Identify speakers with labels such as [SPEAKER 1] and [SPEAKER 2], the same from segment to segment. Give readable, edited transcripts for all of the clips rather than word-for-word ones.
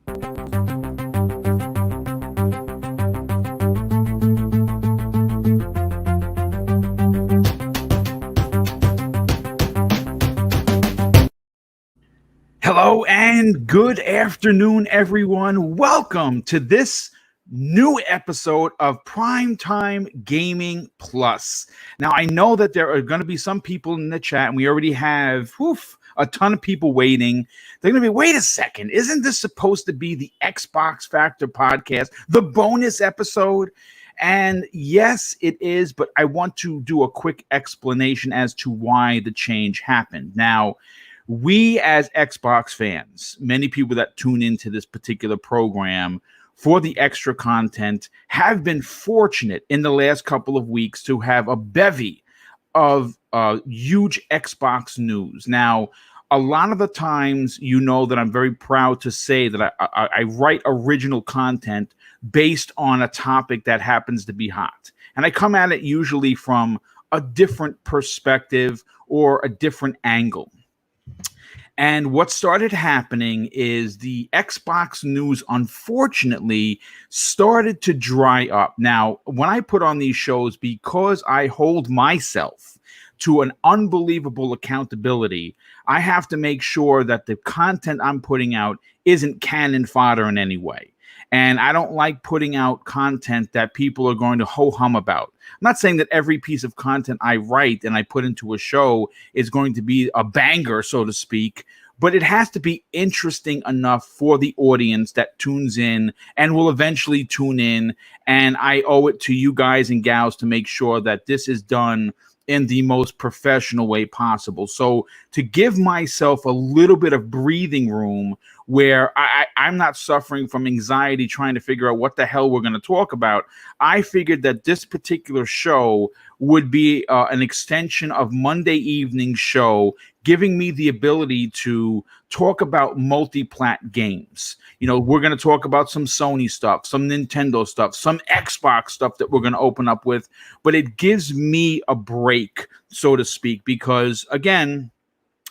[SPEAKER 1] Hello and good afternoon, everyone. Welcome to this new episode of Primetime Gaming Plus. Now, I know that there are going to be some people in the chat, and we already have a ton of people waiting. They're going to be, wait a second, isn't this supposed to be the Xbox Factor podcast, the bonus episode? And yes, it is, but I want to do a quick explanation as to why the change happened. Now, we as Xbox fans, many people that tune into this particular program for the extra content, have been fortunate in the last couple of weeks to have a bevy of huge Xbox news. Now, a lot of the times, you know that I'm very proud to say that I write original content based on a topic that happens to be hot. And I come at it usually from a different perspective or a different angle. And what started happening is the Xbox news, unfortunately, started to dry up. Now, when I put on these shows, because I hold myself to an unbelievable accountability, I have to make sure that the content I'm putting out isn't cannon fodder in any way. And I don't like putting out content that people are going to ho-hum about. I'm not saying that every piece of content I write and I put into a show is going to be a banger, so to speak, but it has to be interesting enough for the audience that tunes in and will eventually tune in. And I owe it to you guys and gals to make sure that this is done in the most professional way possible. So to give myself a little bit of breathing room where I'm not suffering from anxiety trying to figure out what the hell we're going to talk about, I figured that this particular show would be an extension of Monday evening show, giving me the ability to talk about multi-plat games. You know, we're going to talk about some Sony stuff, some Nintendo stuff, some Xbox stuff that we're going to open up with, but it gives me a break, so to speak, because again,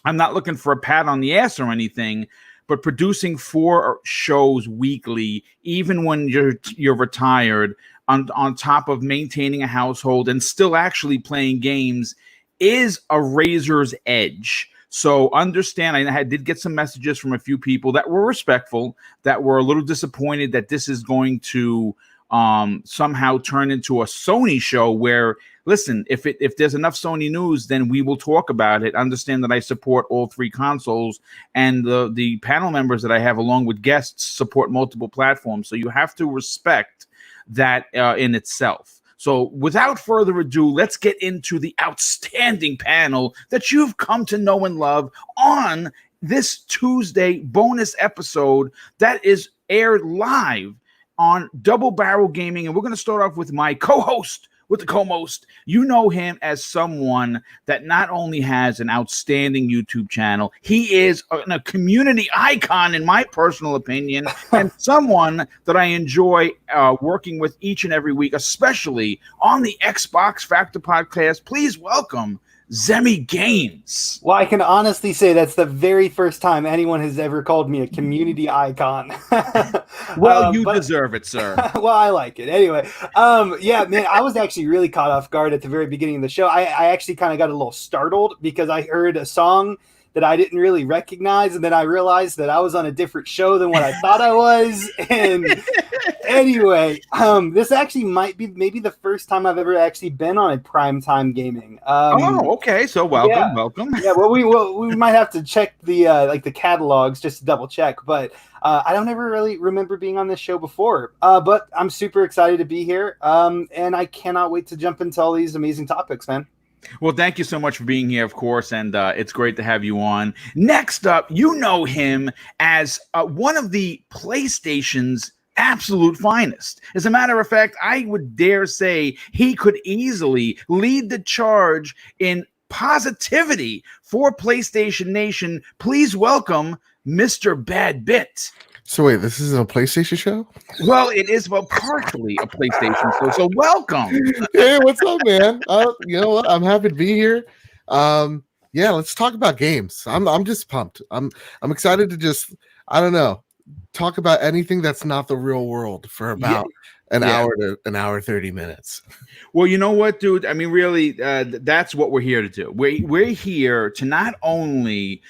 [SPEAKER 1] I'm not looking for a pat on the ass or anything, but producing 4 shows weekly, even when you're retired, on top of maintaining a household and still actually playing games, is a razor's edge. So understand, I did get some messages from a few people that were respectful, that were a little disappointed that this is going to somehow turn into a Sony show where, listen, if there's enough Sony news, then we will talk about it. Understand that I support all 3 consoles, and the panel members that I have along with guests support multiple platforms. So you have to respect that in itself. So without further ado, let's get into the outstanding panel that you've come to know and love on this Tuesday bonus episode that is aired live on Double Barrel Gaming. And we're going to start off with my co-host with the co-most. You know him as someone that not only has an outstanding YouTube channel, he is a community icon, in my personal opinion, and someone that I enjoy working with each and every week, especially on the Xbox Factor podcast. Please welcome Zemi Games.
[SPEAKER 2] Well, I can honestly say that's the very first time anyone has ever called me a community icon.
[SPEAKER 1] Well, you deserve it, sir.
[SPEAKER 2] Well, I like it. Anyway, yeah, man, I was actually really caught off guard at the very beginning of the show. I actually kind of got a little startled because I heard a song that I didn't really recognize, and then I realized that I was on a different show than what I thought I was. And anyway, this actually might be maybe the first time I've ever actually been on a primetime gaming.
[SPEAKER 1] Okay. So welcome.
[SPEAKER 2] Yeah, well, we might have to check the the catalogs just to double check, but I don't ever really remember being on this show before. But I'm super excited to be here, and I cannot wait to jump into all these amazing topics, man.
[SPEAKER 1] Well, thank you so much for being here, of course, and it's great to have you on. Next up, you know him as one of the PlayStation's absolute finest. As a matter of fact, I would dare say he could easily lead the charge in positivity for PlayStation Nation. Please welcome Mr. Bad Bit.
[SPEAKER 3] So wait, this is a PlayStation show?
[SPEAKER 1] Well, it is partially a PlayStation show. So welcome.
[SPEAKER 3] Hey, what's up, man? You know what? I'm happy to be here. Yeah, let's talk about games. I'm just pumped. I'm excited to just, I don't know, talk about anything that's not the real world for about an hour to an hour 30 minutes.
[SPEAKER 1] Well, you know what, dude? I mean, really, that's what we're here to do. We're here to not only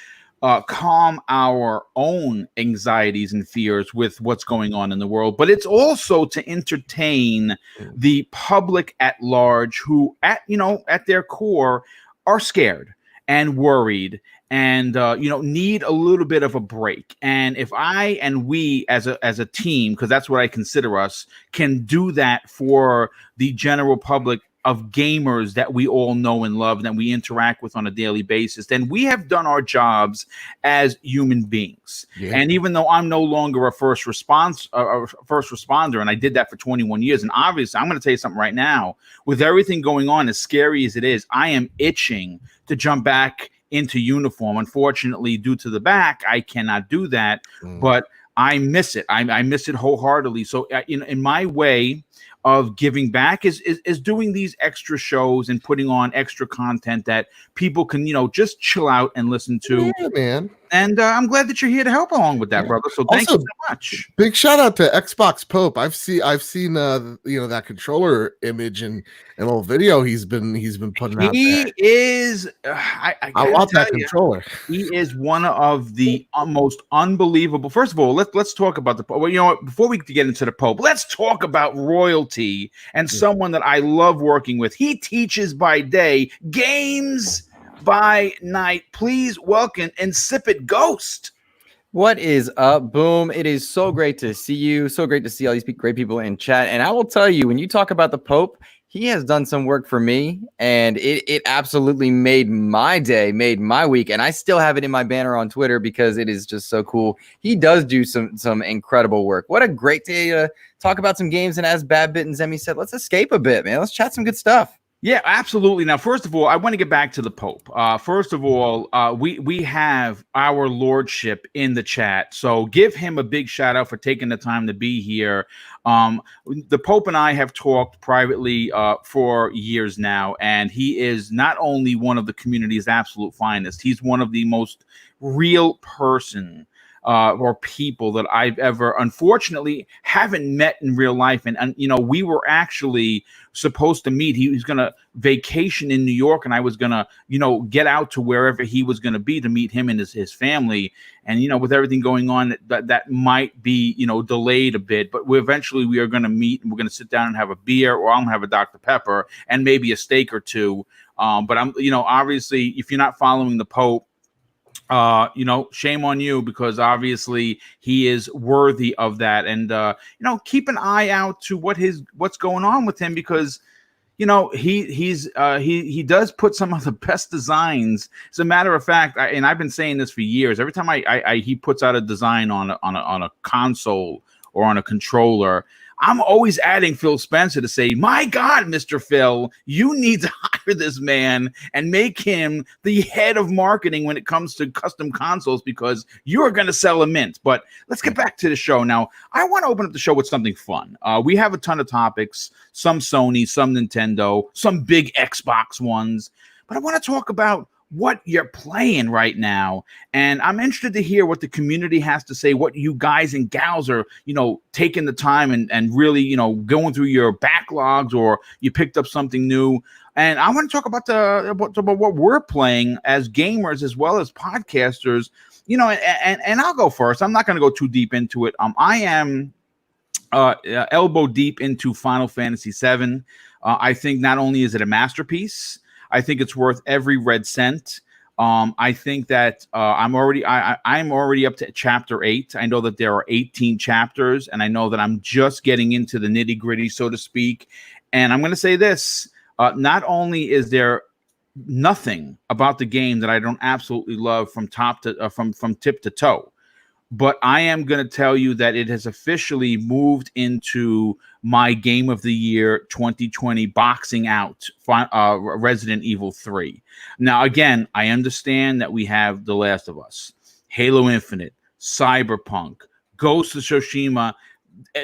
[SPEAKER 1] calm our own anxieties and fears with what's going on in the world, but it's also to entertain the public at large, who, at their core, are scared and worried and need a little bit of a break. And if I and we as a team, because that's what I consider us, can do that for the general public of gamers that we all know and love and that we interact with on a daily basis, then we have done our jobs as human beings. And even though I'm no longer a first responder, and I did that for 21 years, and obviously I'm going to tell you something right now, with everything going on, as scary as it is, I am itching to jump back into uniform. Unfortunately, due to the back, I cannot do that, but I miss it. I miss it wholeheartedly. So in my way of giving back is doing these extra shows and putting on extra content that people can, just chill out and listen to.
[SPEAKER 3] Yeah, man.
[SPEAKER 1] And I'm glad that you're here to help along with that, brother. So thank you so much.
[SPEAKER 3] Big shout out to Xbox Pope. I've seen that controller image and little video he's been putting out there.
[SPEAKER 1] He is. I
[SPEAKER 3] want that controller.
[SPEAKER 1] He is one of the most unbelievable. First of all, let's talk about the Pope. Well, you know what? Before we get into the Pope, let's talk about royalty and someone that I love working with. He teaches by day, games by night. Please welcome Insipid Ghost.
[SPEAKER 4] What is up, Boom? It is so great to see you. So great to see all these great people in chat. And I will tell you, when you talk about the Pope, he has done some work for me, and it absolutely made my day, made my week. And I still have it in my banner on Twitter because it is just so cool. He does do some incredible work. What a great day to talk about some games. And as Bad Bit and Zemi said, let's escape a bit, man. Let's chat some good stuff.
[SPEAKER 1] Yeah, absolutely. Now, first of all, I want to get back to the Pope. First of all, we have our lordship in the chat, so give him a big shout out for taking the time to be here. The Pope and I have talked privately for years now, and he is not only one of the community's absolute finest, he's one of the most real person or people that I've ever, unfortunately, haven't met in real life. And we were actually supposed to meet. He was going to vacation in New York, and I was going to, get out to wherever he was going to be to meet him and his family. And, with everything going on, that might be, delayed a bit. But we are going to meet, and we're going to sit down and have a beer, or I'm going to have a Dr. Pepper and maybe a steak or two. But I'm, obviously, if you're not following the Pope, shame on you, because obviously he is worthy of that. And keep an eye out to what's going on with him, because he does put some of the best designs. As a matter of fact, and I've been saying this for years, every time he puts out a design on a console or on a controller, I'm always adding Phil Spencer to say, my God, Mr. Phil, you need to hire this man and make him the head of marketing when it comes to custom consoles, because you're going to sell a mint. But let's get back to the show. Now, I want to open up the show with something fun. We have a ton of topics, some Sony, some Nintendo, some big Xbox ones. But I want to talk about what you're playing right now, and I'm interested to hear what the community has to say, what you guys and gals are, taking the time and really, going through your backlogs, or you picked up something new. And I want to talk about what we're playing as gamers as well as podcasters, and I'll go first. I'm not going to go too deep into it. I am elbow deep into Final Fantasy VII. I think not only is it a masterpiece, I think it's worth every red cent. I think that I'm already up to chapter 8. I know that there are 18 chapters, and I know that I'm just getting into the nitty gritty, so to speak. And I'm going to say this: not only is there nothing about the game that I don't absolutely love from tip to toe, but I am going to tell you that it has officially moved into my Game of the Year 2020, boxing out Resident Evil 3. Now, again, I understand that we have The Last of Us, Halo Infinite, Cyberpunk, Ghost of Tsushima,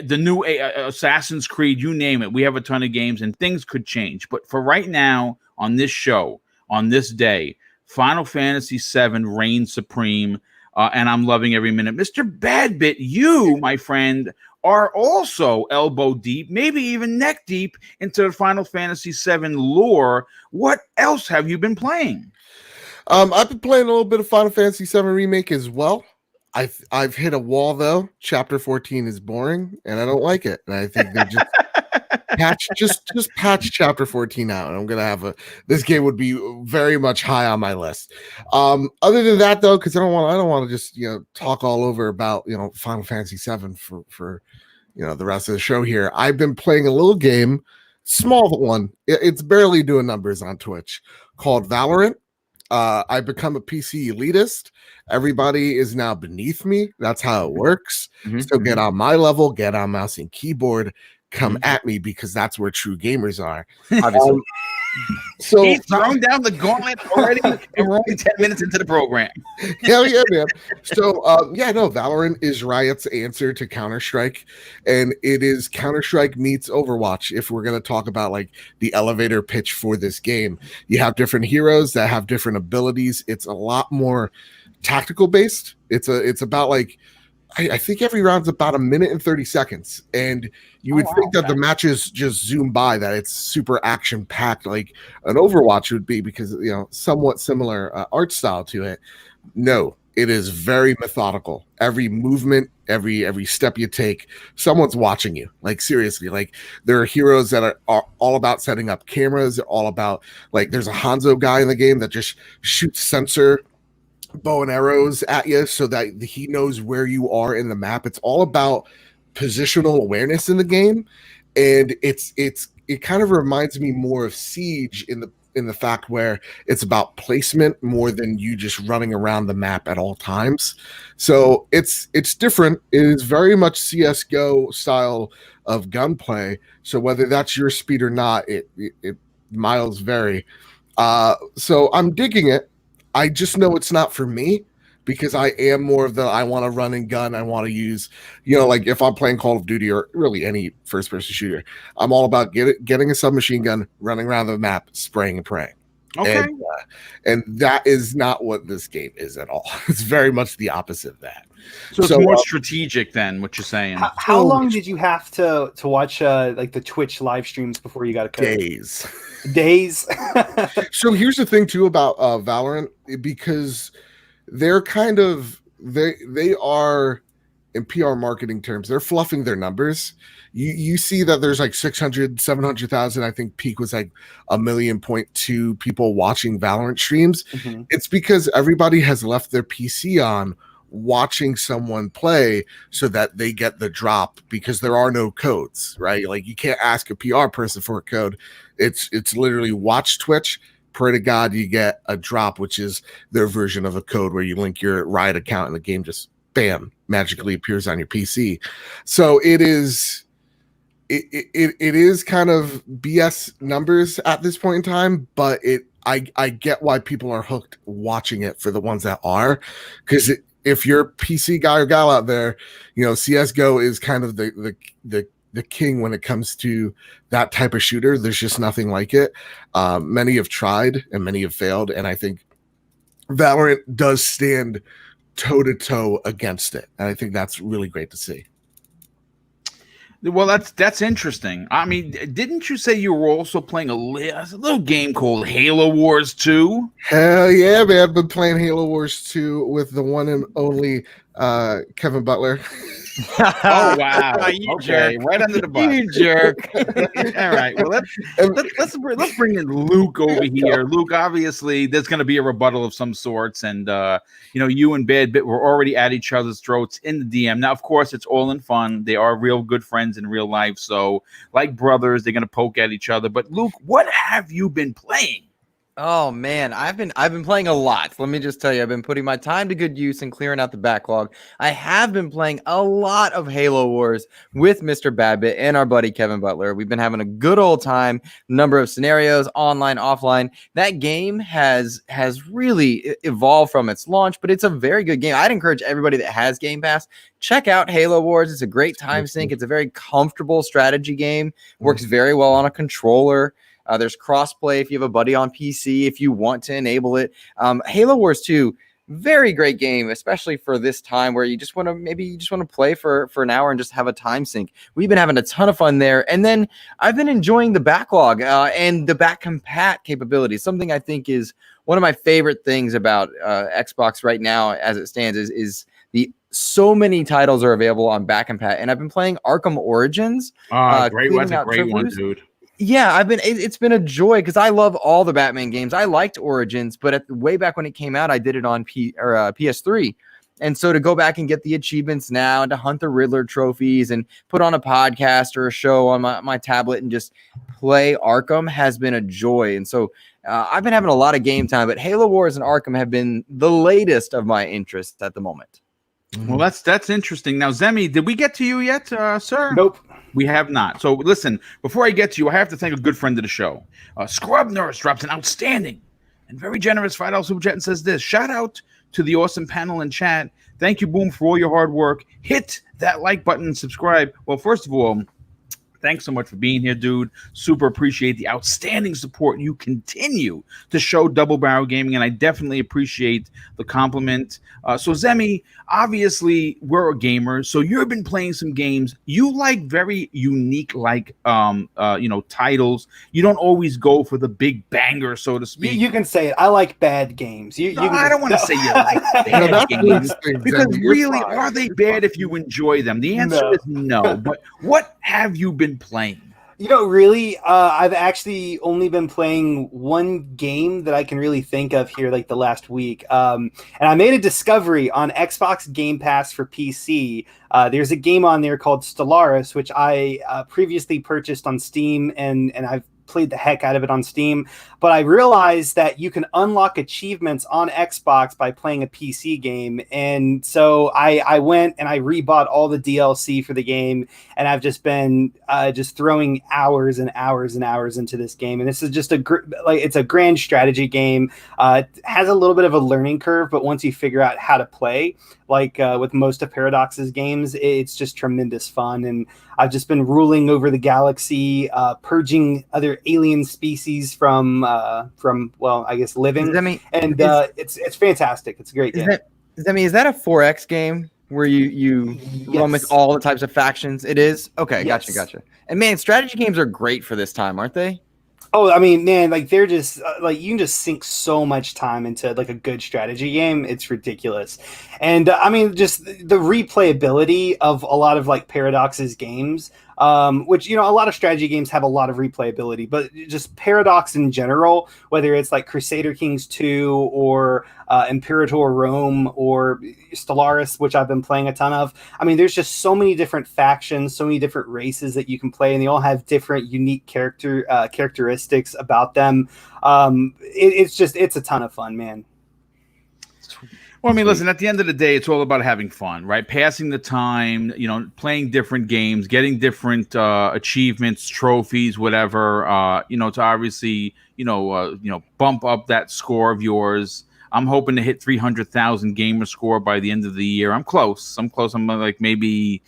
[SPEAKER 1] the new Assassin's Creed, you name it. We have a ton of games, and things could change. But for right now, on this show, on this day, Final Fantasy VII reigns supreme. and I'm loving every minute. Mr. Badbit, you, my friend, are also elbow deep, maybe even neck deep into the Final Fantasy VII lore. What else have you been playing?
[SPEAKER 3] I've been playing a little bit of Final Fantasy VII Remake as well. I've hit a wall though. Chapter 14 is boring, and I don't like it. And I think they just patch Chapter 14 out, and I'm gonna have this game would be very much high on my list. Other than that though, because I don't want to just talk all over about Final Fantasy VII for the rest of the show here. I've been playing a little game, small one. It's barely doing numbers on Twitch, called Valorant. I become a PC elitist. Everybody is now beneath me. That's how it works. So get on my level, get on mouse and keyboard, come at me, because that's where true gamers are. Obviously.
[SPEAKER 1] So he's thrown down the gauntlet already, and we're only 10 minutes into the program.
[SPEAKER 3] Hell yeah, man. So Valorant is Riot's answer to Counter-Strike, and it is Counter-Strike meets Overwatch. If we're going to talk about like the elevator pitch for this game, you have different heroes that have different abilities. It's a lot more tactical based. It's about like, I think every round's about 1 minute and 30 seconds. And you would think that the matches just zoom by, that it's super action packed like an Overwatch would be, because, somewhat similar art style to it. No, it is very methodical. Every movement, every step you take, someone's watching you. Like, seriously, like there are heroes that are all about setting up cameras. They're all about, like, there's a Hanzo guy in the game that just shoots sensor bow and arrows at you so that he knows where you are in the map. It's all about positional awareness in the game, and it kind of reminds me more of Siege in the fact where it's about placement more than you just running around the map at all times. So it's different. It is very much CS:GO style of gunplay. So whether that's your speed or not, it miles vary. So I'm digging it. I just know it's not for me, because I am more of I want to run and gun. I want to use, like if I'm playing Call of Duty or really any first person shooter, I'm all about getting a submachine gun, running around the map, spraying and praying.
[SPEAKER 1] Okay.
[SPEAKER 3] And that is not what this game is at all. It's very much the opposite of that.
[SPEAKER 1] So it's more strategic than what you're saying.
[SPEAKER 2] How long did you have to watch like the Twitch live streams before you got a code? Days.
[SPEAKER 3] So here's the thing too about Valorant, because they're kind of they are, in PR marketing terms, they're fluffing their numbers. You see that there's like 600, 700,000. I think peak was like 1.2 million people watching Valorant streams. It's because everybody has left their PC on watching someone play so that they get the drop, because there are no codes, right? Like you can't ask a PR person for a code. It's literally watch Twitch, pray to God you get a drop, which is their version of a code where you link your Riot account and the game just bam magically appears on your PC. So it is kind of BS numbers at this point in time, but I get why people are hooked watching it for the ones that are, because if you're a PC guy or gal out there, CS:GO is kind of the king when it comes to that type of shooter. There's just nothing like it. Many have tried and many have failed, and I think Valorant does stand toe to toe against it, and I think that's really great to see.
[SPEAKER 1] Well, that's interesting. I mean, didn't you say you were also playing a little game called Halo Wars 2?
[SPEAKER 3] Hell yeah, man. I've been playing Halo Wars 2 with the one and only Kevin Butler.
[SPEAKER 1] Oh wow! You jerk! Right under the bus.
[SPEAKER 4] You jerk!
[SPEAKER 1] All right. Well, let's bring in Luke over here. Luke, obviously, there's going to be a rebuttal of some sorts, and you and Badbit were already at each other's throats in the DM. Now, of course, it's all in fun. They are real good friends in real life, so like brothers, they're going to poke at each other. But Luke, what have you been playing?
[SPEAKER 4] Oh man, I've been playing a lot. Let me just tell you, I've been putting my time to good use and clearing out the backlog. I have been playing a lot of Halo Wars with Mr. Badbit and our buddy Kevin Butler. We've been having a good old time. Number of scenarios, online, offline. That game has really evolved from its launch, but it's a very good game. I'd encourage everybody that has Game Pass, check out Halo Wars. It's a great time sink. It's a very comfortable strategy game. Works very well on a controller. There's crossplay if you have a buddy on PC, if you want to enable it. Halo Wars 2, Very great game, especially for this time where you just want to play for an hour and just have a time sink. We've been having a ton of fun there, and then I've been enjoying the backlog and the back compat capabilities. Something I think is one of my favorite things about Xbox right now, as it stands, is the so many titles are available on back compat, and I've been playing Arkham Origins.
[SPEAKER 1] Great, that's a great one, dude.
[SPEAKER 4] Yeah, it's been a joy because I love all the Batman games. I liked Origins, but way back when it came out, I did it on PS3. And so to go back and get the achievements now and to hunt the Riddler trophies and put on a podcast or a show on my tablet and just play Arkham has been a joy. And so I've been having a lot of game time, but Halo Wars and Arkham have been the latest of my interests at the moment.
[SPEAKER 1] Well, that's interesting. Now, Zemi, did we get to you yet, sir?
[SPEAKER 2] Nope.
[SPEAKER 1] We have not. So listen, before I get to you, I have to thank a good friend of the show. Scrub Nurse drops an outstanding and very generous $5 super chat and says this: shout out to the awesome panel and chat. Thank you, Boom, for all your hard work. Hit that like button and subscribe. Well, first of all, thanks so much for being here, dude. Super appreciate the outstanding support you continue to show Double Barrel Gaming, and I definitely appreciate the compliment. So, Zemi, obviously, we're a gamer, so you've been playing some games. You like very unique, titles. You don't always go for the big banger, so to speak.
[SPEAKER 2] You can say it. I like bad games.
[SPEAKER 1] I don't want to say you like bad games because really, are they bad if you enjoy them? The answer is no. But what have you been playing?
[SPEAKER 2] Really, I've actually only been playing one game that I can really think of here, like the last week. And I made a discovery on Xbox Game Pass for PC. There's a game on there called Stellaris, which I previously purchased on Steam, and I've played the heck out of it on Steam. But I realized that you can unlock achievements on Xbox by playing a PC game. And so I went and I rebought all the DLC for the game. And I've just been just throwing hours and hours and hours into this game. And this is just it's a grand strategy game. It has a little bit of a learning curve, but once you figure out how to play, with most of Paradox's games, it's just tremendous fun. And I've just been ruling over the galaxy, purging other alien species from I guess living. It's fantastic. It's a great game.
[SPEAKER 4] Is that a 4X game where you run with all the types of factions? It is? Okay,
[SPEAKER 2] yes.
[SPEAKER 4] Gotcha. And man, strategy games are great for this time, aren't they?
[SPEAKER 2] Oh, I mean, man, they're just you can just sink so much time into a good strategy game. It's ridiculous. And just the replayability of a lot of Paradox's games, which, a lot of strategy games have a lot of replayability, but just Paradox in general, whether it's Crusader Kings 2 or Imperator Rome or Stellaris, which I've been playing a ton of. I mean, there's just so many different factions, so many different races that you can play, and they all have different unique characteristics about them. It's a ton of fun, man.
[SPEAKER 1] Well, I mean, listen, at the end of the day, it's all about having fun, right? Passing the time, playing different games, getting different achievements, trophies, whatever, to obviously, bump up that score of yours. I'm hoping to hit 300,000 gamer score by the end of the year. I'm close. I'm maybe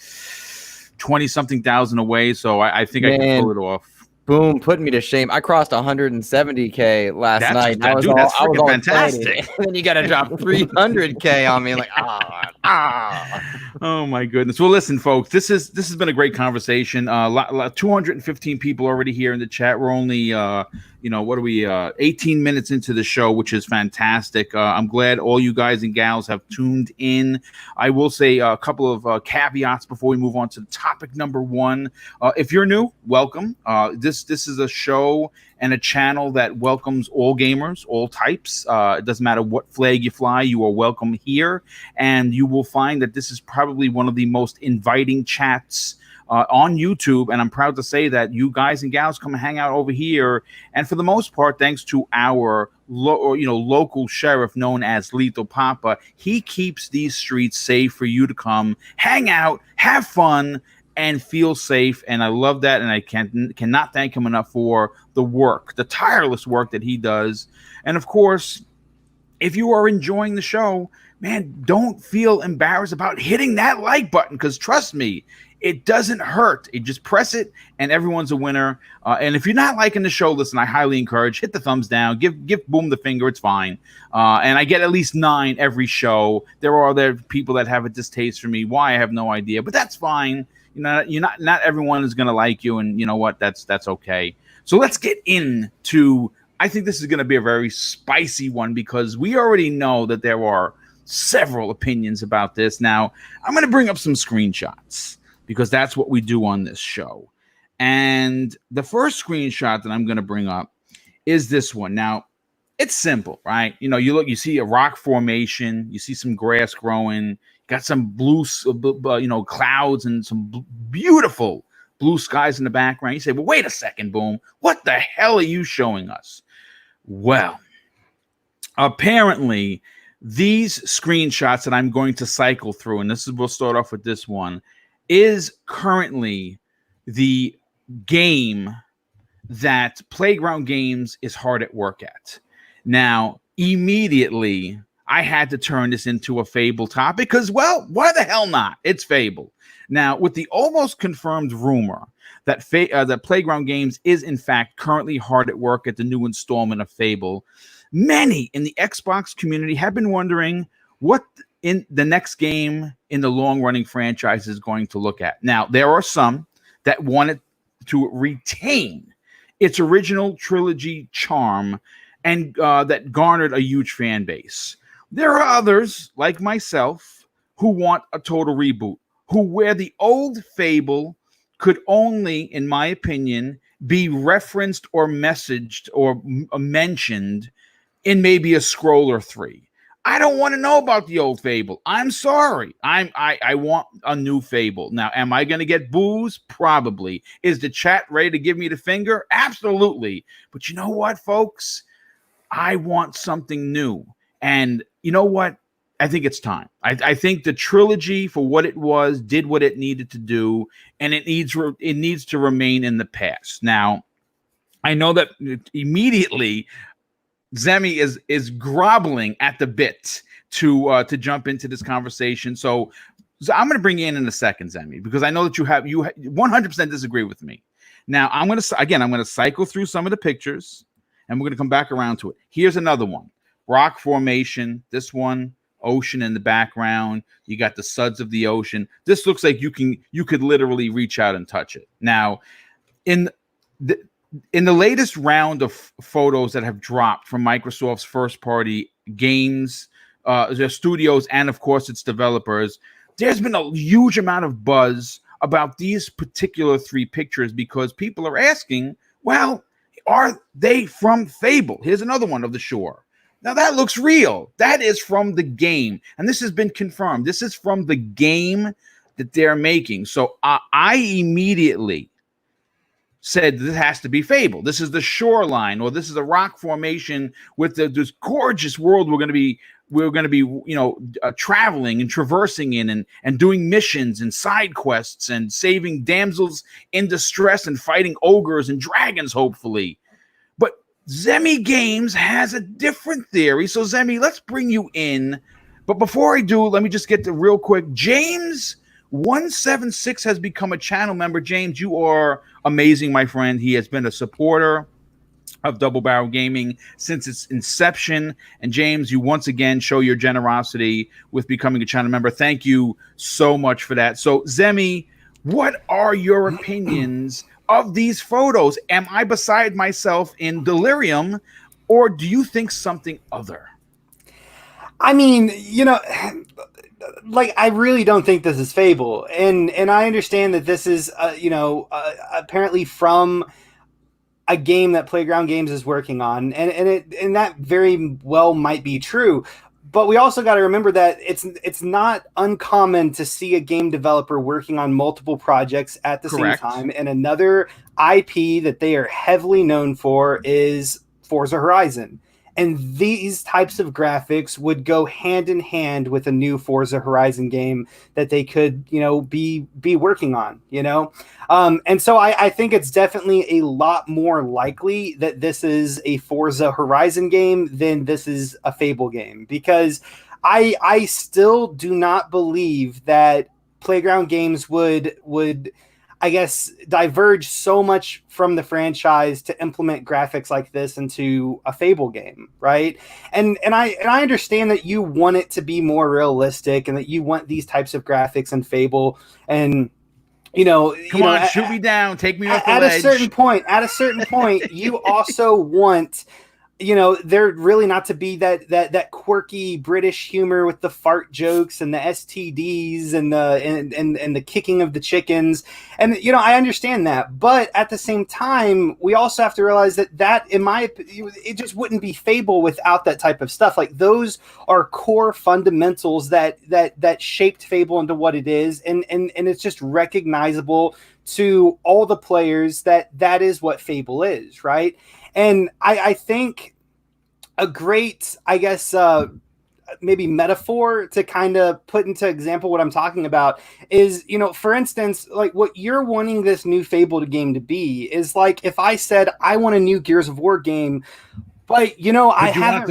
[SPEAKER 1] 20-something thousand away, so I think I can pull it off.
[SPEAKER 4] Boom, putting me to shame. I crossed 170K last night.
[SPEAKER 1] That's freaking fantastic.
[SPEAKER 4] And then you got to drop 300K on me.
[SPEAKER 1] Oh my goodness. Well, listen, folks, this has been a great conversation. 215 people already here in the chat. We're only 18 minutes into the show, which is fantastic. I'm glad all you guys and gals have tuned in. I will say a couple of caveats before we move on to topic number one. If you're new, welcome. This is a show and a channel that welcomes all gamers, all types. It doesn't matter what flag you fly, you are welcome here. And you will find that this is probably one of the most inviting chats on YouTube, and I'm proud to say that you guys and gals come hang out over here. And for the most part, thanks to our local sheriff known as Lethal Papa, he keeps these streets safe for you to come hang out, have fun, and feel safe. And I love that, and I cannot thank him enough for the tireless work that he does. And of course, if you are enjoying the show, man, don't feel embarrassed about hitting that like button, because trust me, it doesn't hurt. You just press it, and everyone's a winner. And if you're not liking the show, listen, I highly encourage, hit the thumbs down, give Boom the finger. It's fine. And I get at least 9 every show. There are other people that have a distaste for me. Why, I have no idea, but that's fine. Not everyone is going to like you, and you know what? That's okay. So let's get into. I think this is going to be a very spicy one because we already know that there are several opinions about this. Now, I'm going to bring up some screenshots, because that's what we do on this show. And the first screenshot that I'm going to bring up is this one. Now, it's simple, right? You see a rock formation, you see some grass growing, got some blue, clouds and some beautiful blue skies in the background. You say, well, wait a second, Boom. What the hell are you showing us? Well, apparently, these screenshots that I'm going to cycle through, and we'll start off with this one, is currently the game that Playground Games is hard at work at. Now, immediately, I had to turn this into a Fable topic because, well, why the hell not? It's Fable. Now, with the almost confirmed rumor that that Playground Games is, in fact, currently hard at work at the new installment of Fable, many in the Xbox community have been wondering what in the next game in the long-running franchise is going to look at. Now, there are some that wanted to retain its original trilogy charm and that garnered a huge fan base. There are others, like myself, who want a total reboot, where the old Fable could only, in my opinion, be referenced or messaged or mentioned in maybe a scroll or 3. I don't want to know about the old Fable. I'm sorry. I want a new Fable. Now, am I going to get boos? Probably. Is the chat ready to give me the finger? Absolutely. But you know what, folks? I want something new. And you know what? I think it's time. I think the trilogy, for what it was, did what it needed to do, and it needs to remain in the past. Now, I know that immediately Zemi is groveling at the bit to jump into this conversation. So I'm going to bring you in a second, Zemi, because I know that you 100% disagree with me. Now, I'm going to cycle through some of the pictures, and we're going to come back around to it. Here's another one. Rock formation. This one, ocean in the background. You got the suds of the ocean. This looks like you could literally reach out and touch it. Now, in the latest round of photos that have dropped from Microsoft's first-party games, their studios, and of course its developers, there's been a huge amount of buzz about these particular 3 pictures because people are asking, well, are they from Fable? Here's another one of the shore. Now that looks real. That is from the game, and this has been confirmed. This is from the game that they're making. So I immediately said this has to be Fable. This is the shoreline, or this is a rock formation with this gorgeous world we're going to be traveling and traversing in and doing missions and side quests and saving damsels in distress and fighting ogres and dragons, hopefully. But Zemi Games has a different theory. So Zemi, let's bring you in. But before I do, let me just get to real quick. James 176 has become a channel member. James, you are amazing, my friend. He has been a supporter of Double Barrel Gaming since its inception. And James, you once again show your generosity with becoming a channel member. Thank you so much for that. So, Zemi, what are your opinions of these photos? Am I beside myself in delirium, or do you think something other?
[SPEAKER 2] I mean, I really don't think this is Fable, and I understand that this is apparently from a game that Playground Games is working on, and that very well might be true. But we also got to remember that it's not uncommon to see a game developer working on multiple projects at the
[SPEAKER 1] Correct.
[SPEAKER 2] same time, and another IP that they are heavily known for is Forza Horizon. And these types of graphics would go hand in hand with a new Forza Horizon game that they could, be working on, And so I think it's definitely a lot more likely that this is a Forza Horizon game than this is a Fable game, because I still do not believe that Playground Games would I guess diverge so much from the franchise to implement graphics like this into a Fable game, right? And I understand that you want it to be more realistic and that you want these types of graphics in Fable, and
[SPEAKER 1] Come on, shoot me down, take me off the ledge.
[SPEAKER 2] At a certain point, you also want there really not to be that quirky British humor with the fart jokes and the STDs and the kicking of the chickens. And, I understand that. But at the same time, we also have to realize that in my opinion, it just wouldn't be Fable without that type of stuff. Like, those are core fundamentals that shaped Fable into what it is. And it's just recognizable to all the players that is what Fable is, right? And I think a great, I guess, maybe metaphor to kind of put into example what I'm talking about is, for instance, like what you're wanting this new Fable game to be is like if I said I want a new Gears of War game, but I haven't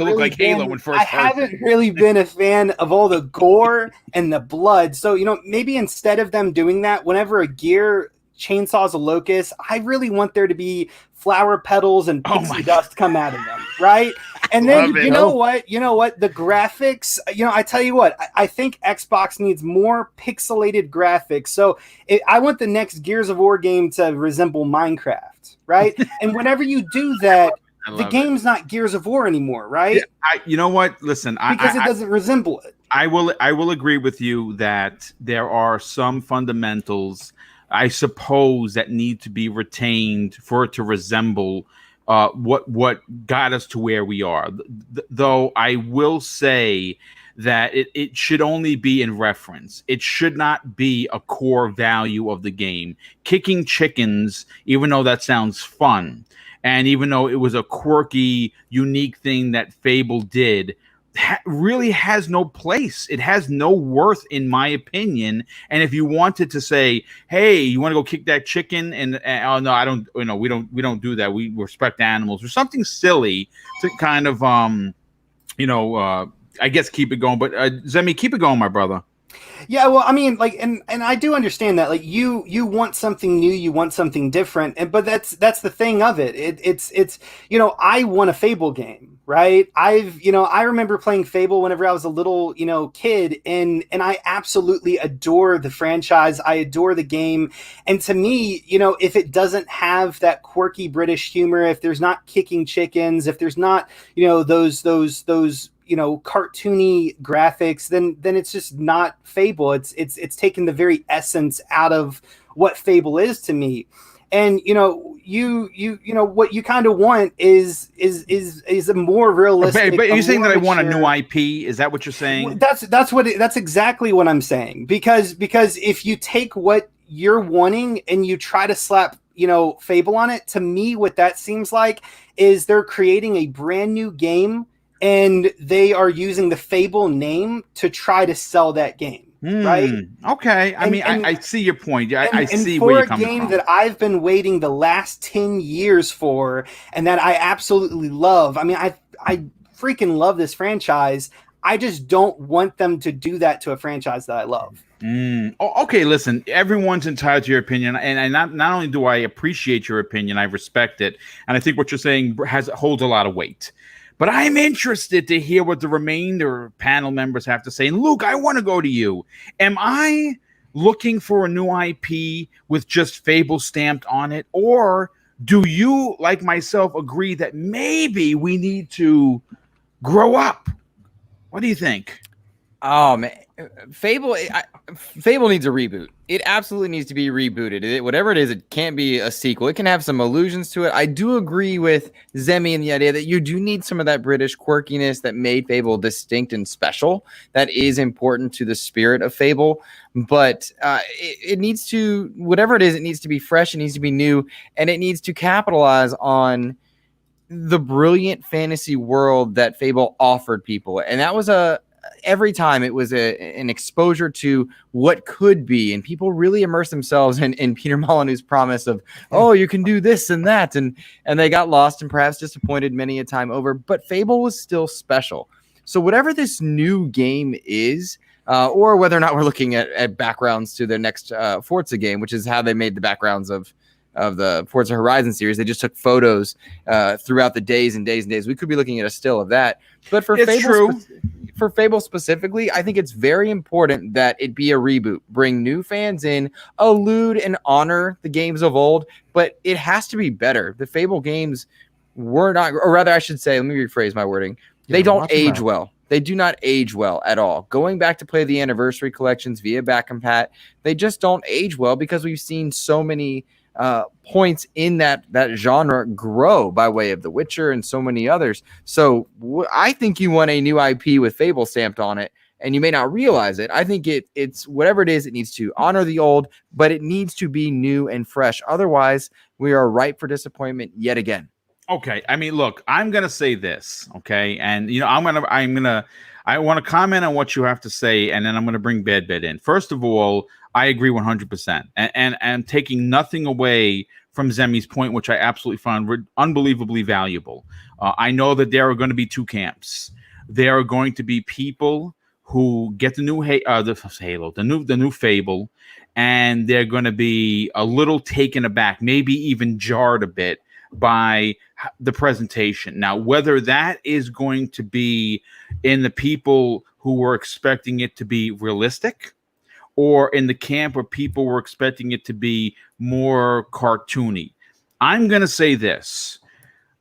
[SPEAKER 2] really been a fan of all the gore and the blood. So maybe instead of them doing that, whenever a gear chainsaws a locust, I really want there to be flower petals and pixie dust come out of them, right? And then you know what? The graphics, I tell you what, I think Xbox needs more pixelated graphics. So I want the next Gears of War game to resemble Minecraft, right? And whenever you do that, the game's not Gears of War anymore, right?
[SPEAKER 1] Yeah, you know what? Listen,
[SPEAKER 2] because it doesn't resemble it.
[SPEAKER 1] I will agree with you that there are some fundamentals, I suppose, that need to be retained for it to resemble what got us to where we are. Though I will say that it should only be in reference. It should not be a core value of the game. Kicking chickens, even though that sounds fun, and even though it was a quirky, unique thing that Fable did, really has no place. It has no worth, in my opinion. And if you wanted to say, hey, you want to go kick that chicken, and oh no, I don't, we don't do that, we respect animals, or something silly to kind of I guess keep it going. But Zemi, keep it going, my brother.
[SPEAKER 2] Yeah, well, I mean, like, and I do understand that, like, you want something new, you want something different, but that's the thing of it. It's I want a Fable game, right? I remember playing Fable whenever I was a little, kid, and I absolutely adore the franchise. I adore the game, and to me, if it doesn't have that quirky British humor, if there's not kicking chickens, if there's not, those cartoony graphics, then it's just not Fable. It's taken the very essence out of what Fable is to me. And you what you kind of want is a more realistic.
[SPEAKER 1] But you're saying that I want a new IP? Is that what you're saying?
[SPEAKER 2] That's exactly what I'm saying. Because if you take what you're wanting and you try to slap Fable on it, to me what that seems like is they're creating a brand new game, and they are using the Fable name to try to sell that game, right?
[SPEAKER 1] Okay. I see your point. I see where you're coming from. For a game
[SPEAKER 2] that I've been waiting the last 10 years for, and that I absolutely love. I mean, I freaking love this franchise. I just don't want them to do that to a franchise that I love.
[SPEAKER 1] Okay, listen, everyone's entitled to your opinion, and not only do I appreciate your opinion, I respect it, and I think what you're saying holds a lot of weight. But I'm interested to hear what the remainder panel members have to say. And Luke, I want to go to you. Am I looking for a new IP with just Fable stamped on it? Or do you, like myself, agree that maybe we need to grow up? What do you think?
[SPEAKER 4] Oh, man. Fable needs a reboot. It absolutely needs to be rebooted. Whatever it is, it can't be a sequel. It can have some allusions to it. I do agree with Zemi in the idea that you do need some of that British quirkiness that made Fable distinct and special. That is important to the spirit of Fable. But it needs to, whatever it is, it needs to be fresh, it needs to be new, and it needs to capitalize on the brilliant fantasy world that Fable offered people. And that was every time it was an exposure to what could be, and people really immersed themselves in Peter Molyneux's promise of, oh, you can do this and that, and they got lost and perhaps disappointed many a time over. But Fable was still special. So whatever this new game is, or whether or not we're looking at backgrounds to their next Forza game, which is how they made the backgrounds of the Forza Horizon series. They just took photos throughout the days and days and days. We could be looking at a still of that. But for for Fable specifically, I think it's very important that it be a reboot. Bring new fans in, elude and honor the games of old, but it has to be better. The Fable games were not, or rather I should say, let me rephrase my wording. They don't age well. They do not age well at all. Going back to play the anniversary collections via back compat, they just don't age well because we've seen so many points in that genre grow by way of The Witcher and so many others. So I think you want a new IP with Fable stamped on it, and you may not realize it. I think it's whatever it is, it needs to honor the old, but it needs to be new and fresh. Otherwise, we are ripe for disappointment yet again.
[SPEAKER 1] Okay, I mean, look, I'm gonna say this, okay, and I want to comment on what you have to say, and then I'm gonna bring Bad Bit in. First of all, I agree 100%, and taking nothing away from Zemi's point, which I absolutely found unbelievably valuable. I know that there are going to be two camps. There are going to be people who get the new the new Fable, and they're going to be a little taken aback, maybe even jarred a bit by the presentation. Now, whether that is going to be in the people who were expecting it to be realistic, or in the camp where people were expecting it to be more cartoony, I'm going to say this.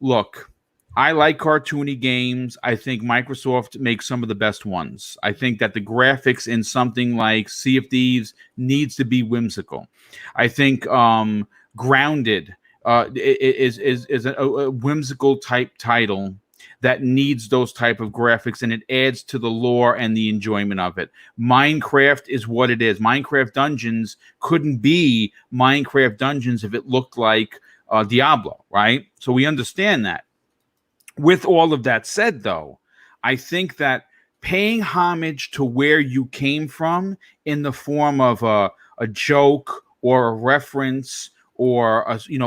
[SPEAKER 1] Look, I like cartoony games. I think Microsoft makes some of the best ones. I think that the graphics in something like Sea of Thieves needs to be whimsical. I think Grounded is a whimsical type title that needs those type of graphics, and it adds to the lore and the enjoyment of it. Minecraft is what it is. Minecraft Dungeons couldn't be Minecraft Dungeons if it looked like Diablo, right? So we understand that. With all of that said, though, I think that paying homage to where you came from in the form of a joke or a reference, or you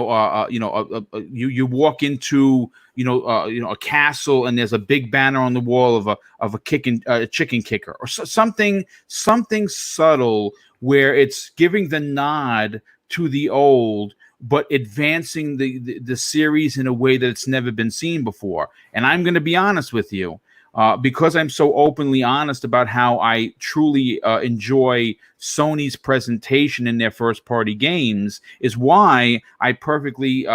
[SPEAKER 1] walk into a castle and there's a big banner on the wall of a chicken kicker, or something subtle where it's giving the nod to the old, but advancing the series in a way that it's never been seen before. And I'm going to be honest with you, because I'm so openly honest about how I truly enjoy Sony's presentation in their first-party games, is why I purposely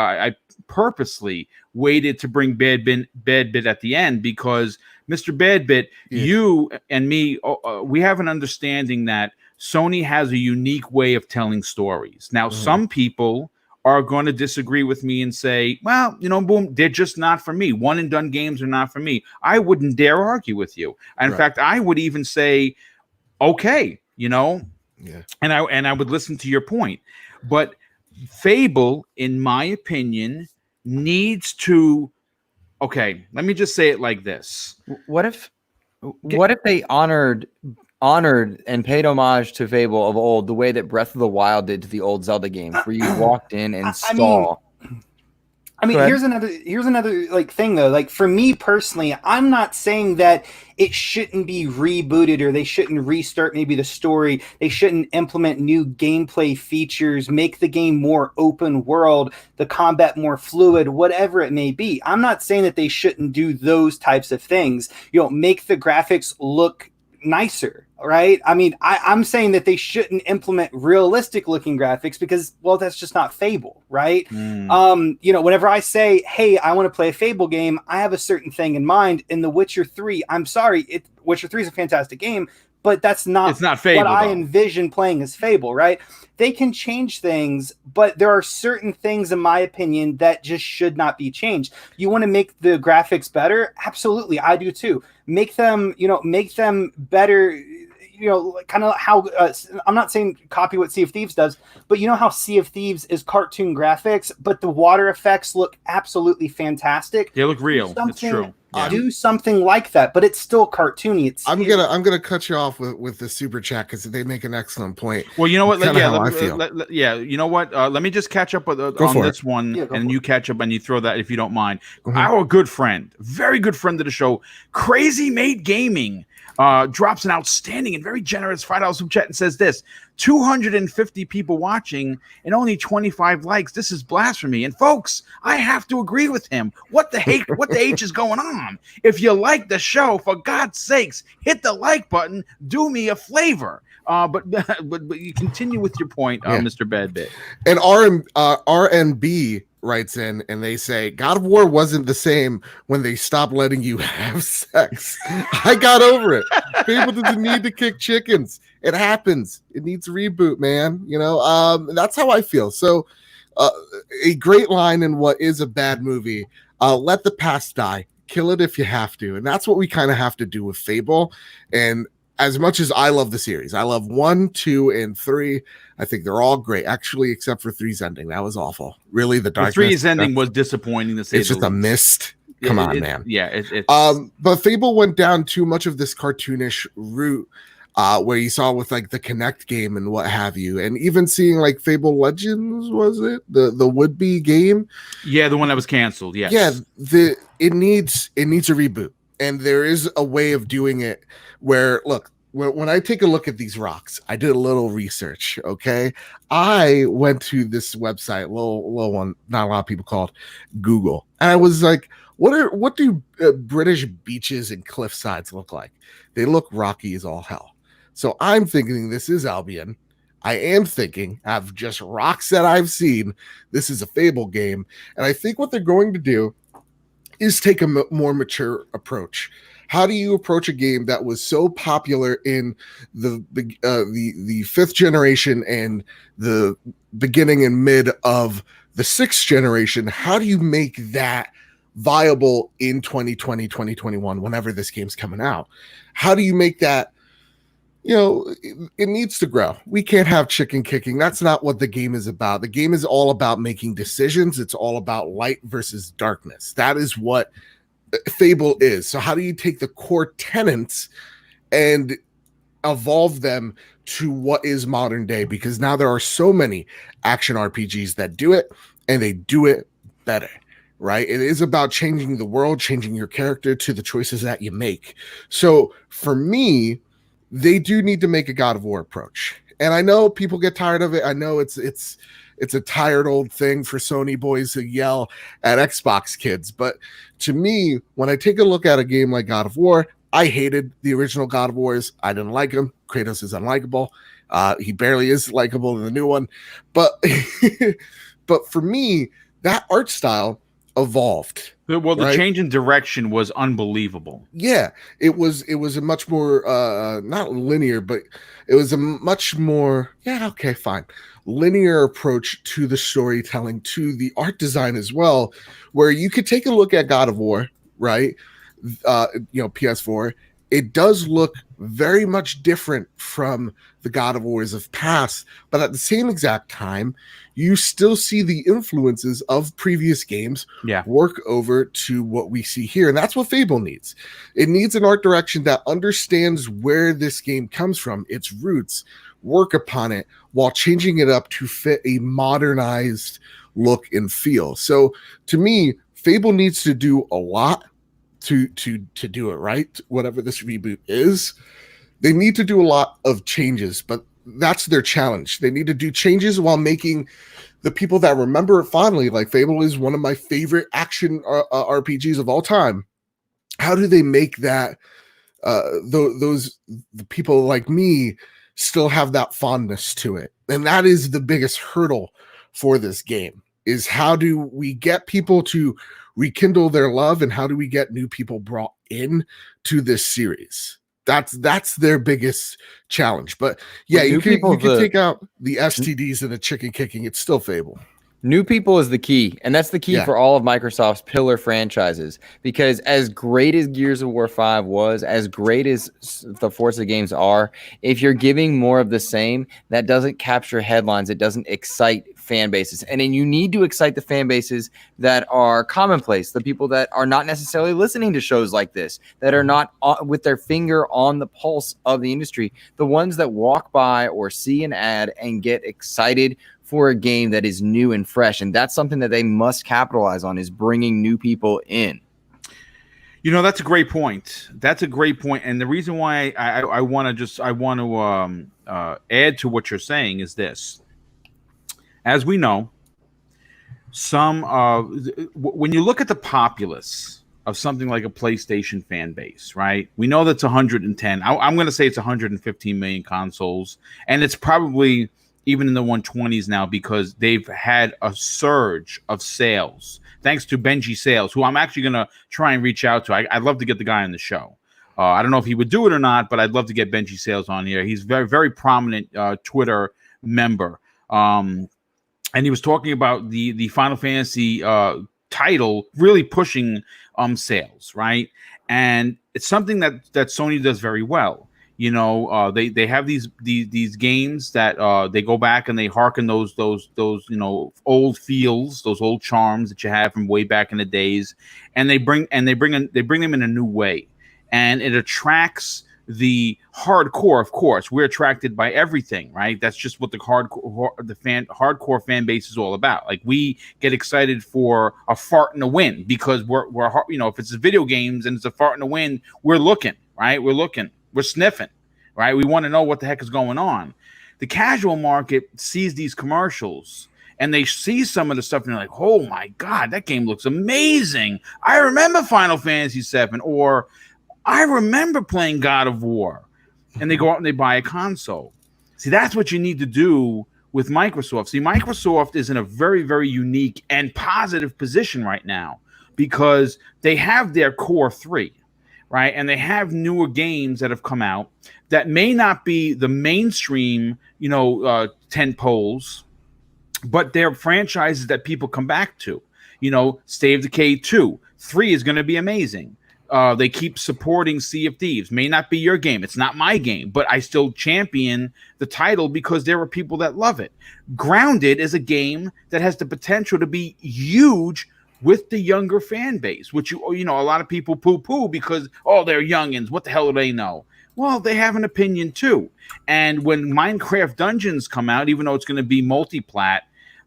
[SPEAKER 1] waited to bring Bad Bit at the end, because Mr. Bad Bit, you and me, we have an understanding that Sony has a unique way of telling stories. Now, some people are going to disagree with me and say, well, boom, they're just not for me. One and done games are not for me. I wouldn't dare argue with you. In fact, I would even say, okay, and I would listen to your point. But Fable, in my opinion, needs to, okay, let me just say it like this.
[SPEAKER 4] What if they honored and paid homage to Fable of old, the way that Breath of the Wild did to the old Zelda games, where you walked in and saw.
[SPEAKER 2] I mean, here's another thing though. Like, for me personally, I'm not saying that it shouldn't be rebooted, or they shouldn't restart maybe the story. They shouldn't implement new gameplay features, make the game more open world, the combat more fluid, whatever it may be. I'm not saying that they shouldn't do those types of things. Make the graphics look nicer, right? I mean, I'm saying that they shouldn't implement realistic looking graphics because, well, that's just not Fable, right? Whenever I say, hey, I want to play a Fable game, I have a certain thing in mind. In The Witcher 3, I'm sorry, Witcher 3 is a fantastic game, but it's not Fable, what I envision playing as Fable, right? They can change things, but there are certain things, in my opinion, that just should not be changed. You want to make the graphics better? Absolutely, I do too. Make them better. Kind of how I'm not saying copy what Sea of Thieves does, but how Sea of Thieves is cartoon graphics, but the water effects look absolutely fantastic.
[SPEAKER 1] They look real. It's true.
[SPEAKER 2] Do something like that, but it's still cartoony.
[SPEAKER 3] I'm gonna cut you off with the super chat because they make an excellent point.
[SPEAKER 1] Well, you know what?
[SPEAKER 3] I feel.
[SPEAKER 1] You know what? Let me just catch up on this one, and you catch up and you throw that if you don't mind. Our good friend, very good friend of the show, Crazy Mate Gaming. drops an outstanding and very generous $5 super chat and says this: 250 people watching and only 25 likes. This is blasphemy. And folks, I have to agree with him. What the H is going on? If you like the show, for God's sakes, hit the like button. Do me a flavor. But you continue with your point, Mr. Badbit.
[SPEAKER 3] And RNB writes in and they say God of War wasn't the same when they stopped letting you have sex. I got over it. Fable doesn't need to kick chickens. It happens. It needs a reboot, man. You know, that's how I feel. So a great line in what is a bad movie: let the past die, kill it if you have to. And that's what we kind of have to do with Fable. And as much as I love the series, I love 1, 2, and 3. I think they're all great, actually, except for 3's ending. That was awful. Really, the darkness.
[SPEAKER 1] 3's ending was disappointing to say.
[SPEAKER 3] It's just a mist. Come on, man.
[SPEAKER 1] Yeah, it's
[SPEAKER 3] but Fable went down too much of this cartoonish route, where you saw with like the Kinect game and what have you, and even seeing like Fable Legends, was it the would-be game?
[SPEAKER 1] Yeah, the one that was canceled. Yes.
[SPEAKER 3] Yeah, it needs a reboot, and there is a way of doing it where, look, when I take a look at these rocks, I did a little research. Okay, I went to this website, little one, not a lot of people called Google, and I was like, what do British beaches and cliffsides look like? They look rocky as all hell. So I'm thinking this is Albion. I am thinking, of just rocks that I've seen, this is a Fable game, and I think what they're going to do is take a more mature approach. How do you approach a game that was so popular in the 5th generation and the beginning and mid of the 6th generation? How do you make that viable in 2020, 2021, whenever this game's coming out? How do you make that, you know, it needs to grow. We can't have chicken kicking. That's not what the game is about. The game is all about making decisions. It's all about light versus darkness. That is what Fable is. So how do you take the core tenets and evolve them to what is modern day? Because now there are so many action RPGs that do it, and they do it better, right? It is about changing the world, changing your character to the choices that you make. So for me, they do need to make a God of War approach. And I know people get tired of it. I know it's a tired old thing for Sony boys to yell at Xbox kids. But to me, when I take a look at a game like God of War, I hated the original God of Wars. I didn't like him. Kratos is unlikable. He barely is likable in the new one. But but for me, that art style evolved.
[SPEAKER 1] Well, the change in direction was unbelievable.
[SPEAKER 3] Yeah, it was a much more not linear, but it was a much more linear approach to the storytelling, to the art design as well, where you could take a look at God of War, right? PS4. It does look very much different from the God of Wars of past, but at the same exact time, you still see the influences of previous games work over to what we see here. And that's what Fable needs. It needs an art direction that understands where this game comes from, its roots, work upon it while changing it up to fit a modernized look and feel. So to me, Fable needs to do a lot to do it right, whatever this reboot is. They need to do a lot of changes, but that's their challenge. They need to do changes while making the people that remember it fondly, like Fable is one of my favorite action RPGs of all time. How do they make that the people like me still have that fondness to it? And that is the biggest hurdle for this game, is how do we get people to rekindle their love, and how do we get new people brought in to this series? That's their biggest challenge. But yeah, you can take out the STDs and the chicken kicking. It's still Fable.
[SPEAKER 4] New people is the key, and that's the key for all of Microsoft's pillar franchises, because as great as Gears of War 5 was, as great as the Forza games are, if you're giving more of the same, that doesn't capture headlines. It doesn't excite fan bases. And then you need to excite the fan bases that are commonplace, the people that are not necessarily listening to shows like this, that are not with their finger on the pulse of the industry, the ones that walk by or see an ad and get excited for a game that is new and fresh. And that's something that they must capitalize on, is bringing new people in.
[SPEAKER 1] That's a great point. That's a great point. And the reason why I want to add to what you're saying is this. As we know, when you look at the populace of something like a PlayStation fan base, right? We know that's 110. I'm going to say it's 115 million consoles, and it's probably even in the 120s now because they've had a surge of sales thanks to Benji Sales, who I'm actually going to try and reach out to. I'd love to get the guy on the show. I don't know if he would do it or not, but I'd love to get Benji Sales on here. He's very, very prominent Twitter member. And he was talking about the Final Fantasy title really pushing sales, right? And it's something that Sony does very well. They have these games that they go back and they hearken those old feels, those old charms that you have from way back in the days, and they bring them in a new way, and it attracts the hardcore. Of course, we're attracted by everything, right? That's just what the hardcore fan base is all about. Like, we get excited for a fart in the wind because we're if it's video games and it's a fart in the wind, we're looking, right? We're sniffing, right? We want to know what the heck is going on. The casual market sees these commercials and they see some of the stuff and they're like, oh my God, that game looks amazing. I remember Final Fantasy VII, or I remember playing God of War. And they go out and they buy a console. See, that's what you need to do with Microsoft. See, Microsoft is in a very, very unique and positive position right now because they have their core three, right? And they have newer games that have come out that may not be the mainstream, 10 poles, but they're franchises that people come back to. State of Decay 2, 3 is going to be amazing. They keep supporting Sea of Thieves. May not be your game. It's not my game, but I still champion the title because there are people that love it. Grounded is a game that has the potential to be huge with the younger fan base, which a lot of people poo-poo because, they're youngins. What the hell do they know? Well, they have an opinion too. And when Minecraft Dungeons come out, even though it's going to be multi-plat,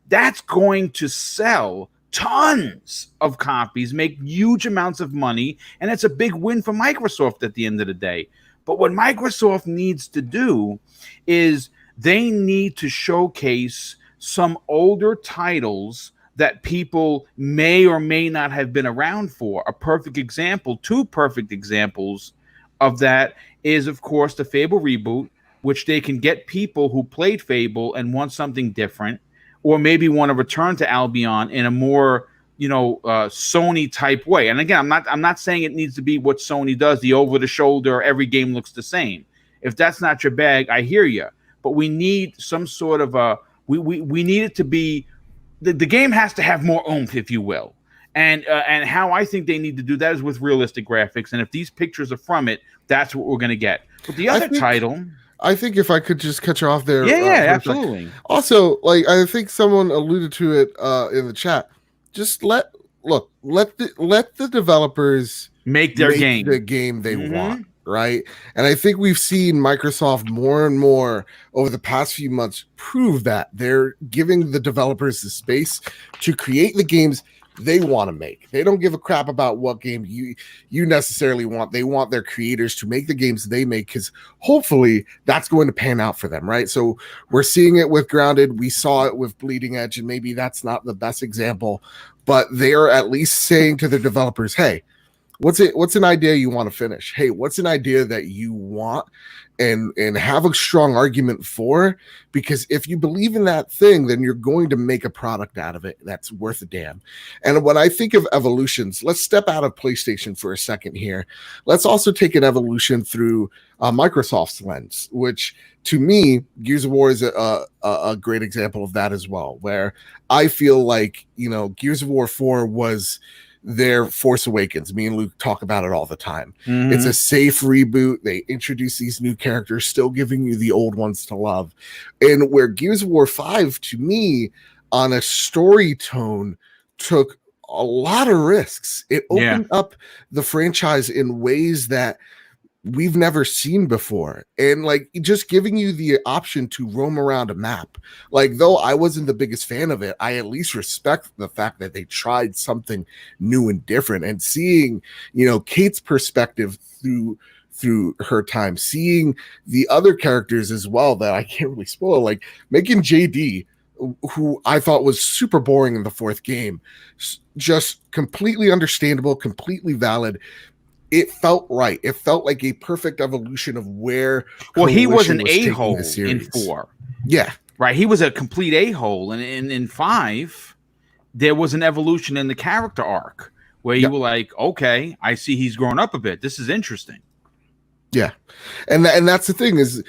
[SPEAKER 1] that's going to sell tons of copies, make huge amounts of money, and it's a big win for Microsoft at the end of the day. But what Microsoft needs to do is they need to showcase some older titles that people may or may not have been around for. Two perfect examples of that is, of course, the Fable reboot, which they can get people who played Fable and want something different, or maybe want to return to Albion in a more, Sony type way. And again, I'm not saying it needs to be what Sony does, the over the shoulder, every game looks the same. If that's not your bag, I hear you. But we need some sort of we need it to be, the game has to have more oomph, if you will. And how I think they need to do that is with realistic graphics. And if these pictures are from it, that's what we're going to get. But the other title...
[SPEAKER 3] I think if I could just cut you off there.
[SPEAKER 1] Yeah, absolutely.
[SPEAKER 3] Also, I think someone alluded to it in the chat. Just let the developers
[SPEAKER 1] make their game,
[SPEAKER 3] the game they want, right? And I think we've seen Microsoft more and more over the past few months prove that they're giving the developers the space to create the games they want to make. They don't give a crap about what game you necessarily want. They want their creators to make the games they make, because hopefully that's going to pan out for them, right? So we're seeing it with Grounded. We saw it with Bleeding Edge, and maybe that's not the best example, but they're at least saying to their developers, hey, what's an idea you want to finish? Hey, what's an idea that you want and have a strong argument for? Because if you believe in that thing, then you're going to make a product out of it that's worth a damn. And when I think of evolutions, let's step out of PlayStation for a second here. Let's also take an evolution through Microsoft's lens, which to me, Gears of War is a great example of that as well, where I feel like, Gears of War 4 was their Force Awakens. Me and Luke talk about it all the time. Mm-hmm. It's a safe reboot. They introduce these new characters, still giving you the old ones to love. And where Gears of War 5, to me, on a story tone, took a lot of risks. It opened up the franchise in ways that we've never seen before, and like just giving you the option to roam around a map. Like, though I wasn't the biggest fan of it, I at least respect the fact that they tried something new and different, and seeing, you know, Kate's perspective through her time, seeing the other characters as well that I can't really spoil, like making JD, who I thought was super boring in the fourth game, just completely understandable, completely valid. It felt right. It felt like a perfect evolution of where.
[SPEAKER 1] Well, he was an
[SPEAKER 3] Coalition
[SPEAKER 1] a-hole
[SPEAKER 3] taking the series.
[SPEAKER 1] in 4.
[SPEAKER 3] Yeah.
[SPEAKER 1] Right. He was a complete a-hole. And in 5, there was an evolution in the character arc where you were like, okay, I see he's grown up a bit. This is interesting.
[SPEAKER 3] Yeah. And that's the thing is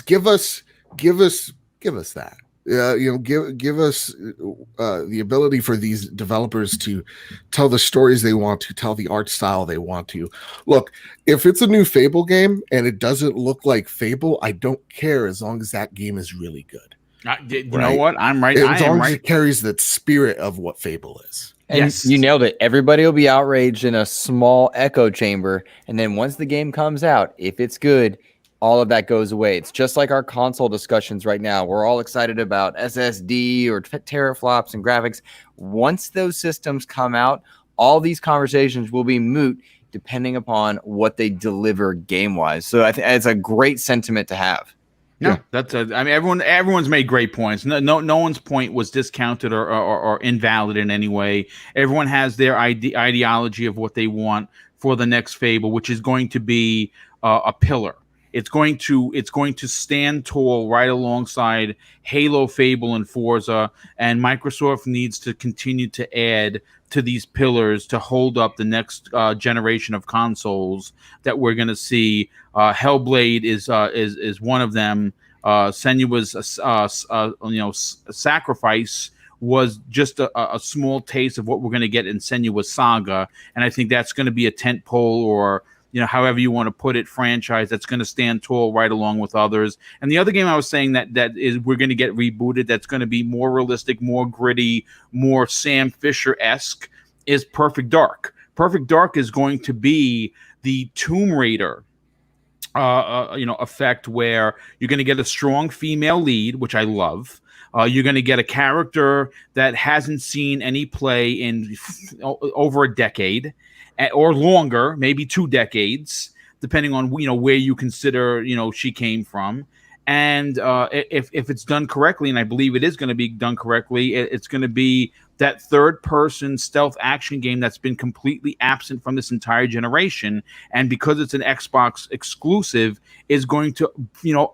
[SPEAKER 3] give us that. You know, give us the ability for these developers to tell the stories they want to, tell the art style they want to. Look, if it's a new Fable game and it doesn't look like Fable, I don't care, as long as that game is really good.
[SPEAKER 1] You know what? I'm right.
[SPEAKER 3] As long as it carries the spirit of what Fable is.
[SPEAKER 4] And
[SPEAKER 1] yes,
[SPEAKER 4] you nailed it. Everybody will be outraged in a small echo chamber, and then once the game comes out, if it's good, all of that goes away. It's just like our console discussions right now. We're all excited about SSD or teraflops and graphics. Once those systems come out, all these conversations will be moot depending upon what they deliver game-wise. So I think it's a great sentiment to have.
[SPEAKER 1] Yeah, I mean, everyone's made great points. No one's point was discounted or invalid in any way. Everyone has their ideology of what they want for the next Fable, which is going to be a pillar. It's going to stand tall right alongside Halo, Fable, and Forza, and Microsoft needs to continue to add to these pillars to hold up the next generation of consoles that we're going to see. Hellblade is one of them. Senua's Sacrifice was just a small taste of what we're going to get in Senua's Saga, and I think that's going to be a tentpole, or however you want to put it, franchise that's going to stand tall right along with others. And the other game I was saying that is we're going to get rebooted, that's going to be more realistic, more gritty, more Sam Fisher-esque, is Perfect Dark. Perfect Dark is going to be the Tomb Raider effect, where you're going to get a strong female lead, which I love. You're going to get a character that hasn't seen any play in over a decade, or longer, maybe 2 decades, depending on where you consider she came from. And if it's done correctly, and I believe it is going to be done correctly, it's going to be that third-person stealth action game that's been completely absent from this entire generation. And because it's an Xbox exclusive, is going to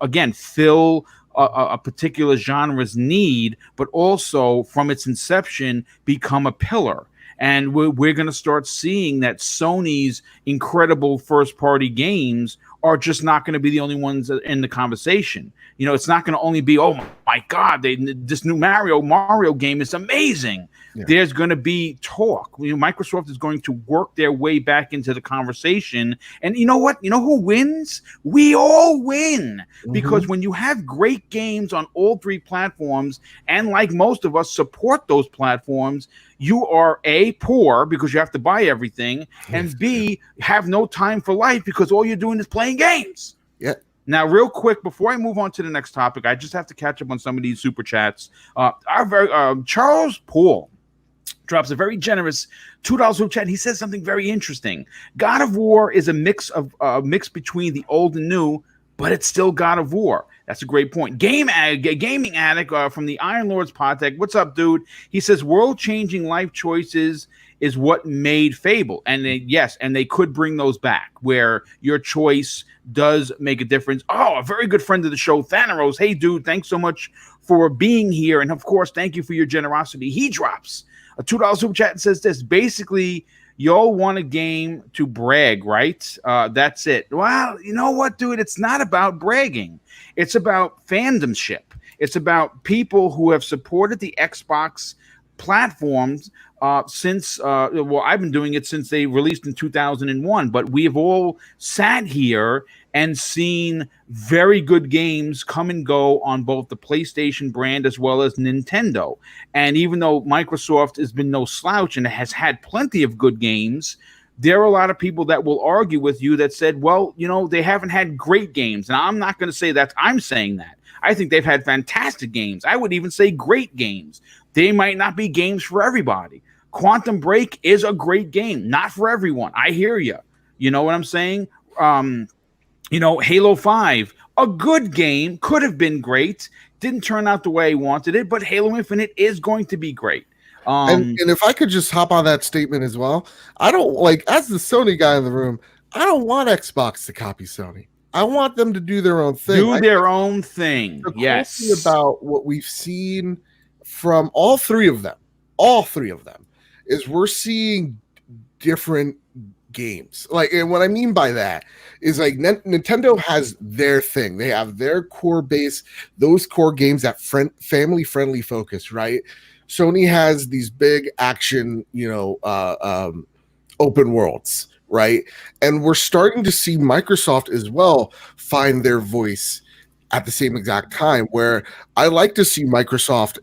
[SPEAKER 1] again fill a particular genre's need, but also from its inception become a pillar. And we're going to start seeing that Sony's incredible first-party games are just not going to be the only ones in the conversation. It's not going to only be, oh my God, this new Mario game is amazing. Yeah. There's going to be talk. Microsoft is going to work their way back into the conversation. And you know what? You know who wins? We all win. Mm-hmm. Because when you have great games on all 3 platforms, and like most of us support those platforms, you are A, poor because you have to buy everything, and B, have no time for life because all you're doing is playing games.
[SPEAKER 3] Yeah.
[SPEAKER 1] Now, real quick, before I move on to the next topic, I just have to catch up on some of these super chats. Charles Paul drops a very generous $2 super chat. He says something very interesting. God of War is a mix between the old and new, but it's still God of War. That's a great point. Gaming Addict from the Iron Lords Podtech. What's up, dude? He says world-changing life choices is what made Fable. And they could bring those back, where your choice does make a difference. Oh, a very good friend of the show, Thanaros. Hey, dude, thanks so much for being here. And, of course, thank you for your generosity. He drops a $2 super chat and says this. Basically, y'all want a game to brag, right? That's it. Well, you know what, dude? It's not about bragging. It's about fandomship. It's about people who have supported the Xbox platforms since I've been doing it since they released in 2001, but we have all sat here and seen very good games come and go on both the PlayStation brand as well as Nintendo. And even though Microsoft has been no slouch and has had plenty of good games, there are a lot of people that will argue with you that said, well, they haven't had great games. And I'm not going to say that I'm saying that. I think they've had fantastic games. I would even say great games. They might not be games for everybody. Quantum Break is a great game, not for everyone. I hear you. You know what I'm saying? Halo 5, a good game, could have been great. Didn't turn out the way I wanted it, but Halo Infinite is going to be great.
[SPEAKER 3] And if I could just hop on that statement as well, I don't as the Sony guy in the room, I don't want Xbox to copy Sony. I want them to do their own thing.
[SPEAKER 1] Their own thing. Yes.
[SPEAKER 3] The cool thing about what we've seen from all three of them, is we're seeing different games. And what I mean by that is Nintendo has their thing. They have their core base, those core games that family friendly focus, right? Sony has these big action, open worlds, right? And we're starting to see Microsoft as well find their voice at the same exact time, where I like to see Microsoft,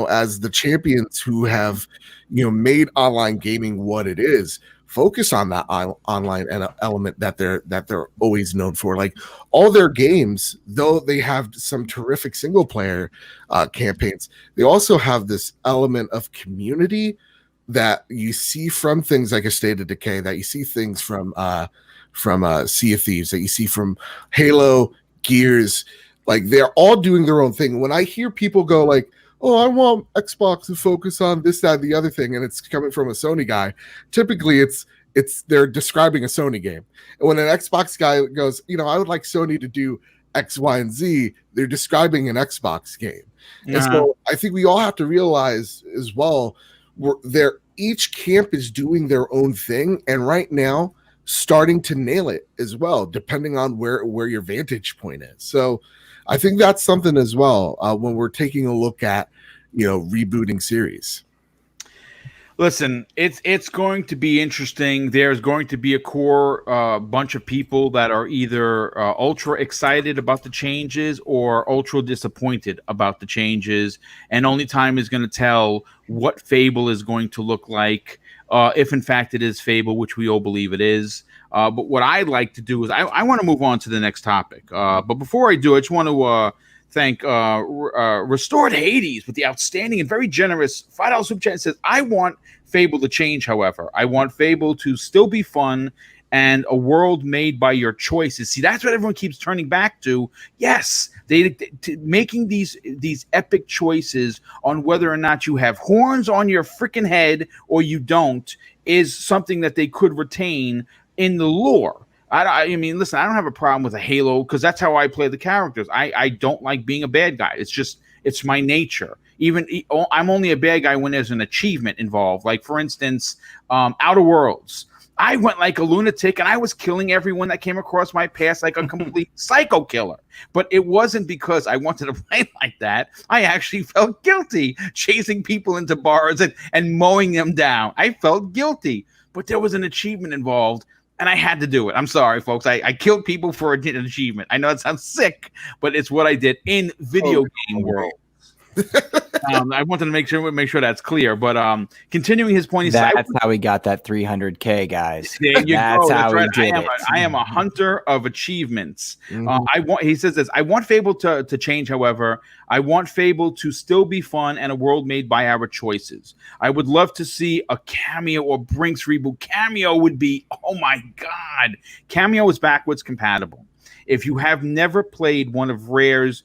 [SPEAKER 3] as the champions who have, made online gaming what it is, focus on that online element that they're always known for. Like all their games, though they have some terrific single player campaigns, they also have this element of community that you see from things like A State of Decay, that you see things from Sea of Thieves, that you see from Halo, Gears. Like they're all doing their own thing. When I hear people go like, oh, I want Xbox to focus on this, that, and the other thing, and it's coming from a Sony guy, typically it's they're describing a Sony game. And when an Xbox guy goes, I would like Sony to do X, Y, and Z, they're describing an Xbox game. And so I think we all have to realize as well, each camp is doing their own thing, and right now starting to nail it as well, depending on where your vantage point is. So I think that's something as well when we're taking a look at rebooting series.
[SPEAKER 1] Listen, it's going to be interesting. There's going to be a core bunch of people that are either ultra excited about the changes or ultra disappointed about the changes, and only time is going to tell what Fable is going to look like, if in fact it is Fable, which we all believe it is. But what I'd like to do is I want to move on to the next topic. But before I do, I just want to thank Restored Hades with the outstanding and very generous $5 super chat. It says, I want Fable to change, however. I want Fable to still be fun and a world made by your choices. See, that's what everyone keeps turning back to. Yes, making these epic choices on whether or not you have horns on your freaking head or you don't is something that they could retain in the lore. I mean, listen, I don't have a problem with a Halo because that's how I play the characters. I don't like being a bad guy. It's my nature. I'm only a bad guy when there's an achievement involved. Like, for instance, Outer Worlds. I went like a lunatic and I was killing everyone that came across my path like a complete psycho killer. But it wasn't because I wanted to play like that. I actually felt guilty chasing people into bars and mowing them down. I felt guilty. But there was an achievement involved, and I had to do it. I'm sorry, folks. I killed people for an achievement. I know it sounds sick, but it's what I did in video game world. I wanted to make sure that's clear. But continuing his point,
[SPEAKER 4] that's how we got that 300K, guys.
[SPEAKER 1] That's
[SPEAKER 4] how we did it.
[SPEAKER 1] I am a hunter of achievements. He says this. I want Fable to change. However, I want Fable to still be fun and a world made by our choices. I would love to see a Cameo or Brinks reboot. Cameo would be, oh my god, Cameo is backwards compatible. If you have never played one of Rare's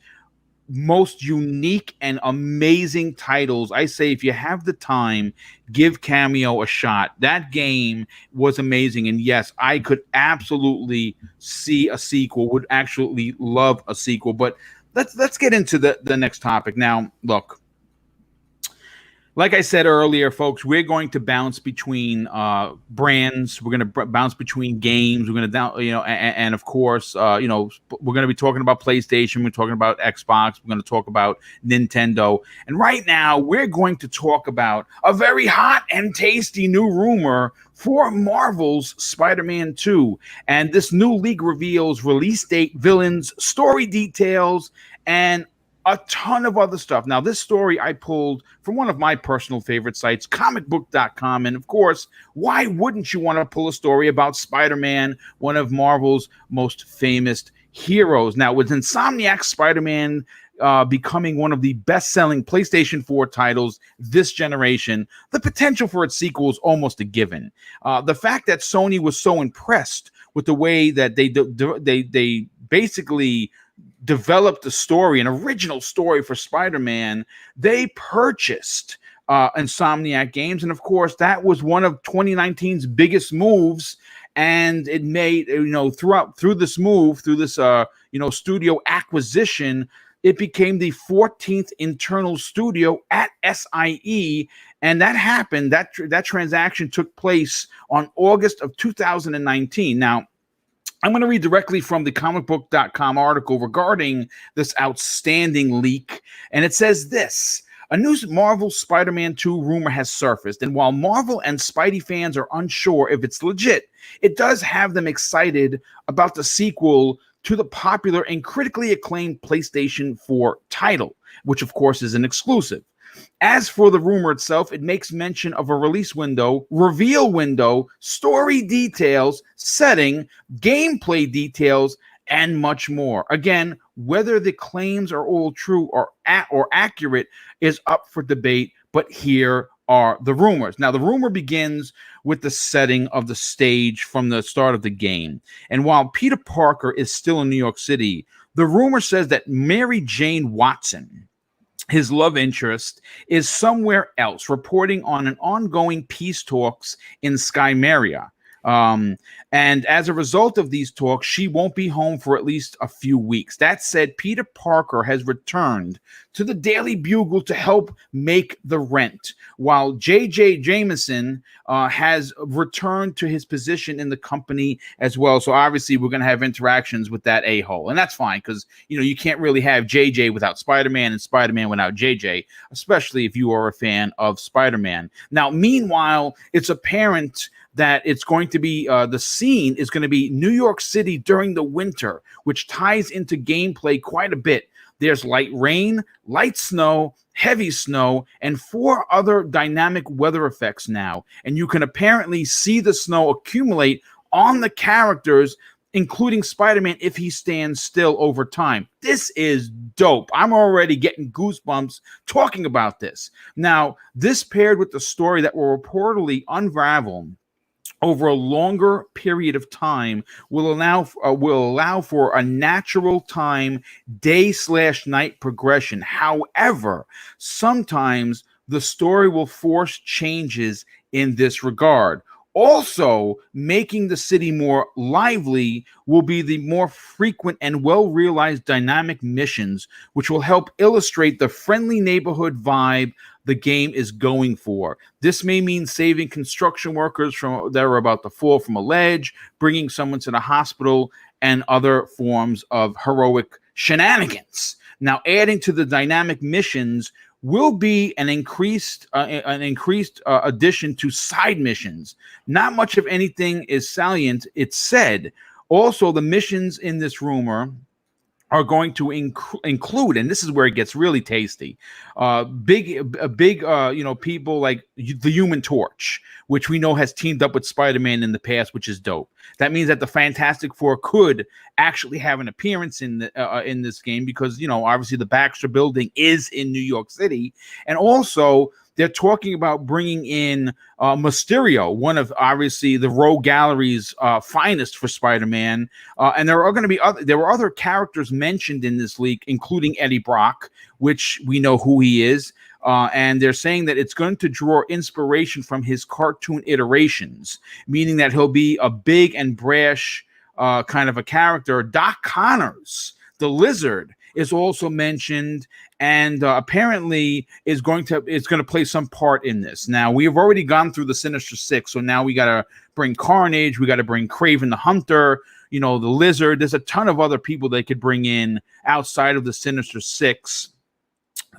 [SPEAKER 1] most unique and amazing titles, I say if you have the time, give Cameo a shot. That game was amazing, and yes, I could absolutely see a sequel, would absolutely love a sequel. But let's get into the next topic. Now, look, like I said earlier, folks, we're going to bounce between brands. We're going to bounce between games. We're going to and of course, we're going to be talking about PlayStation. We're talking about Xbox. We're going to talk about Nintendo. And right now, we're going to talk about a very hot and tasty new rumor for Marvel's Spider-Man 2. And this new leak reveals release date, villains, story details, and a ton of other stuff. Now, this story I pulled from one of my personal favorite sites, comicbook.com. And of course, why wouldn't you want to pull a story about Spider-Man, one of Marvel's most famous heroes? Now, with Insomniac's Spider-Man becoming one of the best-selling PlayStation 4 titles this generation, the potential for its sequel is almost a given. The fact that Sony was so impressed with the way that they basically developed a story, an original story for Spider-Man, they purchased Insomniac Games, and of course, that was one of 2019's biggest moves. And it made, through this studio acquisition, it became the 14th internal studio at SIE, and that happened. That transaction took place on August of 2019. Now, I'm going to read directly from the comicbook.com article regarding this outstanding leak, and it says this. A new Marvel Spider-Man 2 rumor has surfaced, and while Marvel and Spidey fans are unsure if it's legit, it does have them excited about the sequel to the popular and critically acclaimed PlayStation 4 title, which of course is an exclusive. As for the rumor itself, it makes mention of a release window, reveal window, story details, setting, gameplay details, and much more. Again, whether the claims are all true or accurate is up for debate, but here are the rumors. Now, the rumor begins with the setting of the stage from the start of the game. And while Peter Parker is still in New York City, the rumor says that Mary Jane Watson, his love interest, is somewhere else, reporting on an ongoing peace talks in Skymeria. And as a result of these talks, she won't be home for at least a few weeks. That said, Peter Parker has returned to the Daily Bugle to help make the rent, while J.J. Jameson has returned to his position in the company as well. So obviously we're going to have interactions with that a-hole, and that's fine because, you can't really have J.J. without Spider-Man and Spider-Man without J.J., especially if you are a fan of Spider-Man. Now, meanwhile, it's apparent that it's going to be the scene is going to be New York City during the winter, which ties into gameplay quite a bit. There's light rain, light snow, heavy snow, and 4 other dynamic weather effects now. And you can apparently see the snow accumulate on the characters, including Spider-Man, if he stands still over time. This is dope. I'm already getting goosebumps talking about this. Now, this paired with the story that will reportedly unravel over a longer period of time will allow for a natural time day/night progression. However, sometimes the story will force changes in this regard. Also, making the city more lively will be the more frequent and well-realized dynamic missions, which will help illustrate the friendly neighborhood vibe the game is going for. This may mean saving construction workers that are about to fall from a ledge, bringing someone to the hospital, and other forms of heroic shenanigans. Now, adding to the dynamic missions will be an increased addition to side missions. Not much of anything is salient, it's said. Also, the missions in this rumor are going to include, and this is where it gets really tasty, big people like the Human Torch, which we know has teamed up with Spider-Man in the past, which is dope. That means that the Fantastic Four could actually have an appearance in this game because, obviously the Baxter Building is in New York City. And also, they're talking about bringing in Mysterio, one of obviously the Rogue Gallery's finest for Spider-Man, and there were other characters mentioned in this leak, including Eddie Brock, which we know who he is, and they're saying that it's going to draw inspiration from his cartoon iterations, meaning that he'll be a big and brash kind of a character. Doc Connors, the Lizard, is also mentioned, and apparently is going to play some part in this. Now, we have already gone through the Sinister Six, so now we got to bring Carnage, we got to bring Kraven the Hunter, the Lizard. There's a ton of other people they could bring in outside of the Sinister Six.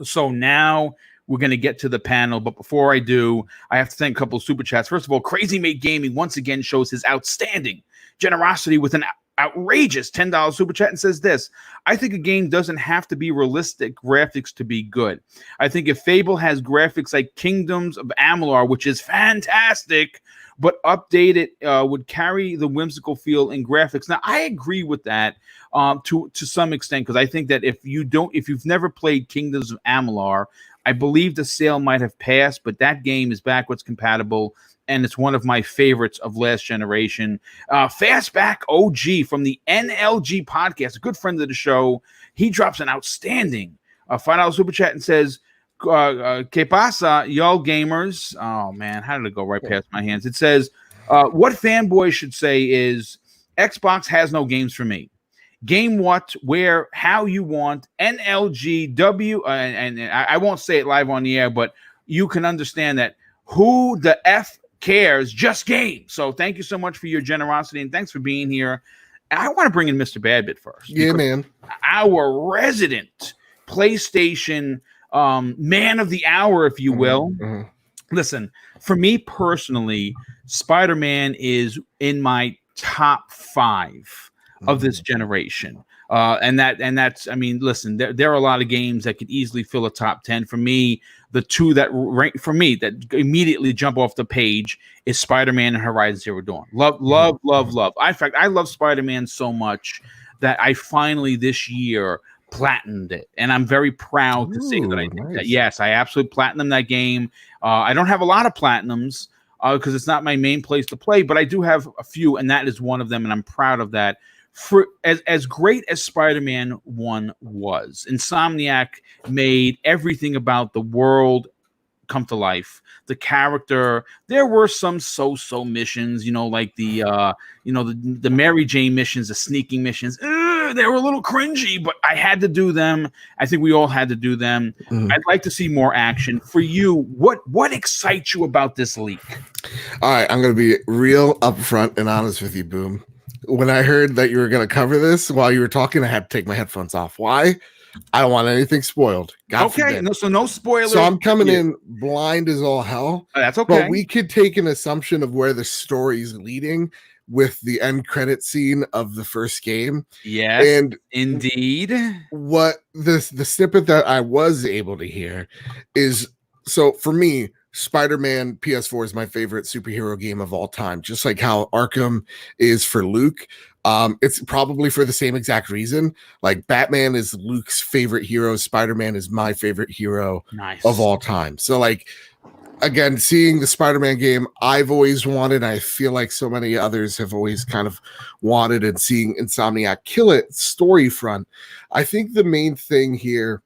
[SPEAKER 1] So now we're going to get to the panel, but before I do, I have to thank a couple of super chats. First of all, Crazy Mate Gaming once again shows his outstanding generosity with an outrageous $10 super chat and says this: I think a game doesn't have to be realistic graphics to be good. I think if Fable has graphics like Kingdoms of Amalur, which is fantastic, but updated would carry the whimsical feel in graphics. Now, I agree with that to some extent, because I think that if you've never played Kingdoms of Amalur, I believe the sale might have passed, but that game is backwards compatible, and it's one of my favorites of last generation. Fastback OG from the NLG podcast, a good friend of the show, he drops an outstanding $5 super chat and says, Que pasa, y'all gamers? Oh, man, how did it go right past my hands? It says, what fanboy should say is, Xbox has no games for me. Game what, where, how you want, NLGW, and I won't say it live on the air, but you can understand that who the F cares, just game. So thank you so much for your generosity, and thanks for being here. I want to bring in Mr. Badbit first.
[SPEAKER 3] Yeah, man.
[SPEAKER 1] Our resident PlayStation man of the hour, if you will.
[SPEAKER 3] Mm-hmm.
[SPEAKER 1] Listen, for me personally, Spider-Man is in my top 5 of this generation. And that's, I mean, listen, there are a lot of games that could easily fill a top 10. For me, the two that rank for me that immediately jump off the page is Spider-Man and Horizon Zero Dawn. Love. In fact, I love Spider-Man so much that I finally this year platinumed it, and I'm very proud to say that I did that. Yes, I absolutely platinumed that game. I don't have a lot of platinums because it's not my main place to play, but I do have a few, and that is one of them, and I'm proud of that. For as great as Spider-Man 1 was, Insomniac made everything about the world come to life. The character, there were some so-so missions, like the Mary Jane missions, the sneaking missions. They were a little cringy, but I had to do them. I think we all had to do them. I'd like to see more action. For you, what excites you about this leak?
[SPEAKER 3] All right, I'm going to be real upfront and honest with you, Boom. When I heard that you were going to cover this while you were talking, I had to take my headphones off. Why? I don't want anything spoiled. God forbid.
[SPEAKER 1] No spoilers.
[SPEAKER 3] So I'm coming in blind as all hell.
[SPEAKER 1] That's okay.
[SPEAKER 3] But we could take an assumption of where the story's leading with the end credit scene of the first game.
[SPEAKER 1] Yes, and indeed.
[SPEAKER 3] What the snippet that I was able to hear is, so for me, Spider-Man PS4 is my favorite superhero game of all time, just like how Arkham is for Luke. It's probably for the same exact reason. Like Batman is Luke's favorite hero, Spider-Man is my favorite hero of all time. So like, again, seeing the Spider-Man game, I've always wanted, I feel like so many others have always kind of wanted, and seeing Insomniac kill it story front. I think the main thing here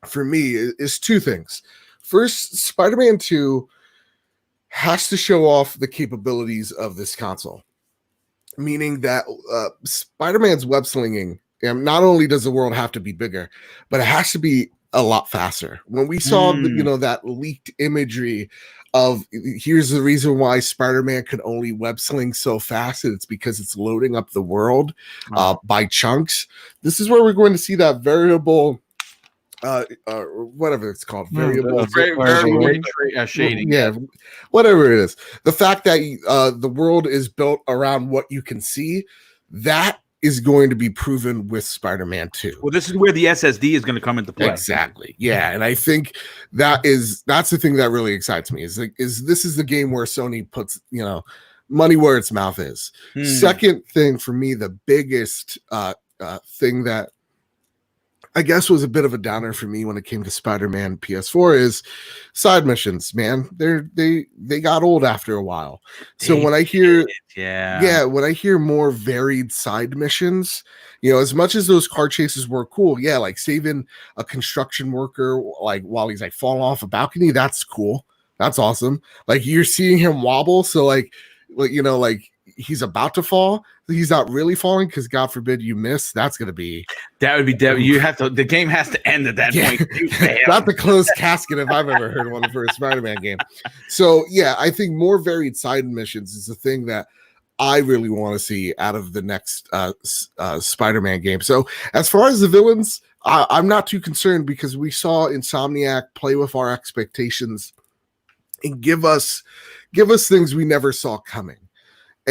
[SPEAKER 3] for me is two things. First, Spider-Man 2 has to show off the capabilities of this console, meaning that Spider-Man's web slinging, not only does the world have to be bigger, but it has to be a lot faster. When we saw that leaked imagery of, here's the reason why Spider-Man could only web sling so fast, and it's because it's loading up the world by chunks. This is where we're going to see that variable whatever it's called, variable shading, whatever it is. The fact that the world is built around what you can see, that is going to be proven with Spider-Man 2.
[SPEAKER 1] Well, this is where the SSD is going to come into play.
[SPEAKER 3] Exactly. Yeah, and I think that's the thing that really excites me. Is this is the game where Sony puts money where its mouth is. Second thing for me, the biggest thing that I guess was a bit of a downer for me when it came to Spider-Man PS4 is side missions, man. They got old after a while. So when I hear when I hear more varied side missions, as much as those car chases were cool, like saving a construction worker like while he's like falling off a balcony, that's cool. That's awesome. Like you're seeing him wobble, so like he's about to fall, he's not really falling because God forbid you miss. That would be
[SPEAKER 1] you have to, the game has to end at that point.
[SPEAKER 3] Not the closed casket if I've ever heard one for a Spider-Man game. So I think more varied side missions is the thing that I really want to see out of the next Spider-Man game. So as far as the villains, I'm not too concerned because we saw Insomniac play with our expectations and give us things we never saw coming.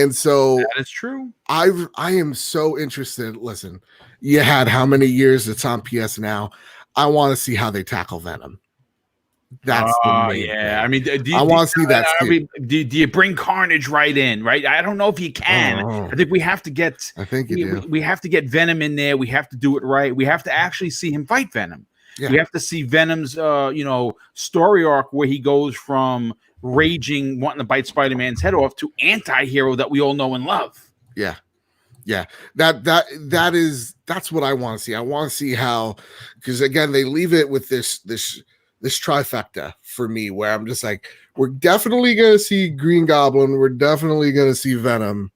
[SPEAKER 3] And so
[SPEAKER 1] That is true.
[SPEAKER 3] I am so interested. Listen, you had how many years? It's on PS now. I want to see how they tackle Venom. That's the main thing.
[SPEAKER 1] I mean,
[SPEAKER 3] I want to see that.
[SPEAKER 1] Do you bring Carnage right in? Right? I don't know if you can. I think we have to get.
[SPEAKER 3] I think
[SPEAKER 1] we have to get Venom in there. We have to do it right. We have to actually see him fight Venom.
[SPEAKER 3] Yeah.
[SPEAKER 1] We have to see Venom's story arc where he goes from raging, wanting to bite Spider-Man's head off to anti-hero that we all know and love.
[SPEAKER 3] Yeah. That's what I want to see. I want to see how, because again, they leave it with this trifecta for me, where I'm just like, we're definitely gonna see Green Goblin, we're definitely gonna see Venom.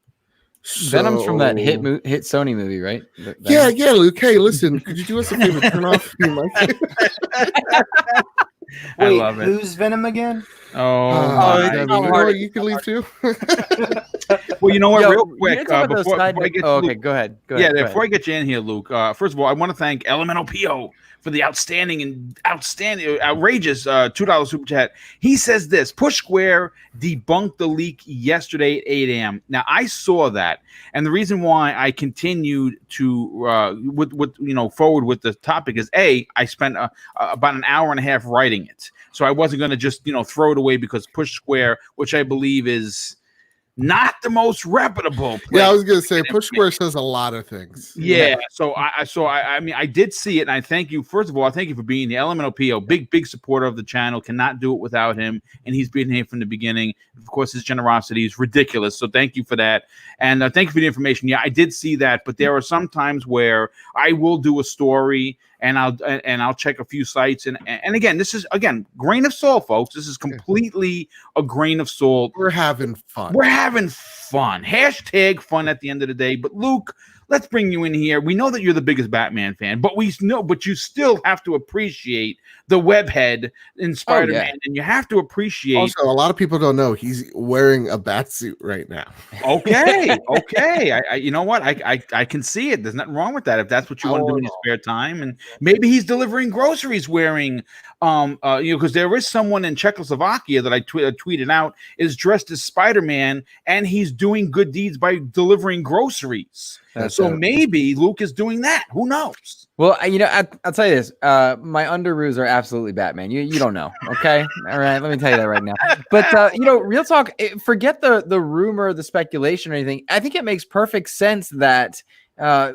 [SPEAKER 4] Venom's from that hit Sony movie, right?
[SPEAKER 3] Yeah, Luke. Hey, listen, could you do us a favor? Turn off your mic.
[SPEAKER 1] I
[SPEAKER 2] Wait,
[SPEAKER 1] love it.
[SPEAKER 2] who's Venom again?
[SPEAKER 3] You can leave too.
[SPEAKER 1] Well, you know what?
[SPEAKER 4] Yo,
[SPEAKER 1] real quick,
[SPEAKER 4] before I get
[SPEAKER 1] you,
[SPEAKER 4] okay,
[SPEAKER 1] Luke,
[SPEAKER 4] go ahead.
[SPEAKER 1] Before I get you in here, Luke. First of all, I want to thank Elemental PO for the outstanding, outrageous $2 super chat. He says this: Push Square debunked the leak yesterday at 8 a.m. Now I saw that, and the reason why I continued to forward with the topic is I spent about an hour and a half writing it, so I wasn't going to just throw it away because Push Square, which I believe is not the most reputable place.
[SPEAKER 3] Yeah, I was gonna say Push Square says a lot of things.
[SPEAKER 1] Yeah, so I mean I did see it, and I thank you. First of all, I thank you for being the Elemental PO, big supporter of the channel. Cannot do it without him, and he's been here from the beginning. Of course, his generosity is ridiculous. So thank you for that, and thank you for the information. Yeah, I did see that, but there are some times where I will do a story, and I'll check a few sites, and again, this is grain of salt, folks. This is completely a grain of salt.
[SPEAKER 3] We're having fun.
[SPEAKER 1] Hashtag fun at the end of the day. But Luke, let's bring you in here. We know that you're the biggest Batman fan, but you still have to appreciate the webhead in Spider-Man, and you have to appreciate.
[SPEAKER 3] Also, a lot of people don't know he's wearing a bat suit right now.
[SPEAKER 1] Okay. You know what? I can see it. There's nothing wrong with that if that's what you want to do in your spare time. And maybe he's delivering groceries wearing, because there is someone in Czechoslovakia that I tweeted out is dressed as Spider-Man, and he's doing good deeds by delivering groceries. Maybe Luke is doing that. Who knows?
[SPEAKER 4] Well, I'll tell you this. My underoos are absolutely Batman. You don't know, okay? All right, let me tell you that right now. But real talk. Forget the rumor, the speculation, or anything. I think it makes perfect sense that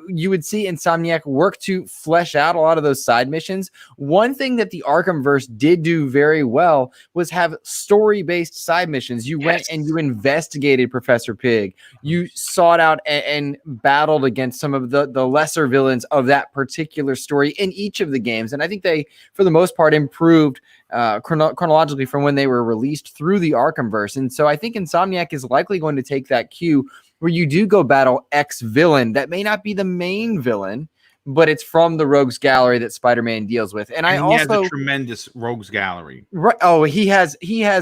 [SPEAKER 4] you would see Insomniac work to flesh out a lot of those side missions. One thing that the Arkhamverse did do very well was have story-based side missions. You went and you investigated Professor Pig. You sought out and battled against some of the lesser villains of that particular story in each of the games. And I think they, for the most part, improved chronologically from when they were released through the Arkhamverse. And so I think Insomniac is likely going to take that cue where you do go battle X villain that may not be the main villain, but it's from the Rogues Gallery that Spider-Man deals with. And he has a
[SPEAKER 1] tremendous Rogues Gallery.
[SPEAKER 4] Right. Oh, he has,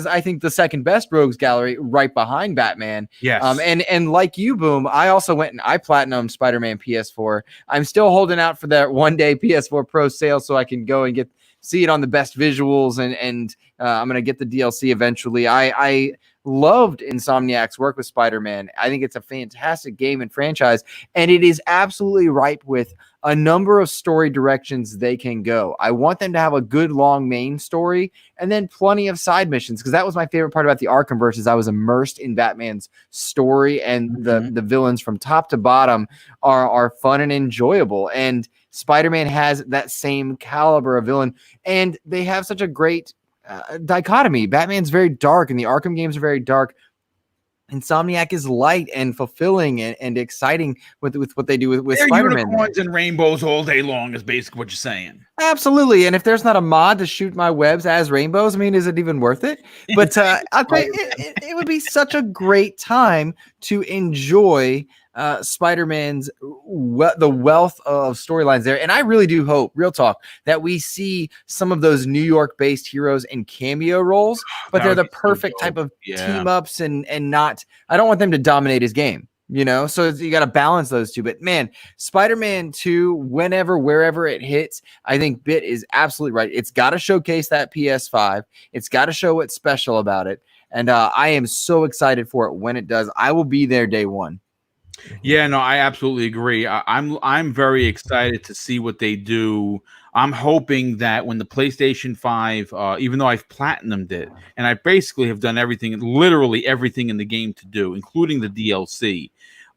[SPEAKER 4] I think, the second best Rogues Gallery right behind Batman.
[SPEAKER 1] Yes.
[SPEAKER 4] And like you, Boom, I also went and I platinumed Spider-Man PS4. I'm still holding out for that one-day PS4 Pro sale so I can go and see it on the best visuals, and I'm going to get the DLC eventually. I loved Insomniac's work with Spider-Man. I think it's a fantastic game and franchise, and it is absolutely ripe with a number of story directions they can go. I want them to have a good long main story and then plenty of side missions, because that was my favorite part about the Arkhamverse is I was immersed in Batman's story, and the villains from top to bottom are fun and enjoyable. And Spider-Man has that same caliber of villain, and they have such a great dichotomy. Batman's very dark, and the Arkham games are very dark. Insomniac is light and fulfilling and exciting with what they do with Spider-Man.
[SPEAKER 1] Unicorns and rainbows all day long is basically what you're saying.
[SPEAKER 4] Absolutely. And if there's not a mod to shoot my webs as rainbows, I mean, is it even worth it? But I'll tell you, it would be such a great time to enjoy Spider-Man's the wealth of storylines there. And I really do hope, real talk, that we see some of those New York-based heroes in cameo roles, but they're the perfect type of team-ups and not, I don't want them to dominate his game. So you got to balance those two. But man, Spider-Man 2, whenever, wherever it hits, I think Bit is absolutely right. It's got to showcase that PS5. It's got to show what's special about it. And I am so excited for it when it does. I will be there day one.
[SPEAKER 1] Yeah, no, I absolutely agree. I'm very excited to see what they do. I'm hoping that when the PlayStation 5, even though I've platinumed it, and I basically have done everything, literally everything in the game to do, including the DLC,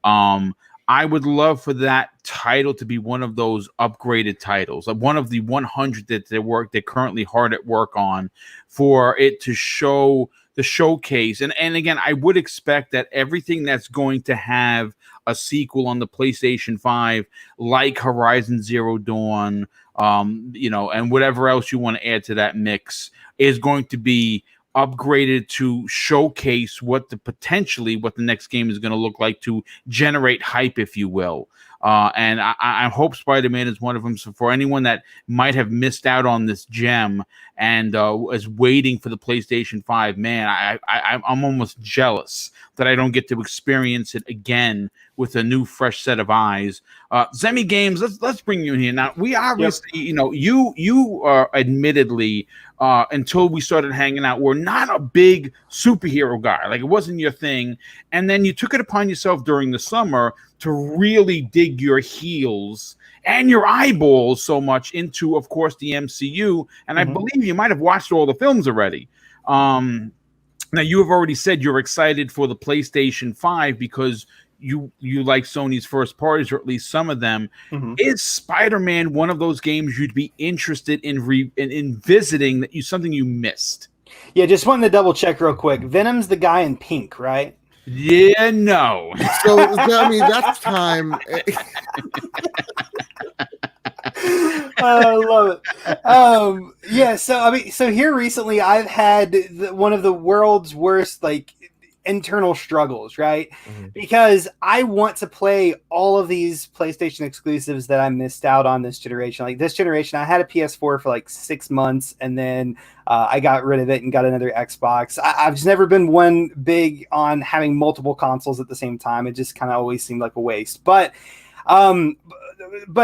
[SPEAKER 1] I would love for that title to be one of those upgraded titles, like one of the 100 that they're currently hard at work on, for it to show the showcase. And again, I would expect that everything that's going to have a sequel on the PlayStation 5, like Horizon Zero Dawn, and whatever else you want to add to that mix, is going to be upgraded to showcase what the next game is going to look like, to generate hype, if you will. And I hope Spider-Man is one of them. So for anyone that might have missed out on this gem and is waiting for the PlayStation 5, man, I'm almost jealous that I don't get to experience it again with a new, fresh set of eyes. Zemi Games, let's bring you in here. Now, we obviously, you are admittedly, until we started hanging out, were not a big superhero guy. Like, it wasn't your thing. And then you took it upon yourself during the summer to really dig your heels and your eyeballs so much into, of course, the MCU. And I believe you might have watched all the films already. Now, you have already said you're excited for the PlayStation 5 because you like Sony's first parties, or at least some of them. Is Spider-Man one of those games you'd be interested in visiting, that something you missed?
[SPEAKER 2] Yeah, just wanted to double check real quick. Venom's the guy in pink, right?
[SPEAKER 1] Yeah, no.
[SPEAKER 3] So, I mean, that's time.
[SPEAKER 2] I love it. Yeah, so here recently I've had one of the world's worst, like, internal struggles, right? Because I want to play all of these PlayStation exclusives that I missed out on this generation. Like, this generation, I had a PS4 for like 6 months, and then I got rid of it and got another Xbox. I've just never been one big on having multiple consoles at the same time. It just kind of always seemed like a waste. But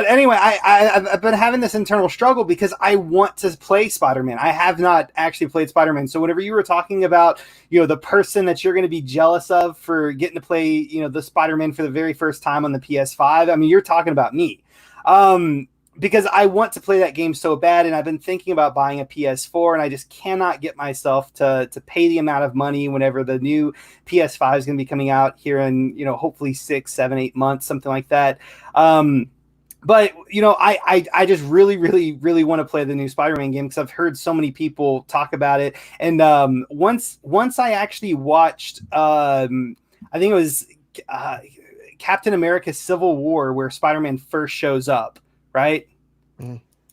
[SPEAKER 2] anyway, I've been having this internal struggle because I want to play Spider-Man. I have not actually played Spider-Man. So whenever you were talking about, the person that you're going to be jealous of for getting to play, the Spider-Man for the very first time on the PS5, I mean, you're talking about me. Because I want to play that game so bad, and I've been thinking about buying a PS4, and I just cannot get myself to pay the amount of money whenever the new PS5 is going to be coming out here in, hopefully 6, 7, 8 months, something like that. But, I just really, really, really want to play the new Spider-Man game because I've heard so many people talk about it. And once I actually watched, I think it was Captain America Civil War, where Spider-Man first shows up, right?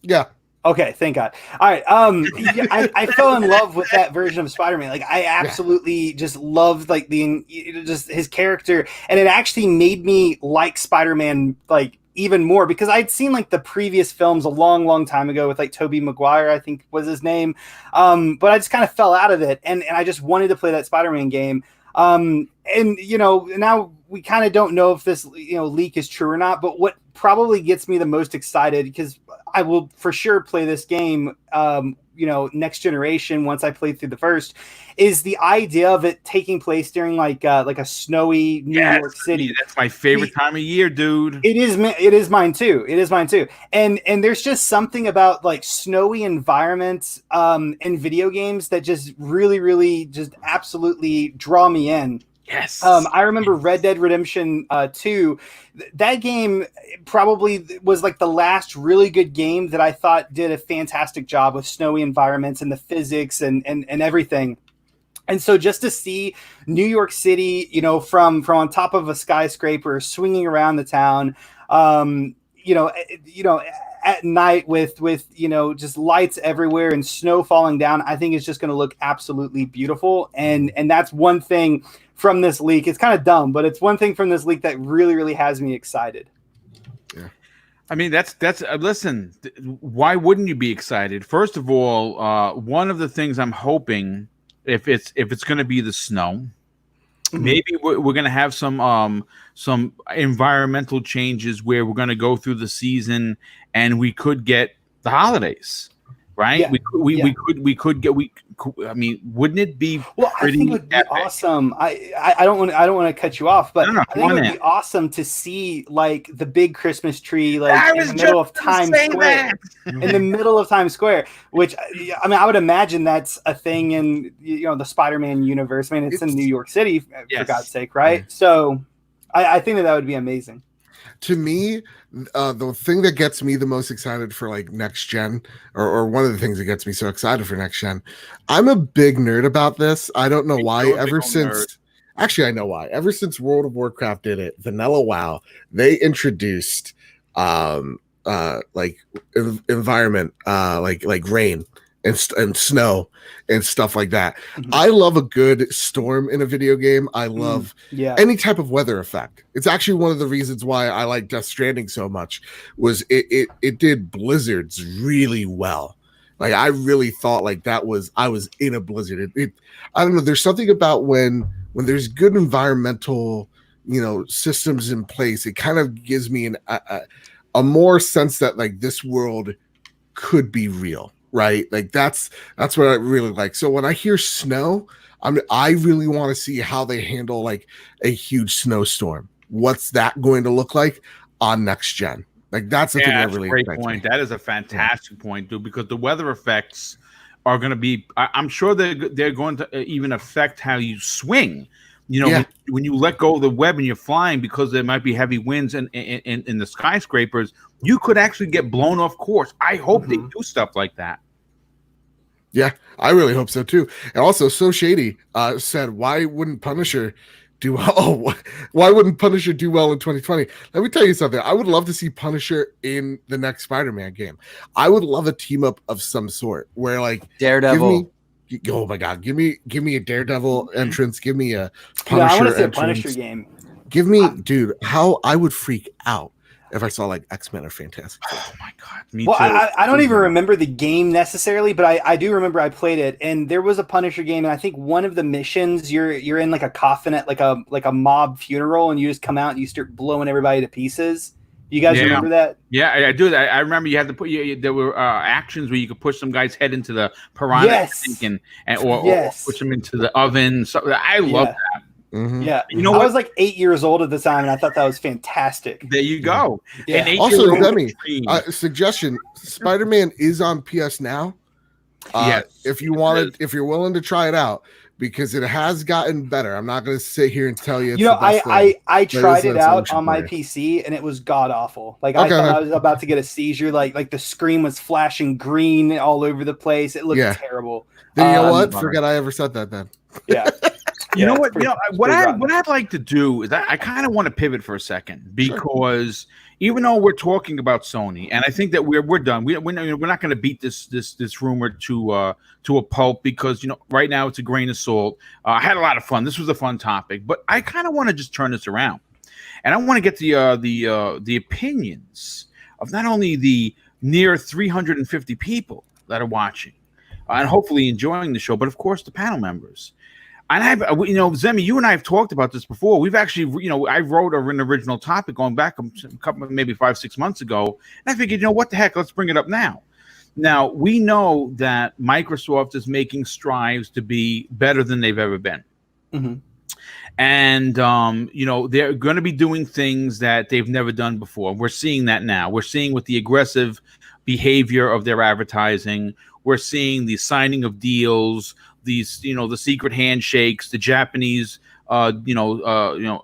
[SPEAKER 3] Yeah.
[SPEAKER 2] Okay, thank God. All right. I fell in love with that version of Spider-Man. Like, I absolutely just loved, like, just his character, and it actually made me like Spider-Man, like, even more, because I'd seen, like, the previous films a long, long time ago with, like, Tobey Maguire, I think was his name. But I just kind of fell out of it, and I just wanted to play that Spider-Man game. And now we kind of don't know if this leak is true or not, but what probably gets me the most excited, because I will for sure play this game next generation once I play through the first, is the idea of it taking place during like a snowy New York City.
[SPEAKER 1] That's my favorite time of year, dude.
[SPEAKER 2] It is mine too. And there's just something about, like, snowy environments in video games that just really, really just absolutely draw me in.
[SPEAKER 1] Yes.
[SPEAKER 2] I remember Red Dead Redemption 2. That game probably was like the last really good game that I thought did a fantastic job with snowy environments and the physics and everything. And so just to see New York City, from on top of a skyscraper, swinging around the town, at night with just lights everywhere and snow falling down, I think it's just going to look absolutely beautiful. And that's one thing from this leak. It's kind of dumb, but it's one thing from this leak that really, really has me excited.
[SPEAKER 3] Yeah.
[SPEAKER 1] I mean, that's listen, why wouldn't you be excited? First of all, one of the things I'm hoping, if it's going to be the snow, maybe we're going to have some environmental changes where we're going to go through the season and we could get the holidays. right?
[SPEAKER 2] Yeah.
[SPEAKER 1] We could get I mean, wouldn't it be
[SPEAKER 2] Well, I think it would be awesome. I don't want to cut you off, but I think it would be awesome to see like the big Christmas tree like in the middle of Times Square. In the middle of Times Square, which I mean, I would imagine that's a thing in the Spider-Man universe. I mean, it's in New York City for God's sake, right? Yeah. So I think that would be amazing.
[SPEAKER 3] To me, the thing that gets me the most excited for like next gen, or one of the things that gets me so excited for next gen, I'm a big nerd about this. I don't know why. Actually, I know why. Ever since World of Warcraft did it, Vanilla WoW, they introduced like environment, like rain and snow and stuff like that. Mm-hmm. I love a good storm in a video game. I love any type of weather effect. It's actually one of the reasons why I like Death Stranding so much was it did blizzards really well. Like I really thought like I was in a blizzard. I don't know. There's something about when there's good environmental, systems in place, it kind of gives me a more sense that like this world could be real. Right, like that's what I really like. So when I hear snow, I really want to see how they handle like a huge snowstorm. What's that going to look like on next gen? Like that's the thing that really
[SPEAKER 1] great point. That is a fantastic point, dude. Because the weather effects are going to be. I'm sure they're going to even affect how you swing. When you let go of the web and you're flying, because there might be heavy winds in the skyscrapers, you could actually get blown off course. I hope they do stuff like that.
[SPEAKER 3] Yeah, I really hope so too. And also, So Shady said, "Why wouldn't Punisher do well? Oh, why wouldn't Punisher do well in 2020?" Let me tell you something. I would love to see Punisher in the next Spider-Man game. I would love a team up of some sort where, like,
[SPEAKER 4] Daredevil.
[SPEAKER 3] Oh my God, give me a Daredevil entrance. Give me a Punisher
[SPEAKER 2] I want to see
[SPEAKER 3] entrance.
[SPEAKER 2] a Punisher game.
[SPEAKER 3] Give me, dude, how I would freak out if I saw like X-Men or Fantastic Four.
[SPEAKER 1] Oh my God, me
[SPEAKER 2] too. I don't even
[SPEAKER 1] remember
[SPEAKER 2] remember the game necessarily, but I do remember I played it, and there was a Punisher game, and I think one of the missions you're in like a coffin at like a mob funeral, and you just come out and you start blowing everybody to pieces. You guys remember that?
[SPEAKER 1] Yeah, I do that. I remember you had to put there were actions where you could push some guy's head into the piranha tank or push them into the oven. So I love that.
[SPEAKER 2] Mm-hmm. Yeah, I was like 8 years old at the time, and I thought that was fantastic.
[SPEAKER 1] There you go.
[SPEAKER 2] Yeah.
[SPEAKER 3] Also, Demi, suggestion: Spider-Man is on PS Now. If you're willing to try it out, because it has gotten better. I'm not going to sit here and tell you.
[SPEAKER 2] I tried it out on my PC, and it was god awful. Like I thought I was about to get a seizure. Like the screen was flashing green all over the place. It looked terrible.
[SPEAKER 3] Then you know what? Forget I ever said that. Then.
[SPEAKER 2] Yeah.
[SPEAKER 1] You know what? What I'd like to do is I kind of want to pivot for a second, because even though we're talking about Sony, and I think that we're done. We're not going to beat this rumor to a pulp, because right now it's a grain of salt. I had a lot of fun. This was a fun topic, but I kind of want to just turn this around, and I want to get the opinions of not only the near 350 people that are watching and hopefully enjoying the show, but of course the panel members. And Zemi, you and I have talked about this before. We've actually, I wrote an original topic going back a couple, maybe 5-6 months ago. And I figured, what the heck? Let's bring it up now. Now, we know that Microsoft is making strides to be better than they've ever been. Mm-hmm. And, they're going to be doing things that they've never done before. We're seeing that now. We're seeing with the aggressive behavior of their advertising. We're seeing the signing of deals, these, the secret handshakes, the Japanese,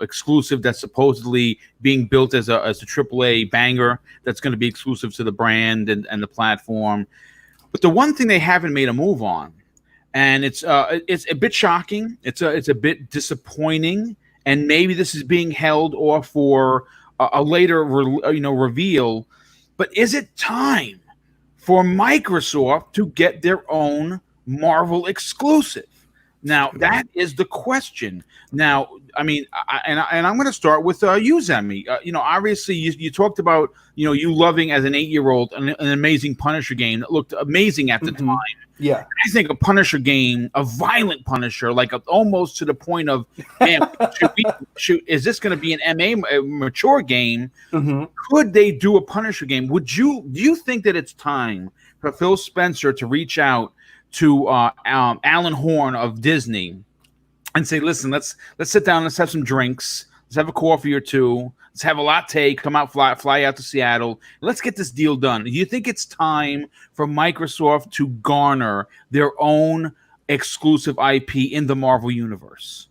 [SPEAKER 1] exclusive that's supposedly being built as a AAA banger that's going to be exclusive to the brand and the platform. But the one thing they haven't made a move on, and it's a bit shocking, it's a bit disappointing, and maybe this is being held off for a later reveal. But is it time for Microsoft to get their own Marvel exclusive? Now that is the question. Now, I mean, I'm going to start with you, Zemi. Obviously, you talked about you loving as an 8-year-old an amazing Punisher game that looked amazing at the time.
[SPEAKER 2] Yeah,
[SPEAKER 1] I think a Punisher game, a violent Punisher, like almost to the point of, man, is this going to be an mature game? Mm-hmm. Could they do a Punisher game? Do you think that it's time for Phil Spencer to reach out to Alan Horn of Disney and say, listen, let's sit down, let's have some drinks, let's have a coffee or two, let's have a latte, come out, fly out to Seattle, let's get this deal done. Do you think it's time for Microsoft to garner their own exclusive IP in the Marvel Universe?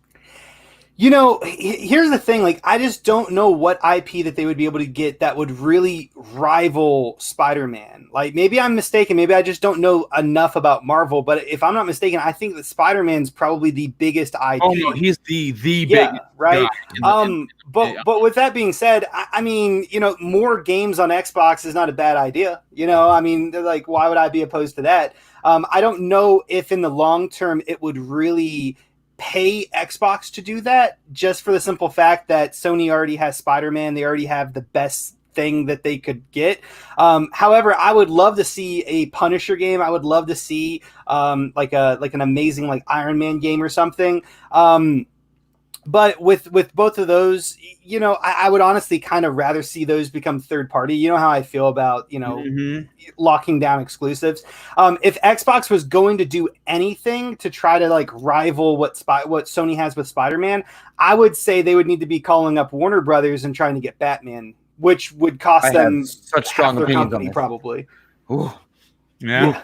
[SPEAKER 2] You know, here's the thing. Like, I just don't know what IP that they would be able to get that would really rival Spider-Man. Like, maybe I'm mistaken. Maybe I just don't know enough about Marvel. But if I'm not mistaken, I think that Spider-Man's probably the biggest IP.
[SPEAKER 1] Oh no, he's the biggest,
[SPEAKER 2] right. But with that being said, I mean, you know, more games on Xbox is not a bad idea. You know, I mean, like, why would I be opposed to that? I don't know if in the long term it would really pay Xbox to do that, just for the simple fact that Sony already has Spider-Man. They already have the best thing that they could get. However, I would love to see a Punisher game. I would love to see like an amazing like Iron Man game or something. But with both of those, you know, I would honestly kind of rather see those become third party. You know how I feel about, you know, locking down exclusives. If Xbox was going to do anything to try to like rival what Sony has with Spider-Man, I would say they would need to be calling up Warner Brothers and trying to get Batman, which would cost them
[SPEAKER 4] such strong
[SPEAKER 2] half their
[SPEAKER 4] opinions
[SPEAKER 2] company,
[SPEAKER 4] on this.
[SPEAKER 2] probably.
[SPEAKER 4] Ooh.
[SPEAKER 1] Yeah.
[SPEAKER 4] Ooh.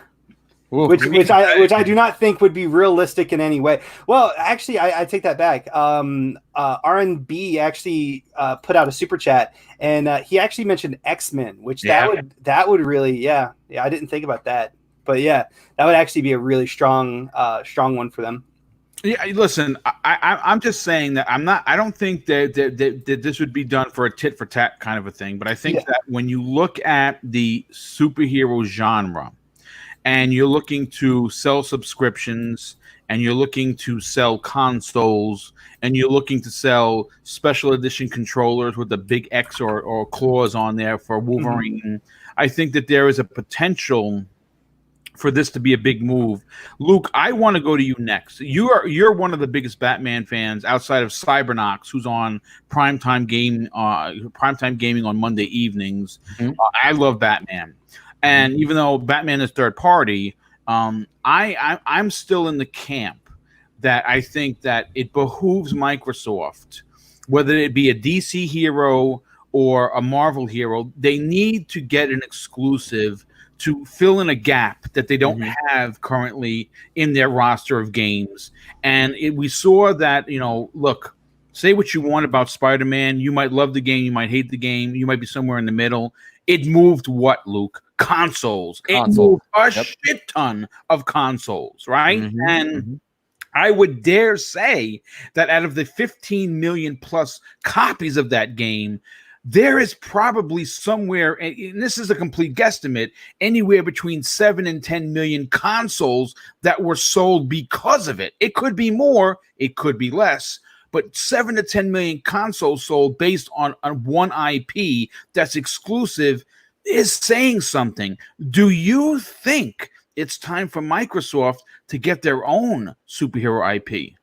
[SPEAKER 4] Ooh.
[SPEAKER 2] Which I do not think would be realistic in any way. Well, actually, I take that back. R&B actually put out a super chat, and he actually mentioned X-Men, which that would really I didn't think about that, but yeah, that would actually be a really strong one for them.
[SPEAKER 1] Yeah, listen, I'm just saying that I don't think that this would be done for a tit for tat kind of a thing, but I think that when you look at the superhero genre, and you're looking to sell subscriptions, and you're looking to sell consoles, and you're looking to sell special edition controllers with the big X or claws on there for Wolverine, I think that there is a potential for this to be a big move. Luke, I want to go to you next. You're one of the biggest Batman fans outside of Cybernox, who's on primetime gaming on Monday evenings. I love Batman. And even though Batman is third party, I'm still in the camp that I think that it behooves Microsoft, whether it be a DC hero or a Marvel hero, they need to get an exclusive to fill in a gap that they don't have currently in their roster of games. And we saw that, you know, look, say what you want about Spider-Man. You might love the game. You might hate the game. You might be somewhere in the middle. It moved what, Luke? Consoles. It moved a shit ton of consoles, right? And I would dare say that out of the 15 million plus copies of that game, there is probably somewhere, and this is a complete guesstimate, anywhere between 7 and 10 million consoles that were sold because of it. It could be more, it could be less, but 7 to 10 million consoles sold based on one IP that's exclusive is saying something. Do you think it's time for Microsoft to get their own superhero IP?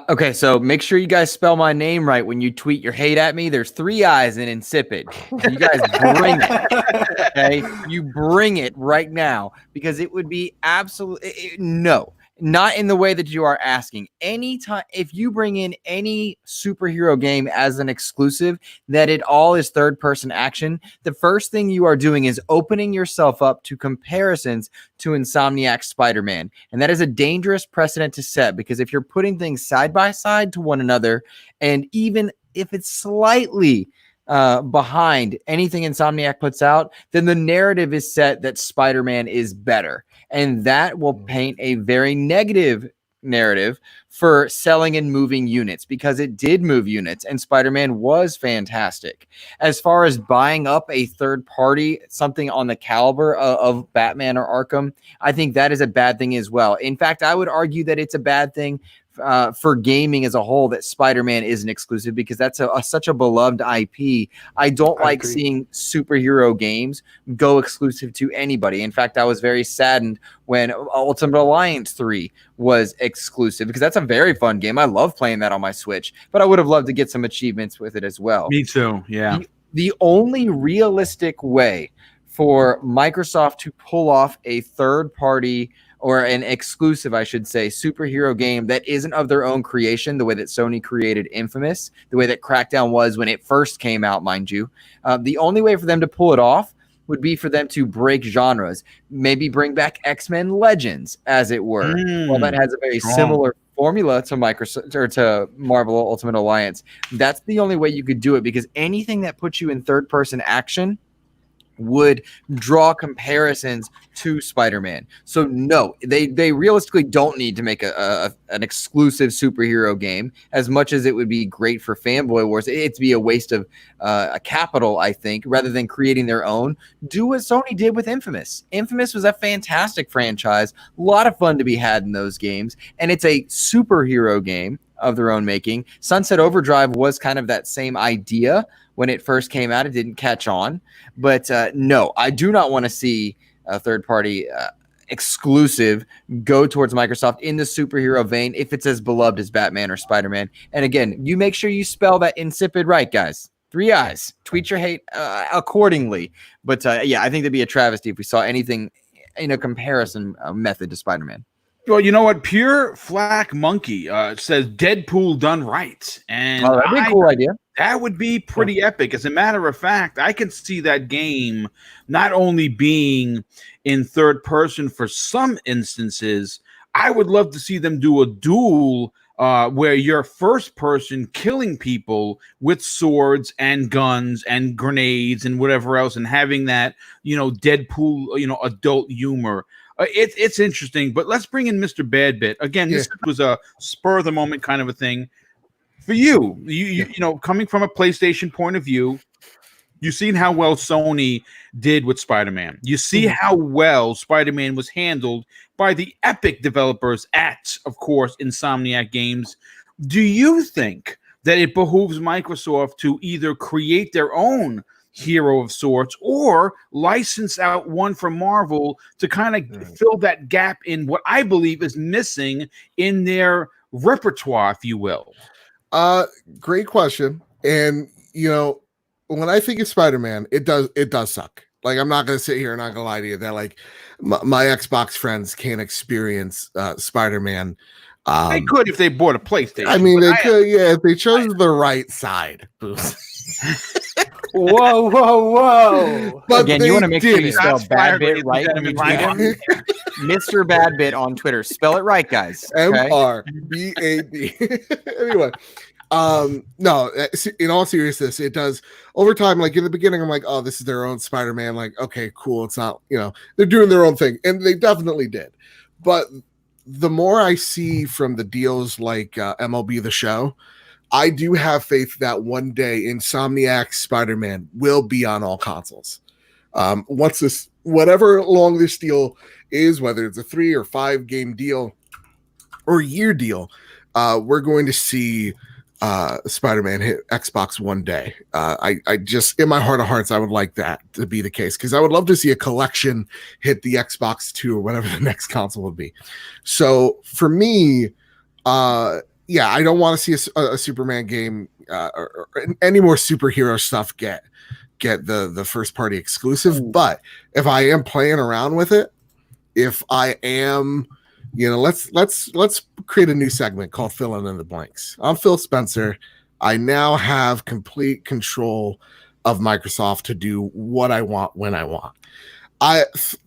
[SPEAKER 4] Okay, so make sure you guys spell my name right when you tweet your hate at me. There's 3 I's in insipid. You guys bring it. Okay, you bring it right now, because it would be absolutely no. Not in the way that you are asking. Anytime, if you bring in any superhero game as an exclusive, that it all is third-person action, the first thing you are doing is opening yourself up to comparisons to Insomniac's Spider-Man. And that is a dangerous precedent to set, because if you're putting things side by side to one another, and even if it's slightly behind anything Insomniac puts out, then the narrative is set that Spider-Man is better. And that will paint a very negative narrative for selling and moving units, because it did move units and Spider-Man was fantastic. As far as buying up a third party, something on the caliber of Batman or Arkham, I think that is a bad thing as well. In fact, I would argue that it's a bad thing for gaming as a whole that Spider-Man isn't exclusive, because that's such a beloved IP. I don't like seeing superhero games go exclusive to anybody. In fact, I was very saddened when Ultimate Alliance 3 was exclusive, because that's a very fun game. I love playing that on my Switch, but I would have loved to get some achievements with it as well.
[SPEAKER 1] Me too, yeah.
[SPEAKER 4] The only realistic way for Microsoft to pull off a third-party or an exclusive, I should say, superhero game that isn't of their own creation, the way that Sony created Infamous, the way that Crackdown was when it first came out, mind you. The only way for them to pull it off would be for them to break genres, maybe bring back X-Men Legends, as it were. Well, that has a very similar formula to Microsoft or to Marvel Ultimate Alliance. That's the only way you could do it, because anything that puts you in third-person action would draw comparisons to Spider-Man. So no, they realistically don't need to make an exclusive superhero game. As much as it would be great for Fanboy Wars, it'd be a waste of a capital, I think, rather than creating their own. Do what Sony did with Infamous. Infamous was a fantastic franchise, a lot of fun to be had in those games, and it's a superhero game of their own making. Sunset Overdrive was kind of that same idea. When it first came out, it didn't catch on. But no, I do not want to see a third-party exclusive go towards Microsoft in the superhero vein if it's as beloved as Batman or Spider-Man. And again, you make sure you spell that insipid right, guys. 3 eyes. Tweet your hate accordingly. But yeah, I think that'd be a travesty if we saw anything in a comparison method to Spider-Man.
[SPEAKER 1] Well, you know what? Pure Flack Monkey says Deadpool done right. And
[SPEAKER 4] that'd be a cool idea.
[SPEAKER 1] That would be pretty epic. As a matter of fact, I can see that game not only being in third person for some instances, I would love to see them do a duel where you're first person killing people with swords and guns and grenades and whatever else, and having that, Deadpool, adult humor. It's interesting, but let's bring in Mr. Badbit. Again, this was a spur of the moment kind of a thing. For you coming from a PlayStation point of view, you've seen how well Sony did with Spider-Man. You see how well Spider-Man was handled by the epic developers at, of course, Insomniac Games. Do you think that it behooves Microsoft to either create their own hero of sorts or license out one from Marvel to kind of fill that gap in what I believe is missing in their repertoire, if you will?
[SPEAKER 3] Great question. And when I think of Spider-Man, it does suck. Like, I'm not gonna sit here and not gonna lie to you that like my Xbox friends can't experience Spider-Man.
[SPEAKER 1] They could if they bought a PlayStation.
[SPEAKER 3] I mean, they could, if they chose the right side.
[SPEAKER 2] Whoa.
[SPEAKER 3] But
[SPEAKER 4] again, you want to make sure you spell
[SPEAKER 1] Badbit
[SPEAKER 4] Badbit right when you tweet him. Mr. Badbit on Twitter. Spell it right, guys. Okay?
[SPEAKER 3] MRBAD. Anyway, no, in all seriousness, it does over time. Like in the beginning, I'm like, oh, this is their own Spider-Man. Like, okay, cool. It's not, they're doing their own thing, and they definitely did. But the more I see from the deals like MLB The Show, I do have faith that one day Insomniac's Spider-Man will be on all consoles. Once this, whatever long this deal is, whether it's a 3 or 5 game deal or year deal, we're going to see Spider-Man hit Xbox one day. I just, in my heart of hearts, I would like that to be the case, because I would love to see a collection hit the Xbox 2 or whatever the next console would be. So for me, I don't want to see a Superman game or any more superhero stuff get the first party exclusive. But if I am playing around with it, if I am, let's create a new segment called Filling in the Blanks. I'm Phil Spencer. I now have complete control of Microsoft to do what I want when I want.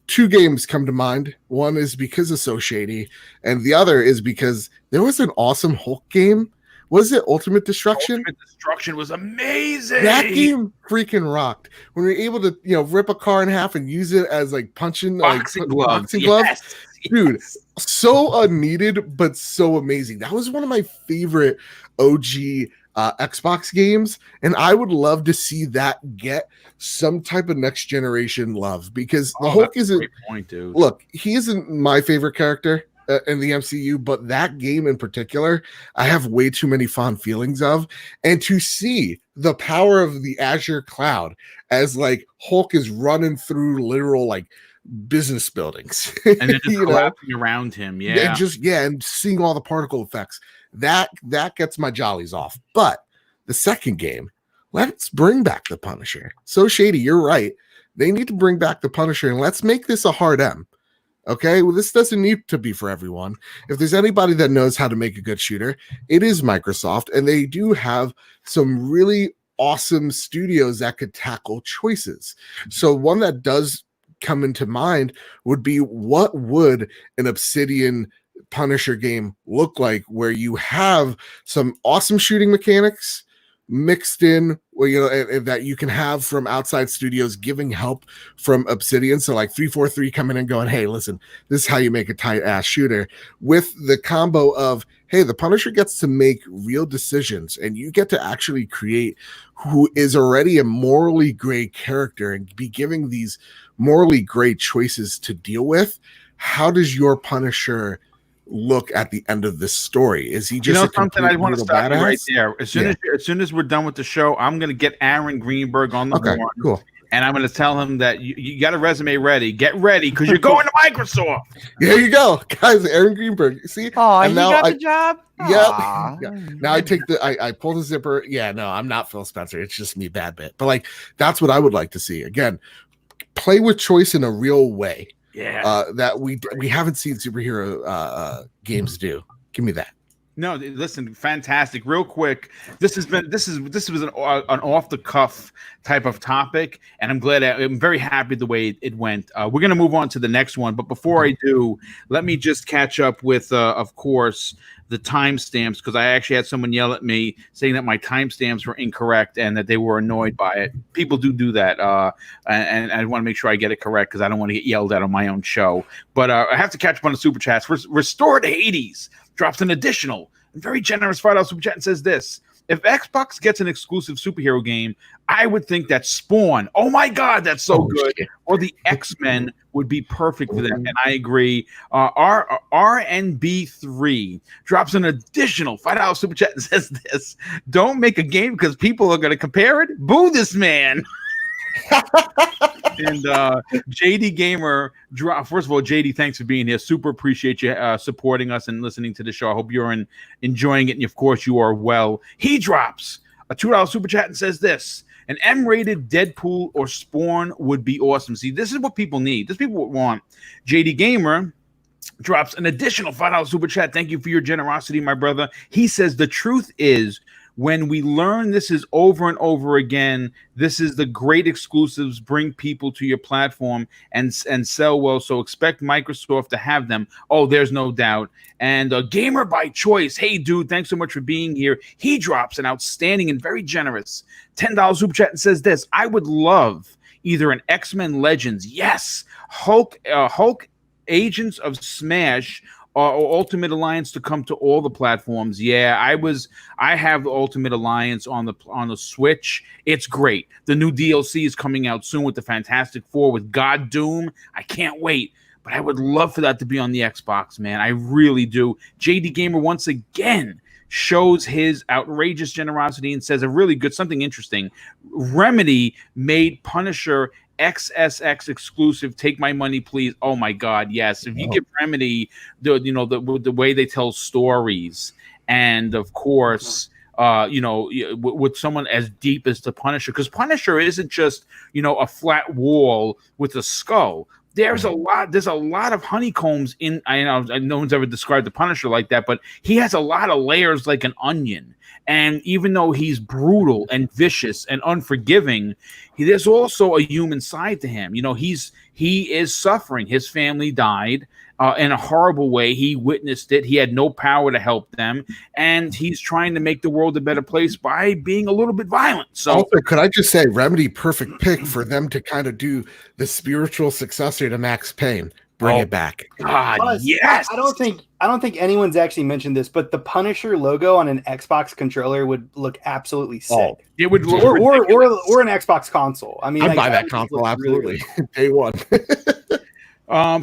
[SPEAKER 3] 2 games come to mind. One is because of So Shady, and the other is because there was an awesome Hulk game. Was it Ultimate Destruction?
[SPEAKER 1] Ultimate Destruction was amazing.
[SPEAKER 3] That game freaking rocked. When we were able to, rip a car in half and use it as like punching
[SPEAKER 1] boxing gloves.
[SPEAKER 3] Yes. Dude, so unneeded, but so amazing. That was one of my favorite OG Xbox games, and I would love to see that get some type of next generation love, because the Hulk isn't.
[SPEAKER 1] Great point, dude.
[SPEAKER 3] Look, he isn't my favorite character in the MCU, but that game in particular, I have way too many fond feelings of. And to see the power of the Azure cloud as like Hulk is running through literal like business buildings,
[SPEAKER 1] and then just collapsing around him,
[SPEAKER 3] and seeing all the particle effects. That gets my jollies off. But the second game, let's bring back the Punisher. So Shady, you're right. They need to bring back the Punisher, and let's make this a hard M. Okay, well, this doesn't need to be for everyone. If there's anybody that knows how to make a good shooter, it is Microsoft, and they do have some really awesome studios that could tackle choices. So one that does come into mind would be, what would an Obsidian Punisher game look like, where you have some awesome shooting mechanics mixed in, where and that you can have from outside studios giving help from Obsidian. So like 343 coming and going, hey, listen, this is how you make a tight ass shooter, with the combo of, hey, the Punisher gets to make real decisions, and you get to actually create who is already a morally great character and be giving these morally great choices to deal with. How does your Punisher look at the end of this story? Is he just
[SPEAKER 1] something? I want to stop you right there. As soon as we're done with the show, I'm going to get Aaron Greenberg on the horn.
[SPEAKER 3] Cool.
[SPEAKER 1] And I'm going to tell him that you got a resume ready. Get ready, because you're going to Microsoft.
[SPEAKER 3] There you go, guys. Aaron Greenberg. See?
[SPEAKER 4] Oh, he got the job.
[SPEAKER 3] Yeah. Now I take I pull the zipper. Yeah, no, I'm not Phil Spencer. It's just me, bad bit. But like, that's what I would like to see. Again, play with choice in a real way.
[SPEAKER 1] Yeah.
[SPEAKER 3] That we haven't seen superhero games do. Give me that.
[SPEAKER 1] No, listen, fantastic. Real quick, this was an off the cuff type of topic, and I'm very happy the way it went. We're gonna move on to the next one, but before I do, let me just catch up with, of course, the timestamps, because I actually had someone yell at me saying that my timestamps were incorrect and that they were annoyed by it. People do that, and I want to make sure I get it correct, because I don't want to get yelled at on my own show. But I have to catch up on the super chats. Restored Hades drops an additional very generous $5 super chat and says this: if Xbox gets an exclusive superhero game, I would think that Spawn, oh my God, that's so good, or the X-Men would be perfect for them. And I agree. RNB3 drops an additional $5 super chat and says this: don't make a game because people are going to compare it. Boo this man. And JD Gamer, first of all, JD, thanks for being here. Super appreciate you supporting us and listening to the show. I hope you're enjoying it, and of course you are well. He drops a $2 super chat and says this: an M-rated Deadpool or Spawn would be awesome. See, this is what people need. This is people want. JD Gamer drops an additional $5 super chat. Thank you for your generosity, my brother. He says the truth is, when we learn this is over and over again, this is the great exclusives bring people to your platform and sell well. So expect Microsoft to have them. Oh, there's no doubt. And Gamer by Choice, hey dude, thanks so much for being here. He drops an outstanding and very generous $10 super chat and says this: I would love either an X-Men Legends, yes, Hulk Agents of Smash, or Ultimate Alliance to come to all the platforms. Yeah, I have the Ultimate Alliance on the Switch. It's great. The new DLC is coming out soon with the Fantastic Four with God Doom. I can't wait. But I would love for that to be on the Xbox, man. I really do. JD Gamer once again shows his outrageous generosity and says a really good, something interesting. Remedy made Punisher XSX exclusive. Take my money, please. Oh my God, yes. If you give Remedy the way they tell stories, and of course, with someone as deep as the Punisher, because Punisher isn't just a flat wall with a skull. There's a lot of honeycombs in. I know no one's ever described the Punisher like that, but he has a lot of layers like an onion. And even though he's brutal and vicious and unforgiving, there's also a human side to him. He is suffering. His family died in a horrible way. He witnessed it. He had no power to help them, and he's trying to make the world a better place by being a little bit violent. So,
[SPEAKER 3] also, could I just say, Remedy, perfect pick for them to kind of do the spiritual successor to Max Payne. Bring it back.
[SPEAKER 1] God,
[SPEAKER 2] Plus,
[SPEAKER 1] yes.
[SPEAKER 2] I don't think anyone's actually mentioned this, but the Punisher logo on an Xbox controller would look absolutely sick.
[SPEAKER 1] It would look
[SPEAKER 2] or an Xbox console. I mean,
[SPEAKER 3] I'd buy that console absolutely. Really Day one.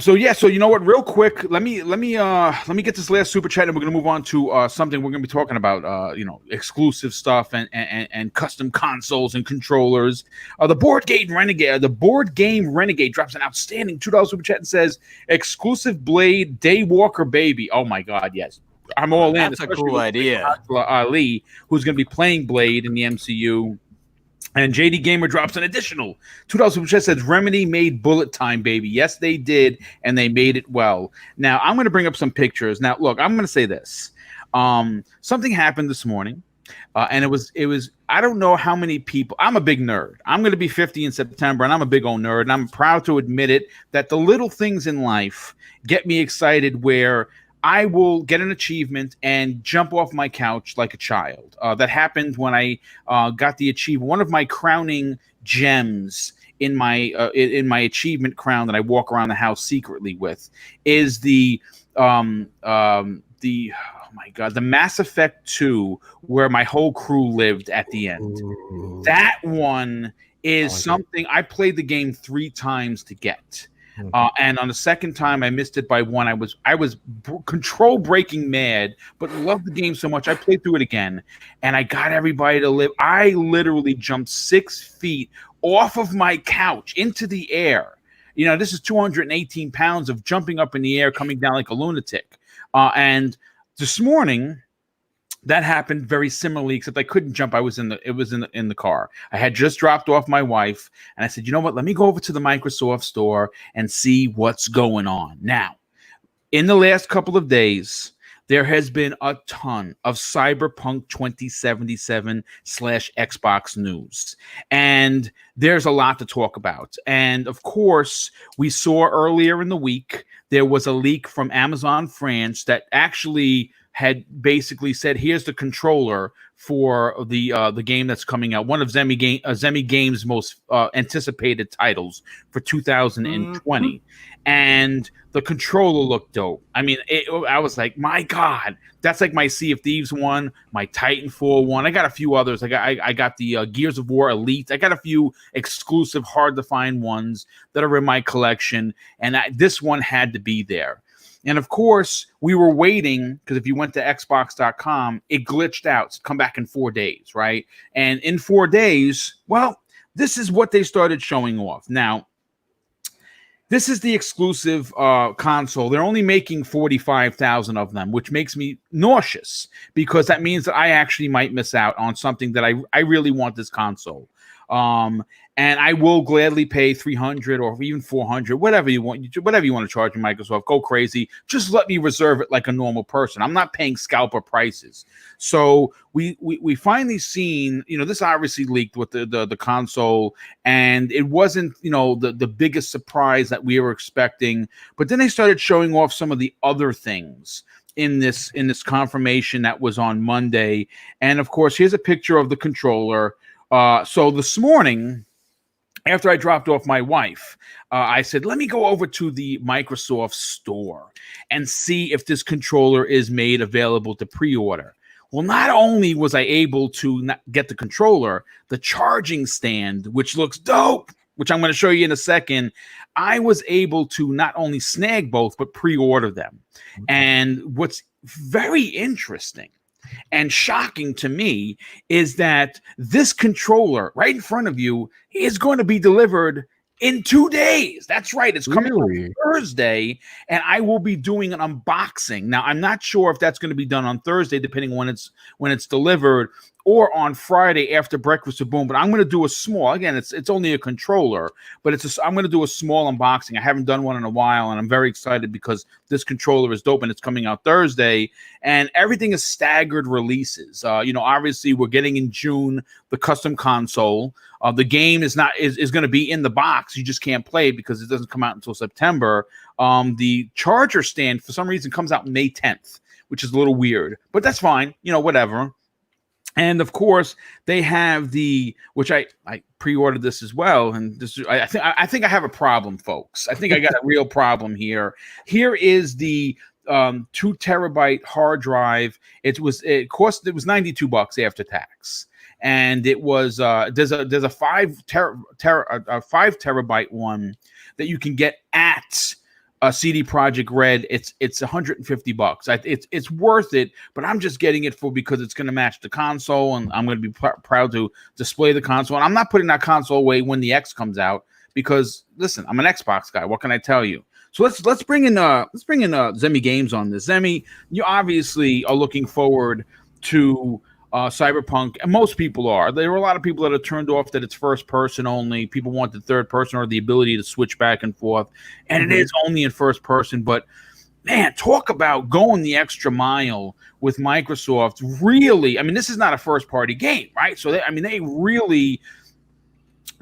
[SPEAKER 1] So you know what? Real quick, let me get this last super chat, and we're gonna move on to something we're gonna be talking about. Exclusive stuff and custom consoles and controllers. The Board Game Renegade drops an outstanding $2 super chat and says, "Exclusive Blade Daywalker baby." Oh my God, yes. I'm all in.
[SPEAKER 4] That's a cool idea.
[SPEAKER 1] Ali, who's going to be playing Blade in the MCU. And JD Gamer drops an additional $2, which just says Remedy made bullet time, baby. Yes, they did, and they made it well. Now, I'm going to bring up some pictures. Now, look, I'm going to say this. Something happened this morning, and it was. I don't know how many people. I'm a big nerd. I'm going to be 50 in September, and I'm a big old nerd, and I'm proud to admit it, that the little things in life get me excited where I will get an achievement and jump off my couch like a child. That happened when I got the achievement. One of my crowning gems in my achievement crown that I walk around the house secretly with is the Mass Effect 2, where my whole crew lived at the end. Ooh. That one is something I played the game 3 times to get. And on the second time, I missed it by 1. I was control breaking mad, but loved the game so much I played through it again, and I got everybody to live. I literally jumped 6 feet off of my couch into the air. You know, this is 218 pounds of jumping up in the air, coming down like a lunatic. And this morning, that happened very similarly, except I couldn't jump. It was in the car. I had just dropped off my wife, and I said, you know what? Let me go over to the Microsoft store and see what's going on. Now, in the last couple of days, there has been a ton of Cyberpunk 2077 / Xbox news. And there's a lot to talk about. And of course, we saw earlier in the week, there was a leak from Amazon France that actually had basically said, here's the controller for the game that's coming out, one of Zemi Games' most anticipated titles for 2020. And the controller looked dope. I mean, I was like, my God, that's like my Sea of Thieves one, my Titanfall one. I got a few others. I got the Gears of War Elite. I got a few exclusive, hard to find ones that are in my collection, and this one had to be there. And of course, we were waiting, because if you went to Xbox.com, it glitched out. It's come back in 4 days, right? And in 4 days, well, this is what they started showing off. Now, this is the exclusive console. They're only making 45,000 of them, which makes me nauseous, because that means that I actually might miss out on something that I really want this console. And I will gladly pay $300 or even $400, whatever you want to charge me, Microsoft. Go crazy. Just let me reserve it like a normal person. I'm not paying scalper prices. So we finally seen, this obviously leaked with the console, and it wasn't, the biggest surprise that we were expecting. But then they started showing off some of the other things in this confirmation that was on Monday. And of course, here's a picture of the controller. So this morning, after I dropped off my wife, I said, let me go over to the Microsoft store and see if this controller is made available to pre-order. Well, not only was I able to get the controller, the charging stand, which looks dope, which I'm going to show you in a second, I was able to not only snag both, but pre-order them. And what's very interesting and shocking to me is that this controller right in front of you is going to be delivered in 2 days. That's right. It's coming on Thursday, and I will be doing an unboxing. Now, I'm not sure if that's going to be done on Thursday, depending on when it's delivered, or on Friday after breakfast with Boom. But I'm going to do a small, again, it's only a controller, but I'm going to do a small unboxing. I haven't done one in a while, and I'm very excited because this controller is dope, and it's coming out Thursday, and everything is staggered releases. Obviously we're getting in June the custom console. The game is going to be in the box. You just can't play it because it doesn't come out until September. The charger stand for some reason comes out May 10th, which is a little weird, but that's fine. Whatever. And of course, they have which I pre-ordered this as well. And I think I have a problem, folks. I think I got a real problem here. Here is the 2 terabyte hard drive. It was $92 after tax. And it was there's a 5 terabyte one that you can get at CD Projekt Red. It's $150. It's worth it, but I'm just getting it because it's going to match the console, and I'm going to be proud to display the console. And I'm not putting that console away when the X comes out because, listen, I'm an Xbox guy. What can I tell you? So let's bring in Zemi Games on this. Zemi, you obviously are looking forward to Cyberpunk, and most people are. There were a lot of people that are turned off that it's first person only. People want the third person or the ability to switch back and forth, and it is only in first person. But man, talk about going the extra mile with Microsoft. Really, I mean, this is not a first party game, right? So they really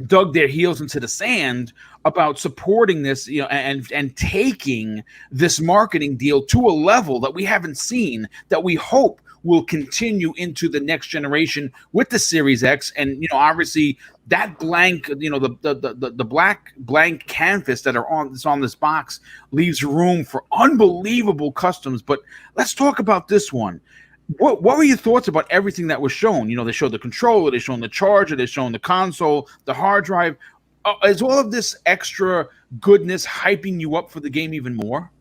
[SPEAKER 1] dug their heels into the sand about supporting this, and taking this marketing deal to a level that we haven't seen, that we hope will continue into the next generation with the Series X. And obviously that blank, the black blank canvas that's on this box leaves room for unbelievable customs. But let's talk about this one. What were your thoughts about everything that was shown? They showed the controller, they showed the charger, they showed the console, the hard drive. Is all of this extra goodness hyping you up for the game even more?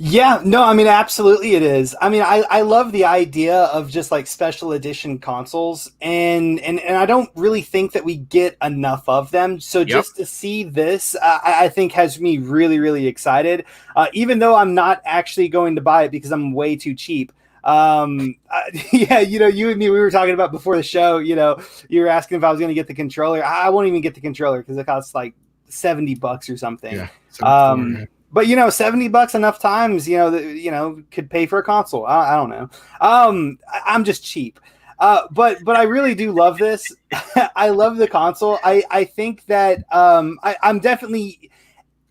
[SPEAKER 2] Yeah, no, I mean, absolutely it is. I mean, I love the idea of just like special edition consoles, and I don't really think that we get enough of them. So just to see this, I think has me really, really excited, even though I'm not actually going to buy it because I'm way too cheap. Yeah, you and me, we were talking about before the show, you were asking if I was going to get the controller. I won't even get the controller because it costs like $70 or something.
[SPEAKER 3] Yeah,
[SPEAKER 2] but $70 enough times, could pay for a console. I don't know. I'm just cheap. But I really do love this. I love the console. I think that I'm definitely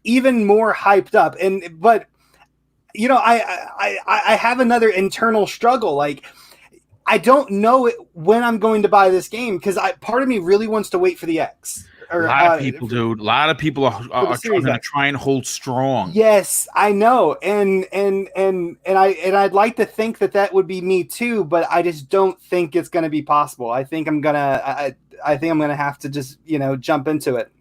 [SPEAKER 2] even more hyped up. But I have another internal struggle. Like, I don't know when I'm going to buy this game because part of me really wants to wait for the X.
[SPEAKER 1] A lot of people, dude. A lot of people are going to try and hold strong.
[SPEAKER 2] Yes, I know, and I'd like to think that would be me too, but I just don't think it's going to be possible. I think I'm gonna have to just jump into it,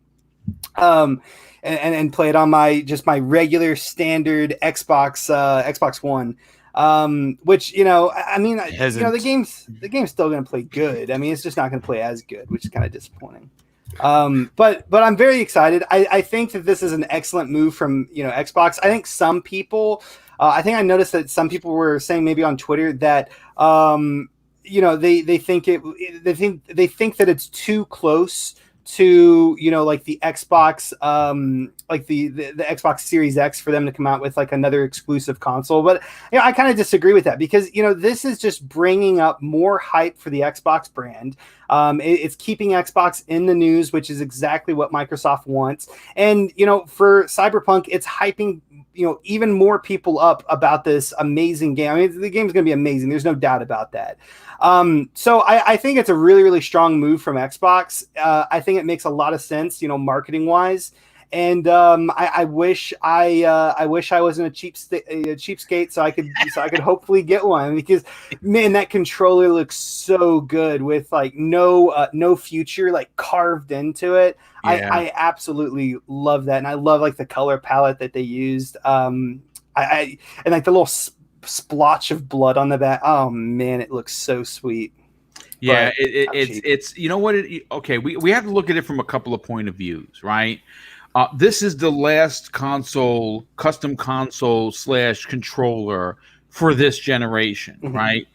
[SPEAKER 2] and play it on my regular standard Xbox One. Which I mean, the game's still going to play good. I mean, it's just not going to play as good, which is kind of disappointing. But I'm very excited. I think that this is an excellent move from Xbox. I think some people, I noticed that some people were saying maybe on Twitter that they think that it's too close to like the Xbox like the Xbox Series X for them to come out with like another exclusive console. But I kind of disagree with that because this is just bringing up more hype for the Xbox brand. It's keeping Xbox in the news, which is exactly what Microsoft wants. And for Cyberpunk, it's hyping even more people up about this amazing game. I mean, the game's going to be amazing. There's no doubt about that. So I think it's a really, really strong move from Xbox. I think it makes a lot of sense, marketing wise. And I wish I wasn't a cheapskate, so I could hopefully get one, because man, that controller looks so good with like no future like carved into it. Yeah. I absolutely love that, and I love like the color palette that they used. And like the little splotch of blood on the back. Oh man, it looks so sweet.
[SPEAKER 1] Yeah, it's okay. We have to look at it from a couple of point of views, right? This is the last custom console / controller for this generation, right?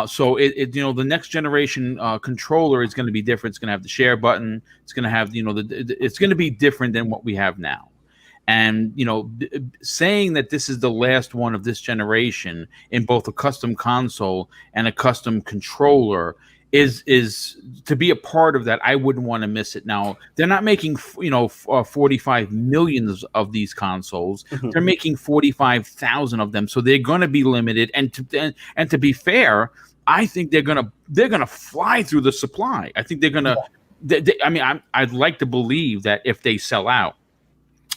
[SPEAKER 1] So the next generation controller is going to be different. It's going to have the share button. It's going to have it's going to be different than what we have now. And saying that this is the last one of this generation in both a custom console and a custom controller is to be a part of that. I wouldn't want to miss it. Now they're not making 45 million of these consoles. They're making 45,000 of them, so they're going to be limited. And to be fair, I think they're gonna fly through the supply. I think they're gonna. I'd like to believe that if they sell out,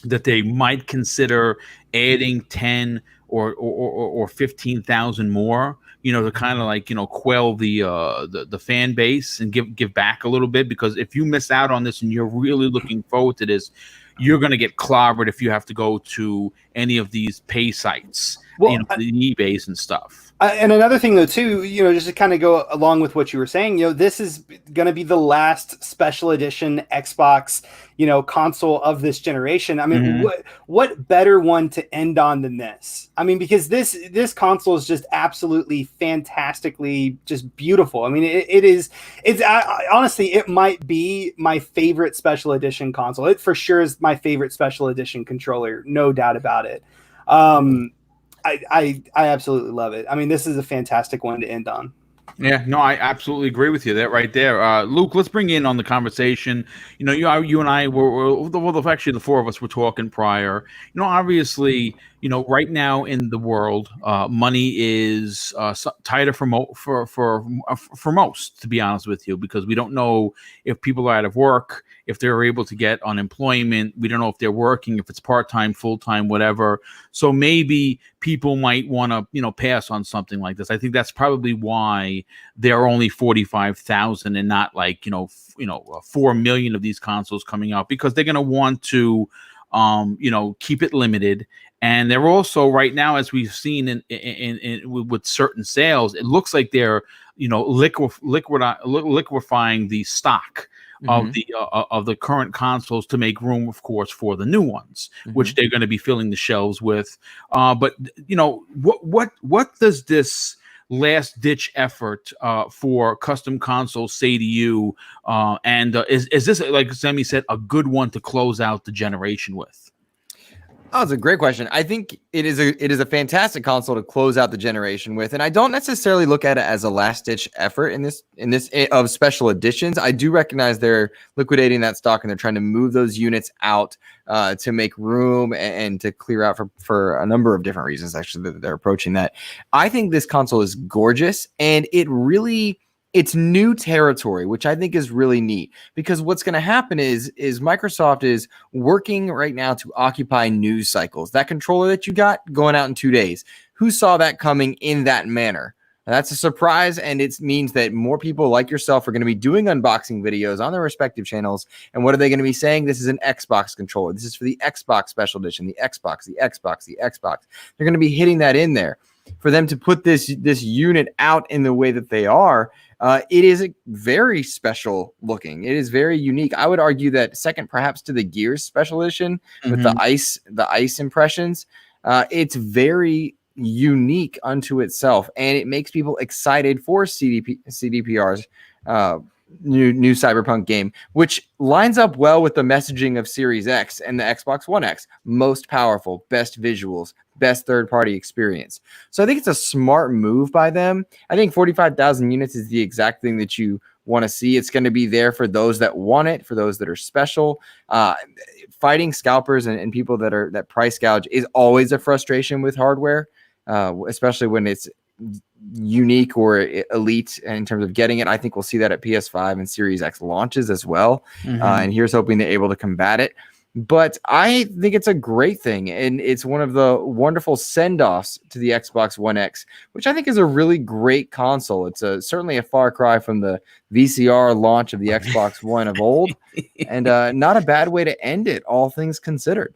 [SPEAKER 1] that they might consider adding 10 or 15,000 more, to kind of like, quell the fan base and give back a little bit. Because if you miss out on this and you're really looking forward to this, you're going to get clobbered if you have to go to any of these pay sites, the eBays and stuff.
[SPEAKER 2] And another thing, though, too, just to kind of go along with what you were saying, this is going to be the last special edition Xbox, console of this generation. I mean, what better one to end on than this? I mean, because this console is just absolutely fantastically just beautiful. I mean, honestly, it might be my favorite special edition console. It for sure is my favorite special edition controller, no doubt about it. I absolutely love it. I mean, this is a fantastic one to end on.
[SPEAKER 1] Yeah, no, I absolutely agree with you. That right there, Luke. Let's bring in on the conversation. You and I were actually the four of us were talking prior. Obviously, right now in the world, money is tighter for most. To be honest with you, because we don't know if people are out of work, if they're able to get unemployment. We don't know if they're working, if it's part-time, full-time, whatever. So maybe people might want to, pass on something like this. I think that's probably why there are only 45,000 and not 4 million of these consoles coming out, because they're going to want to, keep it limited. And they're also right now, as we've seen in with certain sales, it looks like they're, liquefying the stock of the current consoles to make room, of course, for the new ones, which they're going to be filling the shelves with. But what does this last ditch effort for custom consoles say to you? And is this, like Sammy said, a good one to close out the generation with?
[SPEAKER 4] Oh, it's a great question. I think it is a fantastic console to close out the generation with, and I don't necessarily look at it as a last ditch effort in this of special editions. I do recognize they're liquidating that stock and they're trying to move those units out to make room and to clear out for a number of different reasons. Actually, that they're approaching that. I think this console is gorgeous, and it's new territory, which I think is really neat, because what's going to happen is Microsoft is working right now to occupy news cycles. That controller that you got going out in 2 days, who saw that coming in that manner? Now, that's a surprise, and it means that more people like yourself are going to be doing unboxing videos on their respective channels. And what are they going to be saying? This is an Xbox controller. This is for the Xbox Special Edition, the Xbox, the Xbox, the Xbox. They're going to be hitting that in there. For them to put this unit out in the way that they are, it is very special looking. It is very unique. I would argue that second, perhaps, to the Gears Special Edition with the ice impressions. It's very unique unto itself, and it makes people excited for CDPR's new Cyberpunk game, which lines up well with the messaging of Series X and the Xbox One X. Most powerful, best visuals, best third-party experience. So I think it's a smart move by them. I think 45,000 units is the exact thing that you want to see. It's going to be there for those that want it, for those that are special. Fighting scalpers and people that price gouge is always a frustration with hardware, especially when it's unique or elite in terms of getting it. I think we'll see that at PS5 and Series X launches as well. And here's hoping they're able to combat it. But I think it's a great thing, and it's one of the wonderful send-offs to the Xbox One X, which I think is a really great console. It's certainly a far cry from the VCR launch of the Xbox One of old, and not a bad way to end it, all things considered.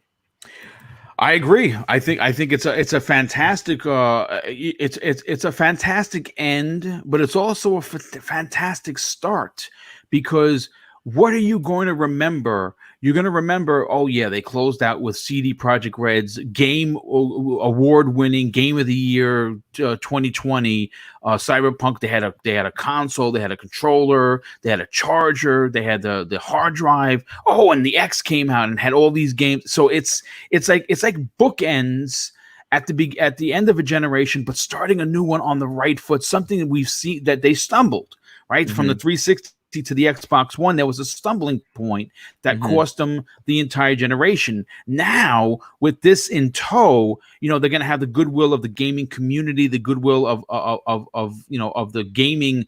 [SPEAKER 1] I agree. I think it's a fantastic it's a fantastic end, but it's also a fantastic start, because what are you going to remember? You're going to remember, oh yeah, they closed out with CD Projekt Red's award-winning Game of the Year 2020 Cyberpunk. They had a console, they had a controller, they had a charger, they had the hard drive. Oh, and the X came out and had all these games. So it's like bookends at the end of a generation, but starting a new one on the right foot. Something that we've seen that they stumbled right from the 360 to the Xbox One. There was a stumbling point that cost them the entire generation. Now, with this in tow, they're going to have the goodwill of the gaming community, the goodwill of the gaming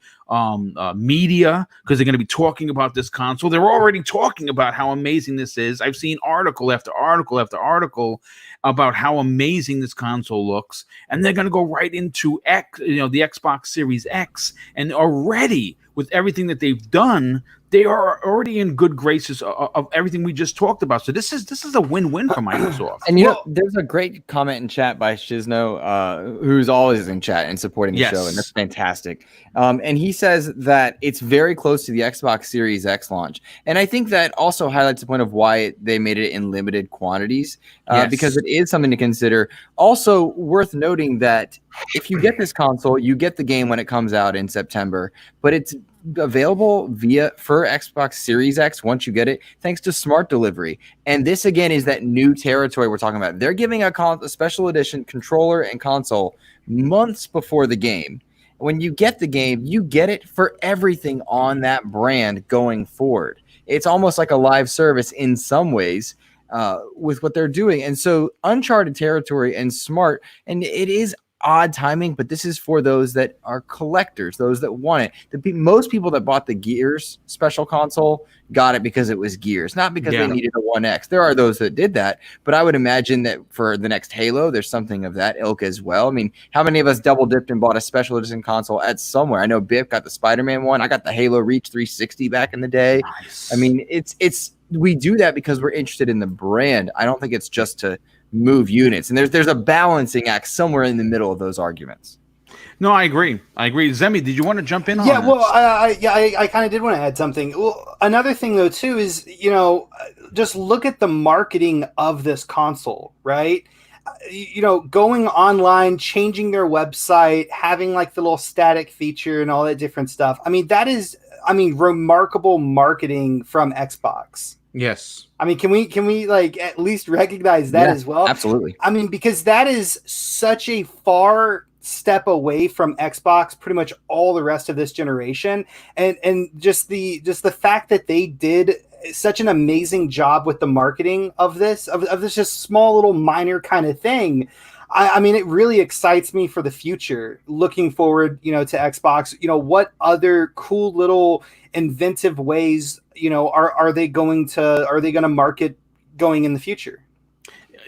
[SPEAKER 1] media, because they're going to be talking about this console. They're already talking about how amazing this is. I've seen article after article after article about how amazing this console looks, and they're going to go right into the Xbox Series X, and already with everything that they've done they are already in good graces of everything we just talked about. So this is a win-win for Microsoft.
[SPEAKER 4] And there's a great comment in chat by Shizno, who's always in chat and supporting the show, and that's fantastic. And he says that it's very close to the Xbox Series X launch, and I think that also highlights the point of why they made it in limited quantities, because it is something to consider. Also worth noting that if you get this console, you get the game when it comes out in September, but it's available for Xbox Series X once you get it, thanks to smart delivery. And this again is that new territory we're talking about. They're giving a special edition controller and console months before the game. When you get the game, you get it for everything on that brand going forward. It's almost like a live service in some ways with what they're doing. And so uncharted territory and smart, and it is odd timing, but this is for those that are collectors, those that want it. Most people that bought the Gears special console got it because it was Gears, not because they needed a 1X. There are those that did that, but I would imagine that for the next Halo, there's something of that ilk as well. I mean, how many of us double dipped and bought a special edition console at somewhere? I know Biff got the Spider-Man one. I got the Halo Reach 360 back in the day. Nice. I mean, it's we do that because we're interested in the brand. I don't think it's just to move units, and there's a balancing act somewhere in the middle of those arguments.
[SPEAKER 1] No, I agree. Zemi, did you want to jump in on
[SPEAKER 2] Yeah,
[SPEAKER 1] this?
[SPEAKER 2] well, I kind of did want to add something. Well, another thing though too is, just look at the marketing of this console, right? Going online, changing their website, having like the little static feature and all that different stuff. I mean, that is remarkable marketing from Xbox.
[SPEAKER 1] Yes.
[SPEAKER 2] I mean, can we like at least recognize that as well?
[SPEAKER 4] Absolutely.
[SPEAKER 2] I mean, because that is such a far step away from Xbox, pretty much all the rest of this generation, and just the fact that they did such an amazing job with the marketing of this just small little minor kind of thing. I mean, it really excites me for the future. Looking forward, to Xbox. What other cool little inventive ways, are they going to market going in the future?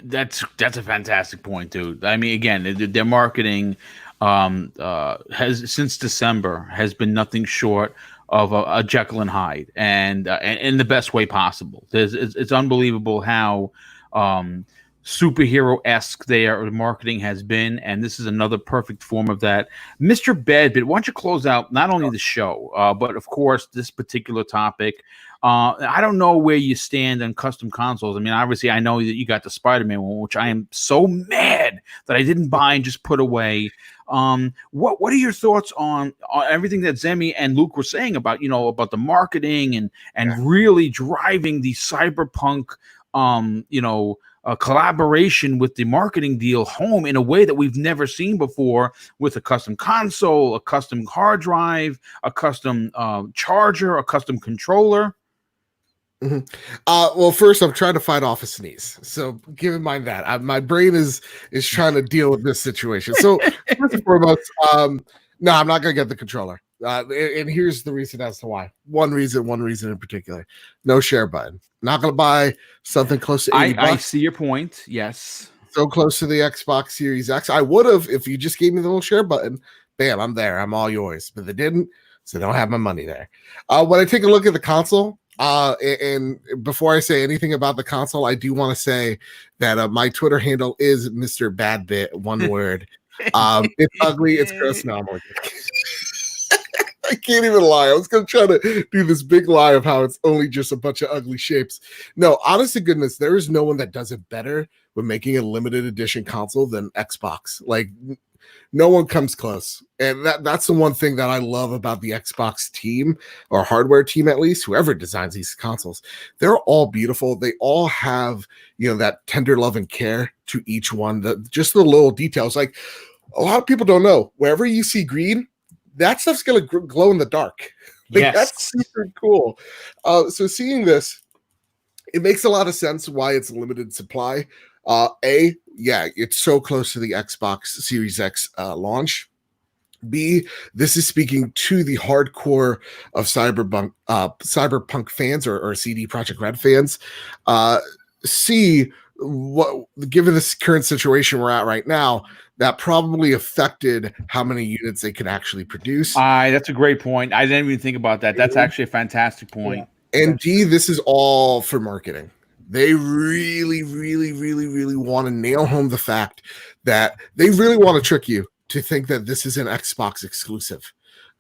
[SPEAKER 1] That's a fantastic point, dude. I mean, again, their marketing has since December has been nothing short of a Jekyll and Hyde, and in the best way possible. It's unbelievable how superhero-esque their marketing has been, and this is another perfect form of that. Mr. Bedbit, why don't you close out not only the show, but of course this particular topic. I don't know where you stand on custom consoles. I mean, obviously, I know that you got the Spider-Man one, which I am so mad that I didn't buy and just put away. What are your thoughts on everything that Zemi and Luke were saying about about the marketing and really driving the Cyberpunk collaboration with the marketing deal home in a way that we've never seen before, with a custom console, a custom hard drive, a custom charger, a custom controller?
[SPEAKER 3] Mm-hmm. Well, first I'm trying to fight off a sneeze, so keep in mind that my brain is trying to deal with this situation. So first and foremost, no, I'm not gonna get the controller, and here's the reason as to why. One reason in particular: no share button. Not gonna buy something close to $80.
[SPEAKER 1] I see your point. Yes,
[SPEAKER 3] so close to the Xbox Series X. I would have if you just gave me the little share button. Bam, I'm there. I'm all yours. But they didn't, so I don't have my money there. When I take a look at the console. And before I say anything about the console, I do want to say that my Twitter handle is Mr. Badbit, one word. It's ugly. It's gross. No, I'm like, I can't even lie. I was going to try to do this big lie of how it's only just a bunch of ugly shapes. No, honest to goodness, there is no one that does it better with making a limited edition console than Xbox. Like, no one comes close. And that's the one thing that I love about the Xbox team, or hardware team at least, whoever designs these consoles. They're all beautiful. They all have, that tender love and care to each one. Just the little details. Like, a lot of people don't know, wherever you see green, that stuff's going to glow in the dark. Like, yes. That's super cool. So seeing this, it makes a lot of sense why it's limited supply. It's so close to the Xbox Series X launch. B, this is speaking to the hardcore of Cyberpunk fans or CD Projekt Red fans. C, what, given this current situation we're at right now, that probably affected how many units they could actually produce.
[SPEAKER 1] That's a great point. I didn't even think about that. That's actually a fantastic point.
[SPEAKER 2] Yeah.
[SPEAKER 3] And D, this is all for marketing. They really, really, really, really want to nail home the fact that they really want to trick you to think that this is an Xbox exclusive.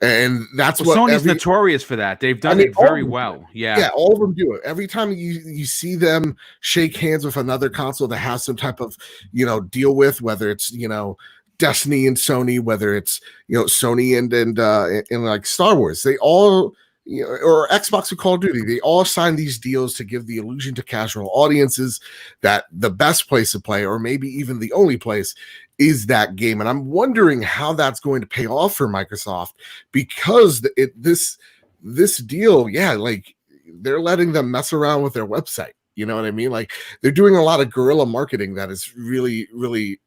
[SPEAKER 3] And that's what
[SPEAKER 1] Sony's notorious for that. They've done it very well.
[SPEAKER 3] Yeah, all of them do it. Every time you see them shake hands with another console that has some type of, deal with, whether it's, Destiny and Sony, whether it's, Sony and like Star Wars, they all, or Xbox with Call of Duty, they all sign these deals to give the illusion to casual audiences that the best place to play, or maybe even the only place, is that game. And I'm wondering how that's going to pay off for Microsoft, because this deal, like they're letting them mess around with their website. You know what I mean? Like they're doing a lot of guerrilla marketing that is really, really,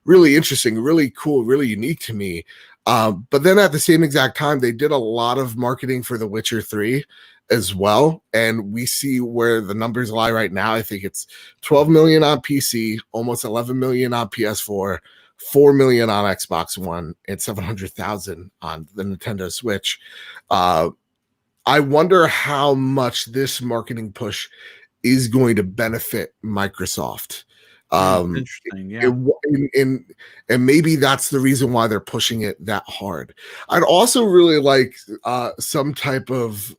[SPEAKER 3] really interesting, really cool, really unique to me. But then at the same exact time, they did a lot of marketing for The Witcher 3 as well. And we see where the numbers lie right now. I think it's 12 million on PC, almost 11 million on PS4, 4 million on Xbox One, and 700,000 on the Nintendo Switch. I wonder how much this marketing push is going to benefit Microsoft.
[SPEAKER 1] Interesting, yeah.
[SPEAKER 3] And maybe that's the reason why they're pushing it that hard. I'd also really like some type of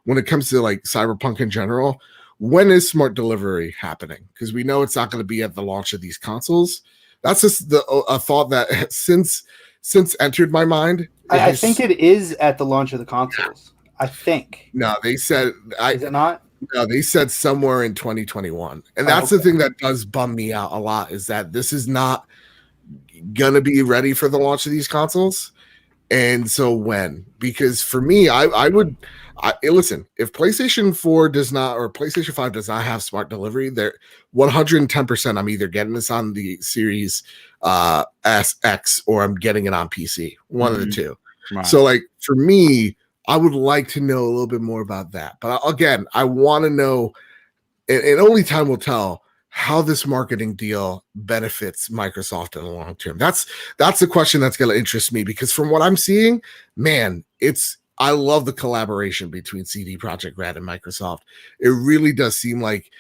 [SPEAKER 3] when it comes to like Cyberpunk in general, when is smart delivery happening? Because we know it's not going to be at the launch of these consoles. That's just a thought that since entered my mind.
[SPEAKER 2] I think it is at the launch of the consoles. I think.
[SPEAKER 3] No, they said
[SPEAKER 2] Is it not?
[SPEAKER 3] No, they said somewhere in 2021. And that's the thing that does bum me out a lot, is that this is not going to be ready for the launch of these consoles. And so when? Because for me, I would listen, if PlayStation 4 does not, or PlayStation 5 does not have smart delivery, they're 110%. I'm either getting this on the Series SX or I'm getting it on PC. One of the two. Right. So like for me, I would like to know a little bit more about that. But again, I want to know, and only time will tell, how this marketing deal benefits Microsoft in the long term. That's the question that's going to interest me, because from what I'm seeing, man, I love the collaboration between CD Projekt Red and Microsoft. It really does seem like,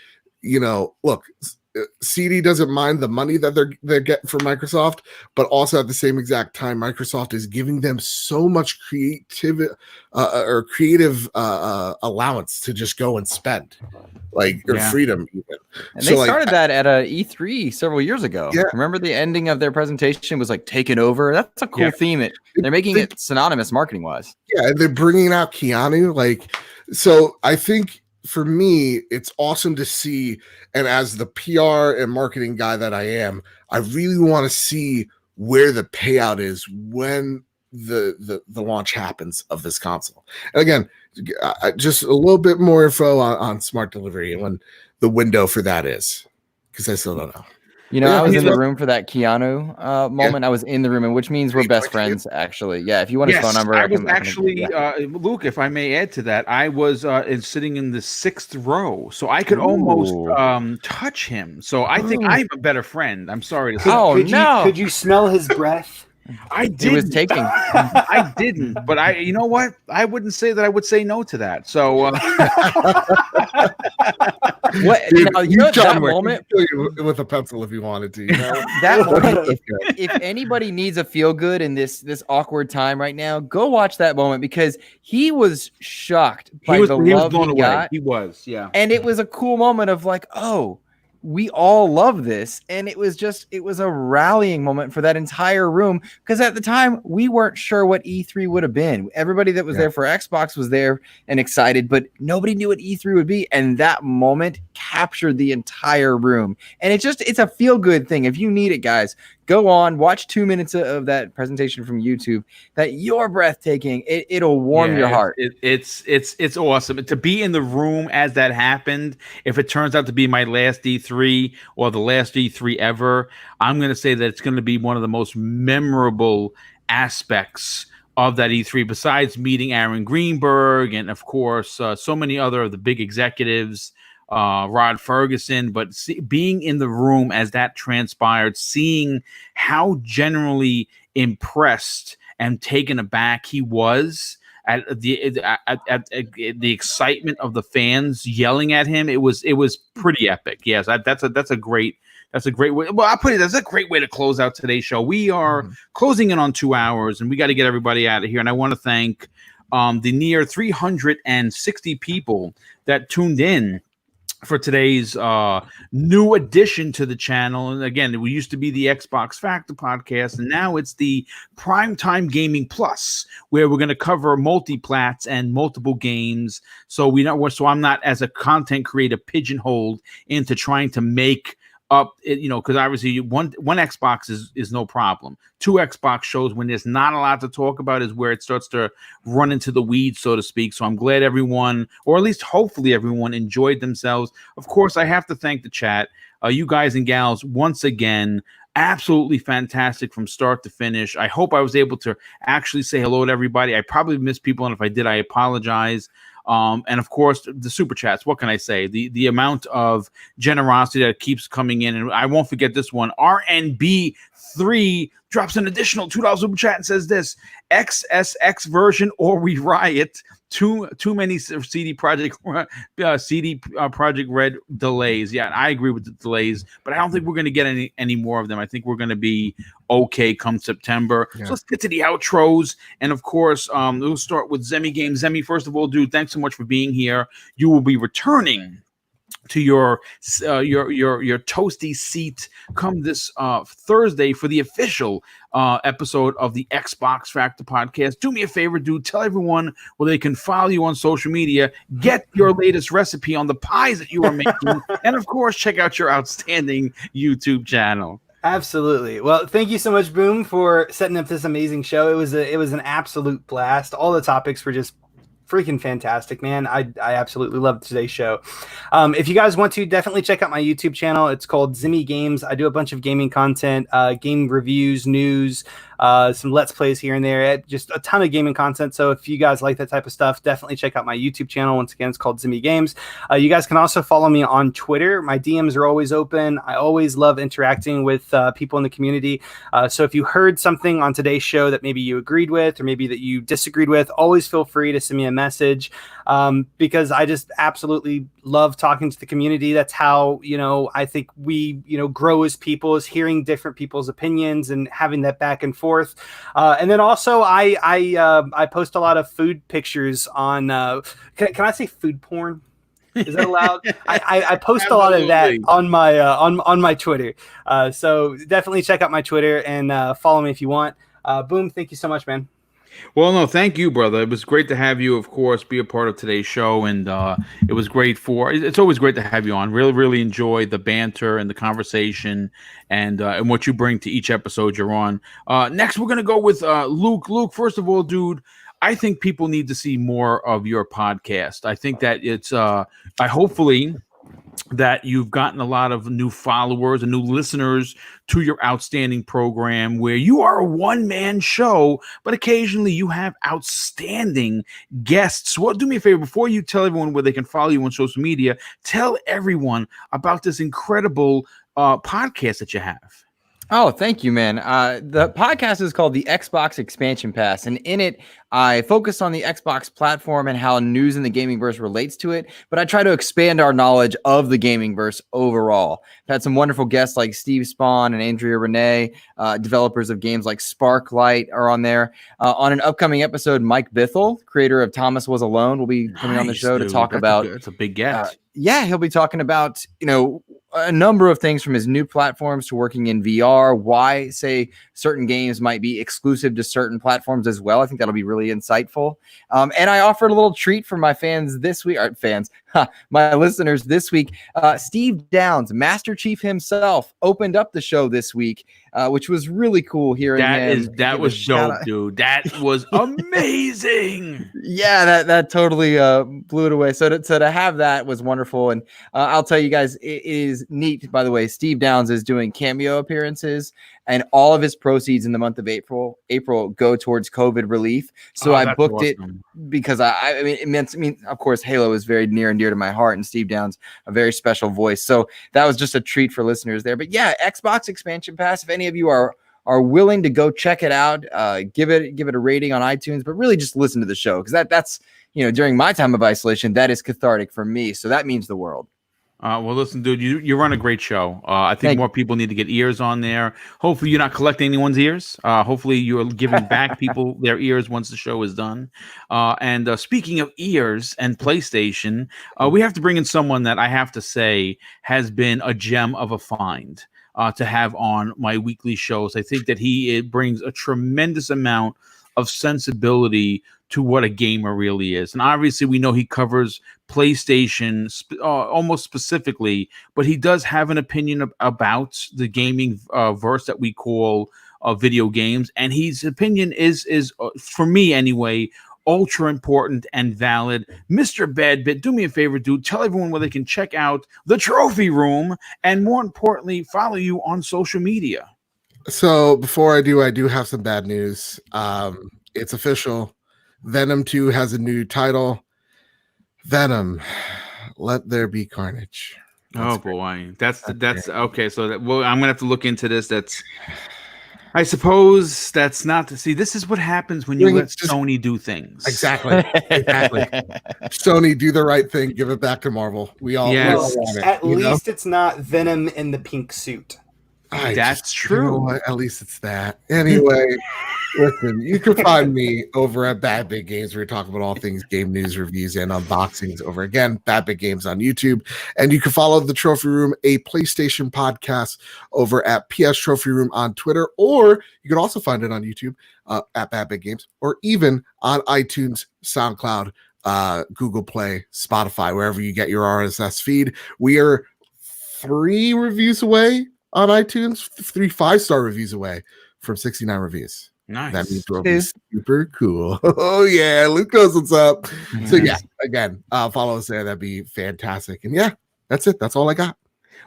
[SPEAKER 3] look, CD doesn't mind the money that they're getting from Microsoft, but also at the same exact time, Microsoft is giving them so much creative allowance to just go and spend, freedom. Even.
[SPEAKER 4] And so they started that at a E3 several years ago. Yeah. Remember the ending of their presentation was like taken over. That's a cool theme. They're making it synonymous marketing wise.
[SPEAKER 3] Yeah, they're bringing out Keanu. So I think, for me, it's awesome to see, and as the PR and marketing guy that I am, I really want to see where the payout is when the launch happens of this console. And again, just a little bit more info on smart delivery and when the window for that is, because I still don't know.
[SPEAKER 4] I was in the room for that Keanu moment. I was in the room, and which means we're best friends, actually. Yeah, if you want his phone number,
[SPEAKER 1] I was actually, Luke, if I may add to that, I was sitting in the 6th row, so I could almost touch him. So I think I'm a better friend. I'm sorry to say.
[SPEAKER 2] Could you smell his breath?
[SPEAKER 1] I didn't.
[SPEAKER 4] He was taking.
[SPEAKER 1] I didn't, but you know what? I wouldn't say that I would say no to that. So,
[SPEAKER 3] what? Dude, that moment with a pencil if you wanted to.
[SPEAKER 4] That moment. If anybody needs a feel good in this awkward time right now, go watch that moment, because he was shocked by the love he got.
[SPEAKER 1] He was, yeah.
[SPEAKER 4] And it was a cool moment of like, oh, we all love this. And it was a rallying moment for that entire room, because at the time we weren't sure what E3 would have been. Everybody that was there for Xbox was there and excited, but nobody knew what E3 would be. And that moment captured the entire room. And it's a feel good thing. If you need it, guys, go on, watch 2 minutes of that presentation from YouTube. That you're breathtaking. It'll warm your heart.
[SPEAKER 1] It's awesome to be in the room as that happened. If it turns out to be my last E3 or the last E3 ever, I'm going to say that it's going to be one of the most memorable aspects of that E3, besides meeting Aaron Greenberg and, of course, so many other of the big executives. Rod Ferguson, but being in the room as that transpired, seeing how generally impressed and taken aback he was at the excitement of the fans yelling at him, it was pretty epic. Yes, that's a great way. Well, I'll put it, that's a great way to close out today's show. We are closing in on 2 hours, and we got to get everybody out of here. And I want to thank the near 360 people that tuned in for today's new addition to the channel. And again, we used to be the Xbox Factor podcast, and now it's the Primetime Gaming Plus, where we're going to cover multi-plats and multiple games. So I'm not, as a content creator, pigeonholed into trying to make up, because obviously one Xbox is no problem. 2 Xbox shows, when there's not a lot to talk about, is where it starts to run into the weeds, so to speak. So I'm glad everyone, or at least hopefully everyone, enjoyed themselves. Of course, I have to thank the chat, you guys and gals, once again. Absolutely fantastic from start to finish. I hope I was able to actually say hello to everybody. I probably missed people, and if I did, I apologize. And of course, the super chats. What can I say? The amount of generosity that keeps coming in, and I won't forget this one. RNB3 drops an additional $2 super chat and says this: XSX version or we riot. Too many CD Project Red delays. Yeah, I agree with the delays, but I don't think we're going to get any more of them. I think we're going to be okay come September. Yeah. So let's get to the outros, and of course, we'll start with Zemi Game. Zemi, first of all, dude, thanks so much for being here. You will be returning to your toasty seat come this Thursday for the official episode of the Xbox Factor podcast. Do me a favor, dude. Tell everyone where they can follow you on social media, get your latest recipe on the pies that you are making, and of course, check out your outstanding YouTube channel.
[SPEAKER 2] Absolutely. Well, thank you so much, Boom, for setting up this amazing show. It was an absolute blast. All the topics were just freaking fantastic, man. I absolutely loved today's show. If you guys want to, definitely check out my YouTube channel. It's called Zimmy Games. I do a bunch of gaming content, game reviews, news, some Let's Plays here and there, just a ton of gaming content. So if you guys like that type of stuff, definitely check out my YouTube channel. Once again, it's called Zimmy Games. You guys can also follow me on Twitter. My DMs are always open. I always love interacting with people in the community. So if you heard something on today's show that maybe you agreed with or maybe that you disagreed with, always feel free to send me a message, because I just absolutely love talking to the community. That's how, I think we, grow as people, is hearing different people's opinions and having that back and forth. And then also I post a lot of food pictures on, can I say food porn? Is that allowed? I post a lot of that on my on my Twitter. So definitely check out my Twitter and follow me if you want. Boom, thank you so much, man.
[SPEAKER 1] Well, no, thank you, brother. It was great to have you, of course, be a part of today's show, and it was great it's always great to have you on. Really, really enjoy the banter and the conversation and what you bring to each episode you're on. Next, we're going to go with Luke. Luke, first of all, dude, I think people need to see more of your podcast. I think that it's hopefully that you've gotten a lot of new followers and new listeners to your outstanding program, where you are a one-man show, but occasionally you have outstanding guests. Well, do me a favor, before you tell everyone where they can follow you on social media, tell everyone about this incredible podcast that you have.
[SPEAKER 4] Oh, thank you, man. The podcast is called the Xbox Expansion Pass, and in it, I focus on the Xbox platform and how news in the gaming verse relates to it, but I try to expand our knowledge of the gaming verse overall. I've had some wonderful guests like Steve Spawn and Andrea Renee, developers of games like Sparklight are on there. On an upcoming episode, Mike Bithell, creator of Thomas Was Alone, will be coming on the show to talk about...
[SPEAKER 1] It's a big guest.
[SPEAKER 4] He'll be talking about, a number of things, from his new platforms to working in VR, why, say, certain games might be exclusive to certain platforms as well. I think that'll be really insightful. And I offered a little treat for my fans this week, my listeners this week. Steve Downs, Master Chief himself, opened up the show this week, which was really cool hearing him.
[SPEAKER 1] That was dope, dude. That was amazing.
[SPEAKER 4] Yeah, that totally blew it away. So to have that was wonderful. And I'll tell you guys, it is is neat, by the way, Steve Downs is doing cameo appearances, and all of his proceeds in the month of April go towards COVID relief. So I booked it because I mean, of course, Halo is very near and dear to my heart, and Steve Downs, a very special voice. So that was just a treat for listeners there. But yeah, Xbox Expansion Pass, if any of you are willing to go check it out, give it a rating on iTunes, but really just listen to the show, because that's during my time of isolation, that is cathartic for me. So that means the world.
[SPEAKER 1] Well, listen, dude, you run a great show. I think more people need to get ears on there. Hopefully, you're not collecting anyone's ears. Hopefully, you're giving back people their ears once the show is done. And speaking of ears and PlayStation, we have to bring in someone that I have to say has been a gem of a find to have on my weekly shows. I think that it brings a tremendous amount of sensibility to what a gamer really is. And obviously we know he covers PlayStation almost specifically, but he does have an opinion about the gaming verse that we call video games. And his opinion is for me anyway, ultra important and valid. Mr. Badbit, do me a favor, dude. Tell everyone where they can check out the Trophy Room, and more importantly, follow you on social media.
[SPEAKER 3] So before I do have some bad news. It's official. Venom 2 has a new title. Venom, Let There Be Carnage.
[SPEAKER 1] That's boy. That's okay. So I'm gonna have to look into this. I suppose that's not to see. This is what happens when you let Sony do things.
[SPEAKER 3] Exactly. Sony, do the right thing. Give it back to Marvel. We all want it.
[SPEAKER 2] At least it's not Venom in the pink suit.
[SPEAKER 1] That's true.
[SPEAKER 3] You know what? At least it's that. Anyway, listen, you can find me over at Bad Big Games, where we talk about all things game news, reviews, and unboxings. Over again, Bad Big Games on YouTube. And you can follow the Trophy Room, a PlayStation podcast, over at PS Trophy Room on Twitter, or you can also find it on YouTube at Bad Big Games, or even on iTunes, SoundCloud, Google Play, Spotify, wherever you get your RSS feed. We are 3 reviews away on iTunes, 3 5-star reviews away from 69 reviews.
[SPEAKER 1] Nice.
[SPEAKER 3] That means we'll be super cool. Oh yeah, Luke knows what's up. Nice. So yeah, again, follow us there. That'd be fantastic. And yeah, that's it. That's all I got.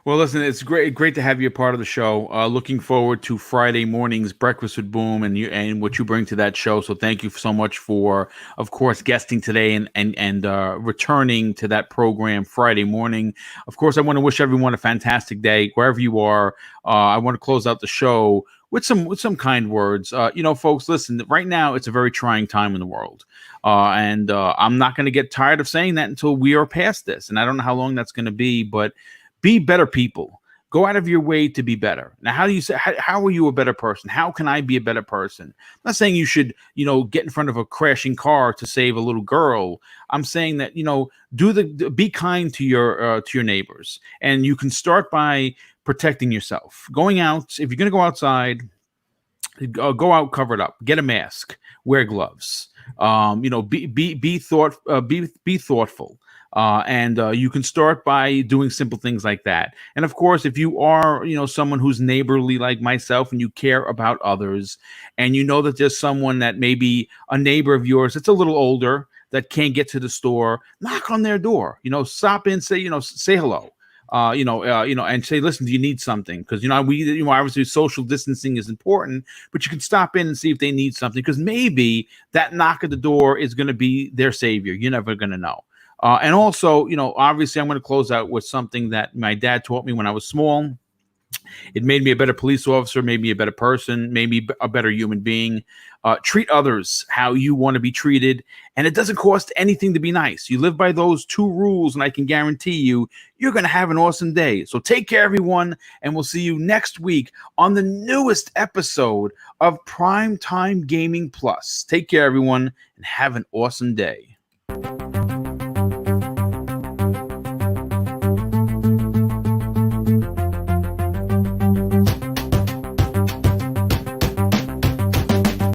[SPEAKER 1] Well, listen, it's great to have you a part of the show. Looking forward to Friday morning's Breakfast with Boom and what you bring to that show. So thank you so much for, of course, guesting today and returning to that program Friday morning. Of course, I want to wish everyone a fantastic day wherever you are. I want to close out the show with some kind words. Folks, listen, right now it's a very trying time in the world. And I'm not going to get tired of saying that until we are past this. And I don't know how long that's going to be, but be better people. Go out of your way to be better. Now, how do you say, how are you a better person? How can I be a better person? I'm not saying you should, get in front of a crashing car to save a little girl. I'm saying that, be kind to your neighbors, and you can start by protecting yourself. Going out, if you're going to go outside, go out covered up, get a mask, wear gloves, be thoughtful. And you can start by doing simple things like that. And of course, if you are, someone who's neighborly like myself and you care about others, and you know that there's someone that may be a neighbor of yours that's a little older that can't get to the store, knock on their door, stop in, say hello. And say, listen, do you need something? Because, obviously social distancing is important, but you can stop in and see if they need something, because maybe that knock at the door is going to be their savior. You're never going to know. And also, obviously I'm going to close out with something that my dad taught me when I was small. It made me a better police officer, made me a better person, made me a better human being. Treat others how you want to be treated, and it doesn't cost anything to be nice. You live by those 2 rules, and I can guarantee you're going to have an awesome day. So take care, everyone, and we'll see you next week on the newest episode of Primetime Gaming Plus. Take care, everyone, and have an awesome day.